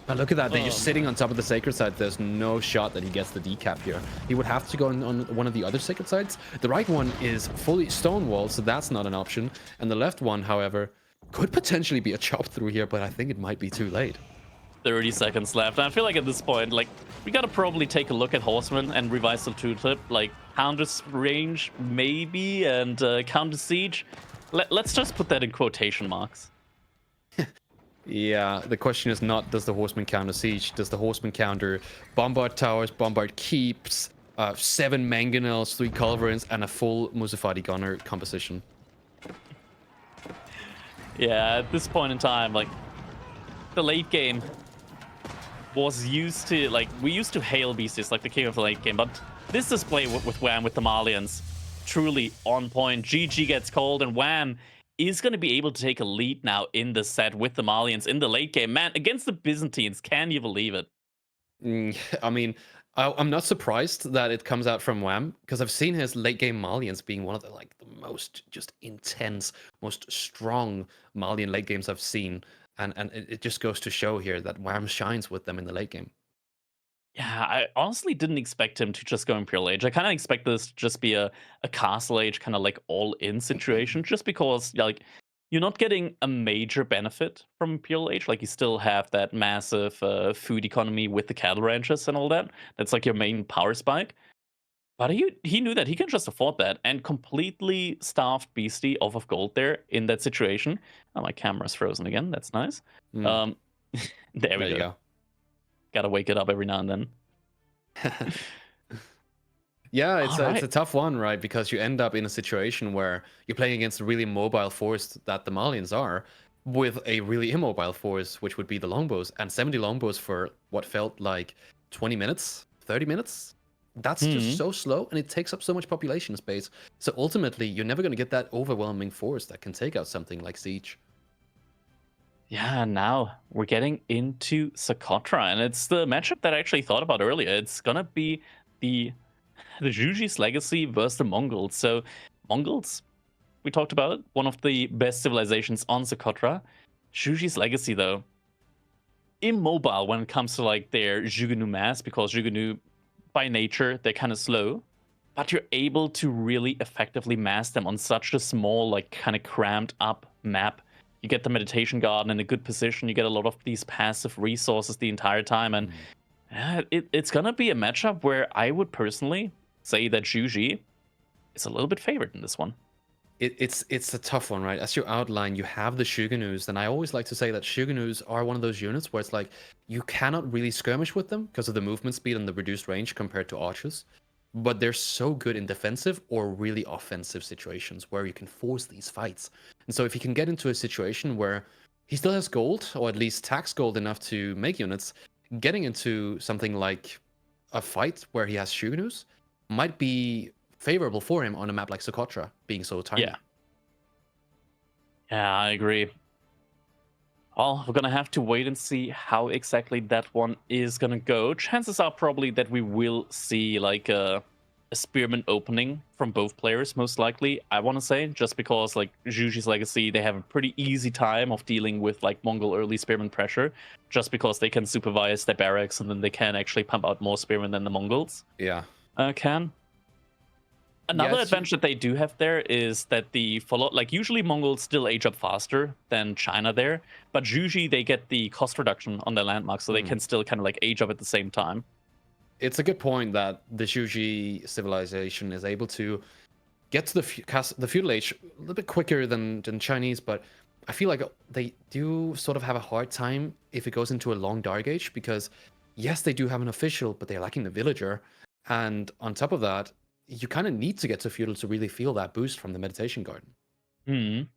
But look at that. They're just sitting on top of the Sacred Side. There's no shot that he gets the decap here. He would have to go on one of the other Sacred Sides. The right one is fully stonewalled, so that's not an option. And the left one, however, could potentially be a chop through here, but I think it might be too late. 30 seconds left. And I feel like at this point, like, we gotta probably take a look at Horsemen and revise the tooltip. Like, counter range, maybe, and counter siege. Let's just put that in quotation marks. Yeah, the question is not, does the Horseman counter siege? Does the Horseman counter bombard towers, bombard keeps, 7 mangonels, 3 culverins, and a full Musafadi gunner composition? Yeah, at this point in time, like, the late game was used to, like, we used to hail Beasties like the king of the late game, but this display with Wham, with the Malians, truly on point. GG gets called, and Wham is going to be able to take a lead now in the set with the Malians in the late game. Man, against the Byzantines, can you believe it? I mean, I'm not surprised that it comes out from Wham, because I've seen his late game Malians being one of the most just intense, most strong Malian late games I've seen. And it just goes to show here that Wham shines with them in the late game. Yeah, I honestly didn't expect him to just go Imperial Age. I kind of expect this to just be a Castle Age kind of like all-in situation, just because like you're not getting a major benefit from Imperial Age. Like you still have that massive food economy with the cattle ranches and all that. That's like your main power spike. But he knew that he can just afford that and completely starved Beastie off of gold there in that situation. Oh, my camera's frozen again. That's nice. There we go. Gotta wake it up every now and then. Yeah, it's a tough one, right? Because you end up in a situation where you're playing against a really mobile force that the Malians are, with a really immobile force, which would be the longbows, and 70 longbows for what felt like 20 minutes, 30 minutes. That's just so slow, and it takes up so much population space. So ultimately, you're never going to get that overwhelming force that can take out something like Siege. Yeah, now we're getting into Socotra, and it's the matchup that I actually thought about earlier. It's gonna be the Zhuji's legacy versus the Mongols. So Mongols, we talked about it, one of the best civilizations on Socotra. Zhuji's legacy, though, immobile when it comes to like their Zhugunu mass, because Zhugunu by nature they're kind of slow, but you're able to really effectively mass them on such a small, like kind of crammed up map. You get the meditation garden in a good position. You get a lot of these passive resources the entire time, and it's gonna be a matchup where I would personally say that Zhuji is a little bit favored in this one. It's a tough one, right? As you outline, you have the Shugenus, and I always like to say that Shugenus are one of those units where it's like you cannot really skirmish with them because of the movement speed and the reduced range compared to archers, but they're so good in defensive or really offensive situations where you can force these fights. And so if you can get into a situation where he still has gold, or at least tax gold enough to make units, getting into something like a fight where he has Shugenus might be favorable for him on a map like Socotra, being so tiny. Yeah, I agree. Well, we're gonna have to wait and see how exactly that one is gonna go. Chances are probably that we will see like a spearman opening from both players, most likely. I want to say, just because like Zhuji's legacy, they have a pretty easy time of dealing with like Mongol early spearman pressure, just because they can supervise their barracks and then they can actually pump out more spearmen than the Mongols. Yeah. Can. Another advantage that they do have there is that the follow, like usually Mongols still age up faster than China there, but Zhuji they get the cost reduction on their landmarks, so they can still kind of like age up at the same time. It's a good point that the Zhuji civilization is able to get to the feudal age a little bit quicker than Chinese, but I feel like they do sort of have a hard time if it goes into a long dark age, because yes, they do have an official, but they're lacking the villager, and on top of that, you kind of need to get to feudal to really feel that boost from the meditation garden.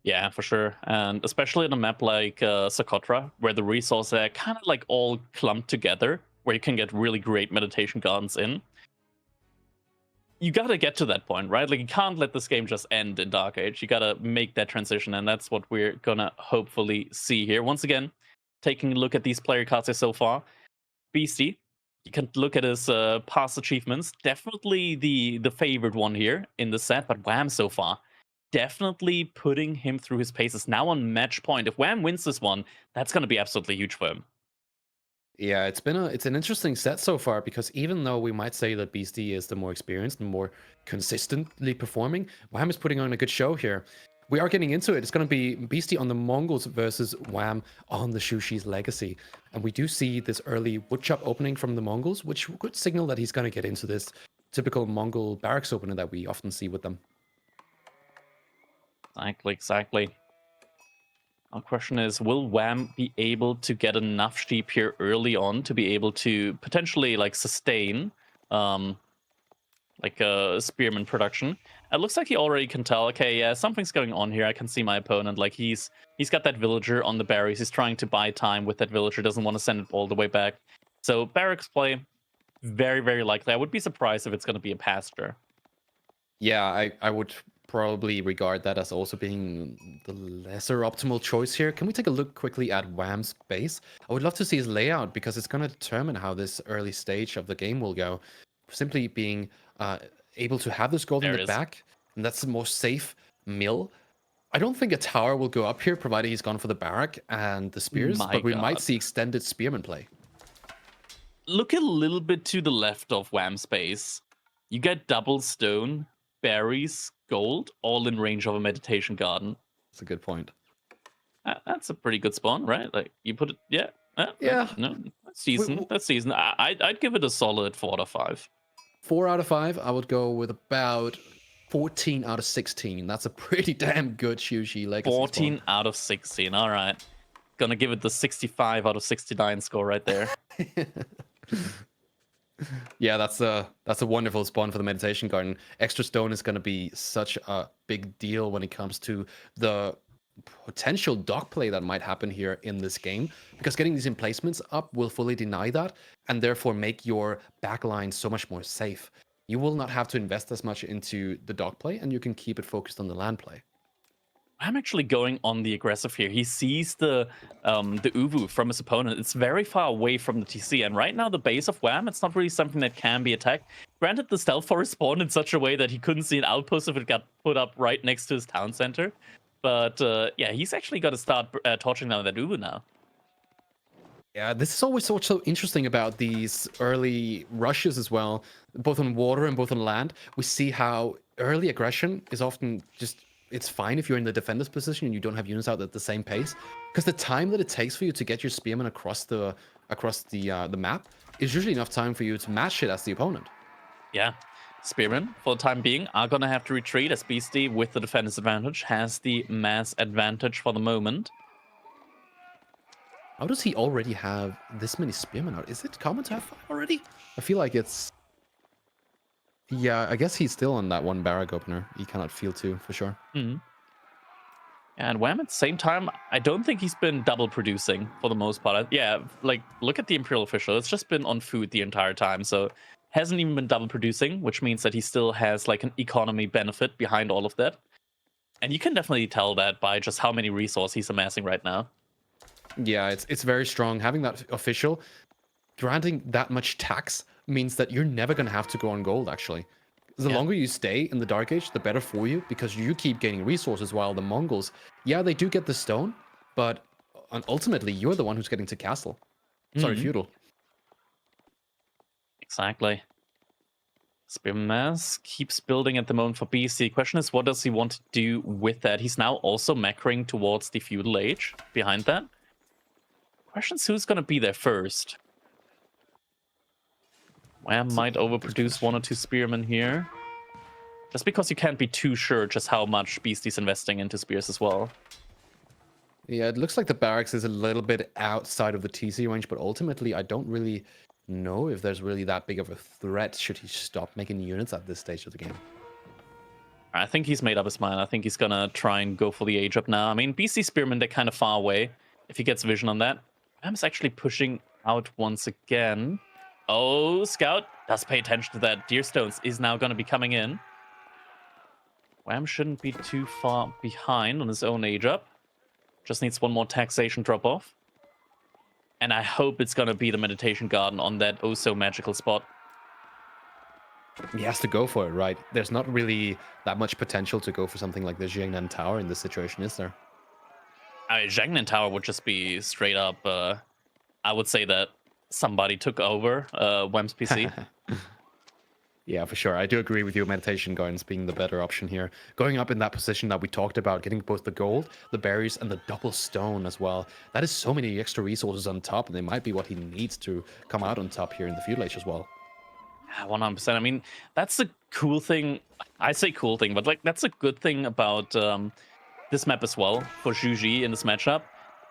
Yeah, for sure. And especially in a map like Socotra, where the resources are kind of like all clumped together, where you can get really great meditation gardens in. You gotta get to that point, right? Like, you can't let this game just end in Dark Age. You gotta make that transition, and that's what we're gonna hopefully see here. Once again, taking a look at these player cards here so far. Beasty, you can look at his past achievements. Definitely the favored one here in the set, but Wham so far, definitely putting him through his paces. Now on match point. If Wham wins this one, that's going to be absolutely huge for him. Yeah, it's an interesting set so far, because even though we might say that Beasty is the more experienced and more consistently performing, Wham is putting on a good show here. We are getting into it. It's going to be Beasty on the Mongols versus Wham on the Zhuji's legacy. And we do see this early woodchop opening from the Mongols, which could signal that he's going to get into this typical Mongol barracks opener that we often see with them. Exactly. Our question is, will Wham be able to get enough sheep here early on to be able to potentially like sustain like a spearman production? It looks like he already can tell, okay, yeah, something's going on here. I can see my opponent. Like he's got that villager on the barracks. He's trying to buy time with that villager, doesn't want to send it all the way back. So barracks play, very, very likely. I would be surprised if it's going to be a pasture. Yeah, I would probably regard that as also being the lesser optimal choice here. Can we take a look quickly at Wham's base? I would love to see his layout, because it's going to determine how this early stage of the game will go. Simply being able to have this gold in the back, and that's the more safe mill. I don't think a tower will go up here, provided he's gone for the barrack and the spears, but we might see extended spearman play. Look a little bit to the left of Wham's base. You get double stone, berries, gold, all in range of a meditation garden. That's a good point. That's a pretty good spawn, right? Like you put it, yeah. No, that's decent. That's decent. I'd give it a solid 4 out of 5. 4 out of 5. I would go with about 14 out of 16. That's a pretty damn good Zhuji legacy 14 spawn. out of 16. All right. Gonna give it the 65 out of 69 score right there. Yeah, that's a wonderful spawn for the meditation garden. Extra stone is going to be such a big deal when it comes to the potential dog play that might happen here in this game, because getting these emplacements up will fully deny that, and therefore make your backline so much more safe. You will not have to invest as much into the dog play, and you can keep it focused on the land play. I'm actually going on the aggressive here. He sees the Uvu from his opponent. It's very far away from the TC, and right now the base of Wham, it's not really something that can be attacked. Granted, the stealth forest spawned in such a way that he couldn't see an outpost if it got put up right next to his town center. But yeah, he's actually got to start torching down that Uvu now. Yeah, this is always so interesting about these early rushes as well, both on water and both on land. We see how early aggression is often just, it's fine if you're in the defender's position and you don't have units out at the same pace, because the time that it takes for you to get your spearmen across the map is usually enough time for you to match it as the opponent. Yeah, spearmen, for the time being, are going to have to retreat, as Beasty, with the defender's advantage, has the mass advantage for the moment. How does he already have this many spearmen out? Is it common to have 5 already? I feel like it's... Yeah, I guess he's still on that one barrack opener. He cannot feel 2, for sure. Mm-hmm. And Wham, at the same time, I don't think he's been double producing for the most part. Yeah, like, look at the Imperial official. It's just been on food the entire time, so hasn't even been double producing, which means that he still has, like, an economy benefit behind all of that. And you can definitely tell that by just how many resources he's amassing right now. Yeah, it's very strong. Having that official, granting that much tax means that you're never going to have to go on gold, actually. The longer you stay in the Dark Age, the better for you, because you keep gaining resources, while the Mongols, yeah, they do get the stone, but ultimately, you're the one who's getting to castle. Sorry, feudal. Exactly. Spearman Mass keeps building at the moment for BC. The question is, what does he want to do with that? He's now also macroing towards the feudal age behind that. Question's who's going to be there first. Wham might overproduce 1 or 2 spearmen here. Just because you can't be too sure just how much Beasty's investing into spears as well. Yeah, it looks like the barracks is a little bit outside of the TC range, but ultimately I don't really know if there's really that big of a threat should he stop making units at this stage of the game. I think he's made up his mind. I think he's going to try and go for the age up now. I mean, BC spearmen, they're kind of far away. If he gets vision on that. Wham's actually pushing out once again. Oh, Scout does pay attention to that. Deerstones is now going to be coming in. Wham shouldn't be too far behind on his own age up. Just needs 1 more taxation drop off. And I hope it's going to be the meditation garden on that oh so magical spot. He has to go for it, right? There's not really that much potential to go for something like the Jiangnan Tower in this situation, is there? I mean, Jiangnan Tower would just be straight up, I would say that somebody took over Wham's PC. Yeah, for sure. I do agree with you, Meditation Gardens being the better option here. Going up in that position that we talked about, getting both the gold, the berries, and the double stone as well. That is so many extra resources on top, and they might be what he needs to come out on top here in the feudal age as well. 100%. I mean, that's the cool thing. I say cool thing, but like that's a good thing about this map as well for Zhuji in this matchup.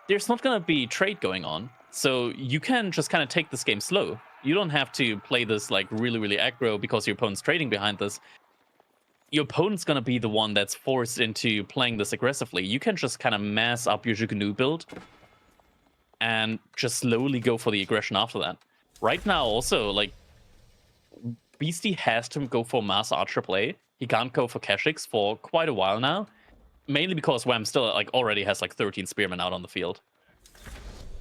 There's not going to be trade going on, so you can just kind of take this game slow. You don't have to play this like really aggro because your opponent's trading behind this. Your opponent's going to be the one that's forced into playing this aggressively. You can just kind of mass up your Zhuge build and just slowly go for the aggression after that. Right now also, like, Beasty has to go for mass archer play. He can't go for Keshix for quite a while now. Mainly because Wham still like already has like 13 spearmen out on the field.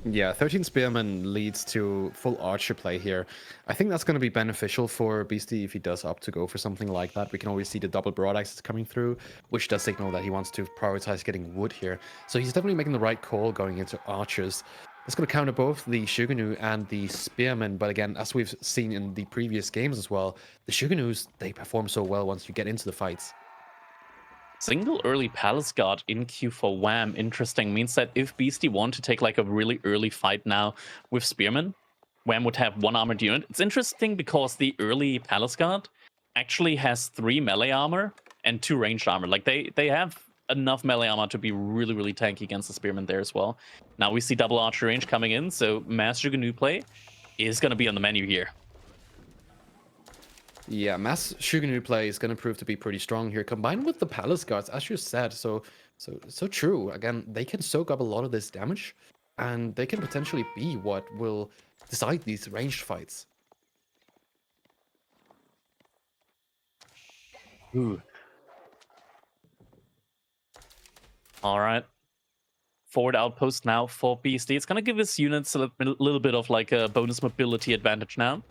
Yeah, 13 spearmen leads to full archer play here. I think that's going to be beneficial for Beasty if he does opt to go for something like that. We can always see the double broadaxes coming through, which does signal that he wants to prioritize getting wood here. So he's definitely making the right call going into archers. It's going to counter both the Shuganu and the spearmen, but again, as we've seen in the previous games as well, the Shuganus, they perform so well once you get into the fights. Single early Palace Guard in queue for Wham. Interesting. Means that if Beasty want to take like a really early fight now with Spearmen, Wham would have 1 armored unit. It's interesting because the early Palace Guard actually has 3 melee armor and 2 ranged armor. Like they have enough melee armor to be really tanky against the Spearmen there as well. Now we see double archer range coming in, so mass Zhuge play is going to be on the menu here. Yeah, mass Shuganu play is going to prove to be pretty strong here, combined with the Palace Guards, as you said. So So true. Again, they can soak up a lot of this damage, and they can potentially be what will decide these ranged fights. Ooh. All right. Forward outpost now for Beasty. It's gonna give his units a little bit of like a bonus mobility advantage now,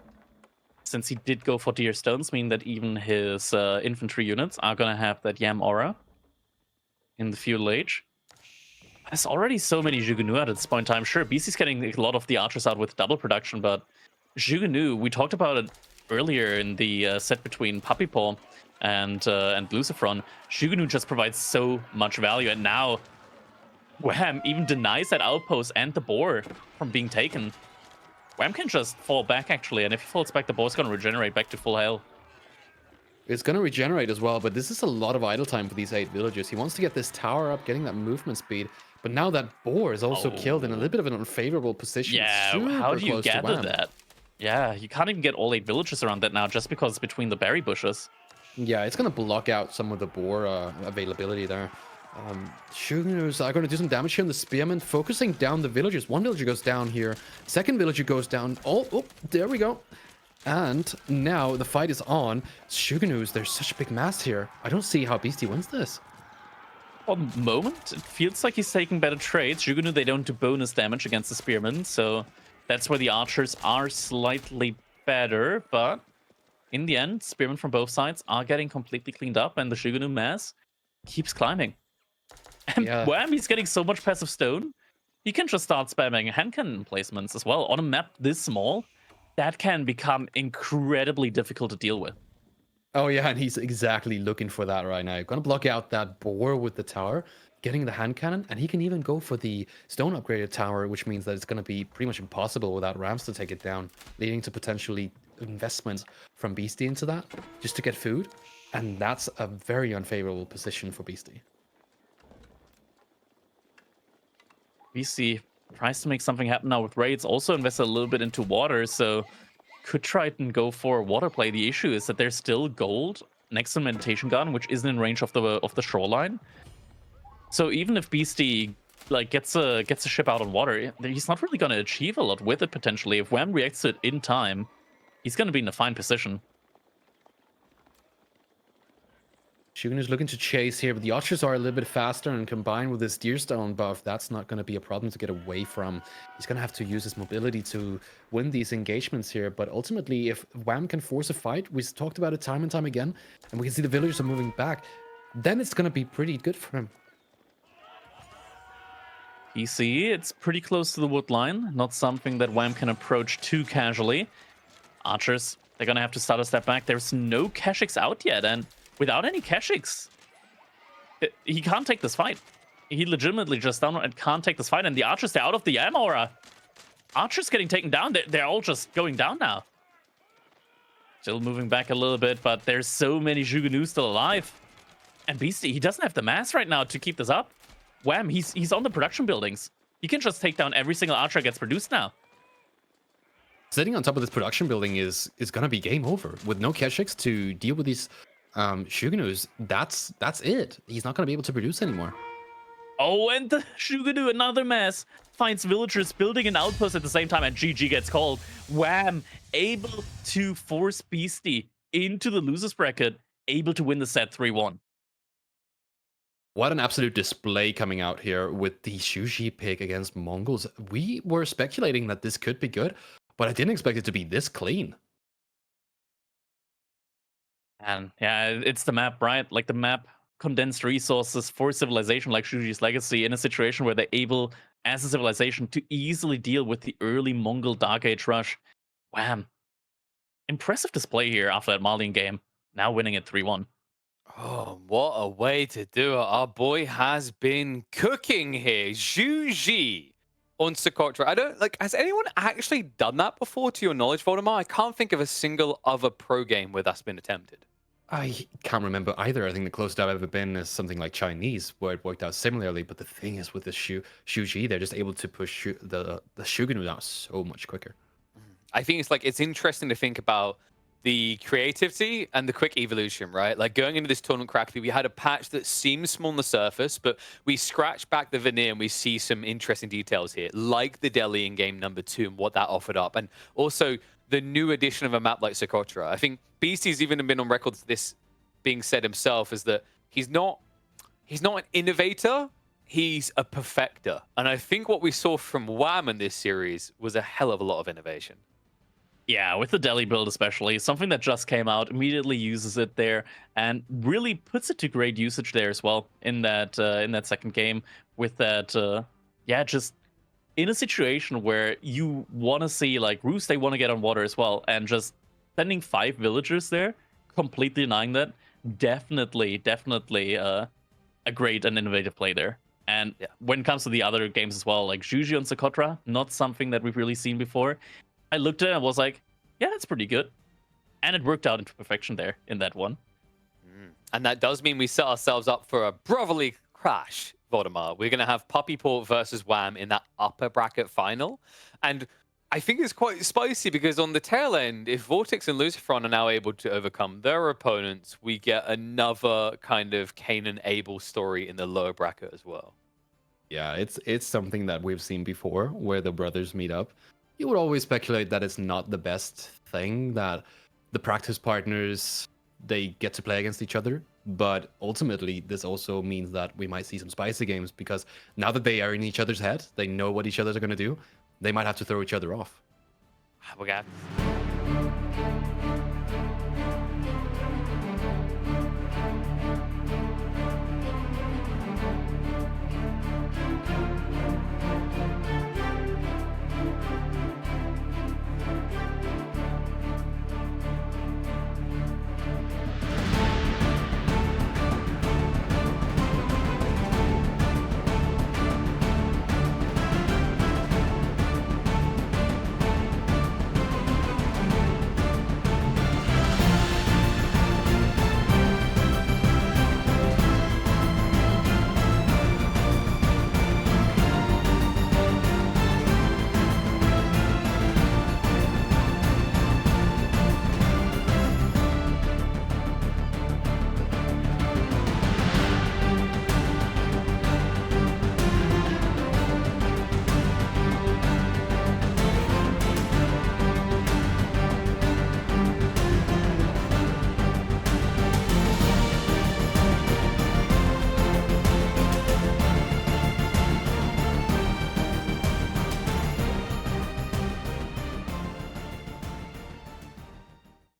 since he did go for deer stones, meaning that even his infantry units are gonna have that Yam aura in the feudal age. There's already so many Jugunu at this point in time. Sure, Beasty's getting a lot of the archers out with double production, but Jugunu, we talked about it earlier in the set between Puppy Paw and Lucifron. Jugunu just provides so much value, and now Wham even denies that outpost and the boar from being taken. Wham can just fall back, actually, and if he falls back, the boar's gonna regenerate back to full health. It's going to regenerate as well, but this is a lot of idle time for these 8 villagers. He wants to get this tower up, getting that movement speed, but now that boar is also killed in a little bit of an unfavorable position. Yeah, how do you gather that? Yeah, you can't even get all 8 villagers around that now just because it's between the berry bushes. Yeah, it's going to block out some of the boar availability there. Shugunus are going to do some damage here in the spearmen, focusing down the villagers. One villager goes down here. Second villager goes down. Oh, there we go. And now the fight is on. Shugunus, there's such a big mass here. I don't see how Beasty wins this. For the moment, it feels like he's taking better trades. Jugunu, they don't do bonus damage against the spearmen, so that's where the archers are slightly better. But in the end, spearmen from both sides are getting completely cleaned up, and the Jugunu mass keeps climbing. And Wham, he's getting so much passive stone, he can just start spamming hand cannon placements as well. On a map this small, that can become incredibly difficult to deal with. Oh yeah, and he's exactly looking for that right now. Gonna block out that boar with the tower, getting the hand cannon, and he can even go for the stone upgraded tower, which means that it's gonna be pretty much impossible without rams to take it down, leading to potentially investments from Beasty into that, just to get food. And that's a very unfavorable position for Beasty. Beasty tries to make something happen now with raids, also invested a little bit into water, so could try and go for water play. The issue is that there's still gold next to Meditation Garden, which isn't in range of the shoreline. So even if Beasty like gets a ship out on water, he's not really going to achieve a lot with it potentially. If Wham reacts to it in time, he's going to be in a fine position. Shugun is looking to chase here, but the archers are a little bit faster, and combined with this Deerstone buff, that's not going to be a problem to get away from. He's going to have to use his mobility to win these engagements here, but ultimately, if Wham can force a fight, we've talked about it time and time again, and we can see the villagers are moving back, then it's going to be pretty good for him. PC, it's pretty close to the wood line, not something that Wham can approach too casually. Archers, they're going to have to start a step back. There's no Keshix out yet, and without any Keshix, he can't take this fight. He legitimately just downright can't take this fight, and the archers, they're out of the Yam aura. Archers getting taken down, they're all just going down now. Still moving back a little bit, but there's so many Jugunu still alive. And Beasty, he doesn't have the mass right now to keep this up. Wham, he's on the production buildings. He can just take down every single archer that gets produced now. Sitting on top of this production building is going to be game over. With no Keshix to deal with these Shugunus, that's it. He's not going to be able to produce anymore. Oh, and the Shugunu, another mass, finds villagers building an outpost at the same time, and GG gets called. Wham, able to force Beasty into the losers bracket, able to win the set 3-1. What an absolute display coming out here with the Shuji pick against Mongols. We were speculating that this could be good, but I didn't expect it to be this clean. And yeah, it's the map, right? Like the map condensed resources for civilization like Shuji's Legacy in a situation where they're able, as a civilization, to easily deal with the early Mongol Dark Age rush. Wham. Impressive display here after that Malian game. Now winning it 3-1. Oh, what a way to do it. Our boy has been cooking here. Zhuji on Socotra. I don't, like, has anyone actually done that before, to your knowledge, Voldemar? I can't think of a single other pro game where that's been attempted. I can't remember either. I think the closest I've ever been is something like Chinese, where it worked out similarly. But the thing is, with the Shuji, they're just able to push the Shugunu out so much quicker. I think it's like, it's interesting to think about the creativity and the quick evolution, right? Like going into this tournament correctly, we had a patch that seems small on the surface, but we scratch back the veneer and we see some interesting details here, like the Delhi in game number 2 and what that offered up. And also the new addition of a map like Socotra. I think Beasty's even been on record this being said himself is that he's not an innovator, he's a perfecter. And I think what we saw from Wham in this series was a hell of a lot of innovation. Yeah, with the Delhi build especially, something that just came out, immediately uses it there and really puts it to great usage there as well in that second game with that yeah, just in a situation where you want to see like Roos, they want to get on water as well, and just sending 5 villagers there, completely denying that, definitely a great and innovative play there. And when it comes to the other games as well, like Juju and Socotra, not something that we've really seen before. I looked at it and was like, yeah, that's pretty good. And it worked out into perfection there in that one. And that does mean we set ourselves up for a brotherly crash, Vodemar. We're going to have Puppy Port versus Wham in that upper bracket final. And I think it's quite spicy because on the tail end, if Vortex and Lucifron are now able to overcome their opponents, we get another kind of Cain and Abel story in the lower bracket as well. Yeah, it's something that we've seen before where the brothers meet up. You would always speculate that it's not the best thing, that the practice partners, they get to play against each other. But ultimately, this also means that we might see some spicy games because now that they are in each other's head, they know what each other's are going to do. They might have to throw each other off. We got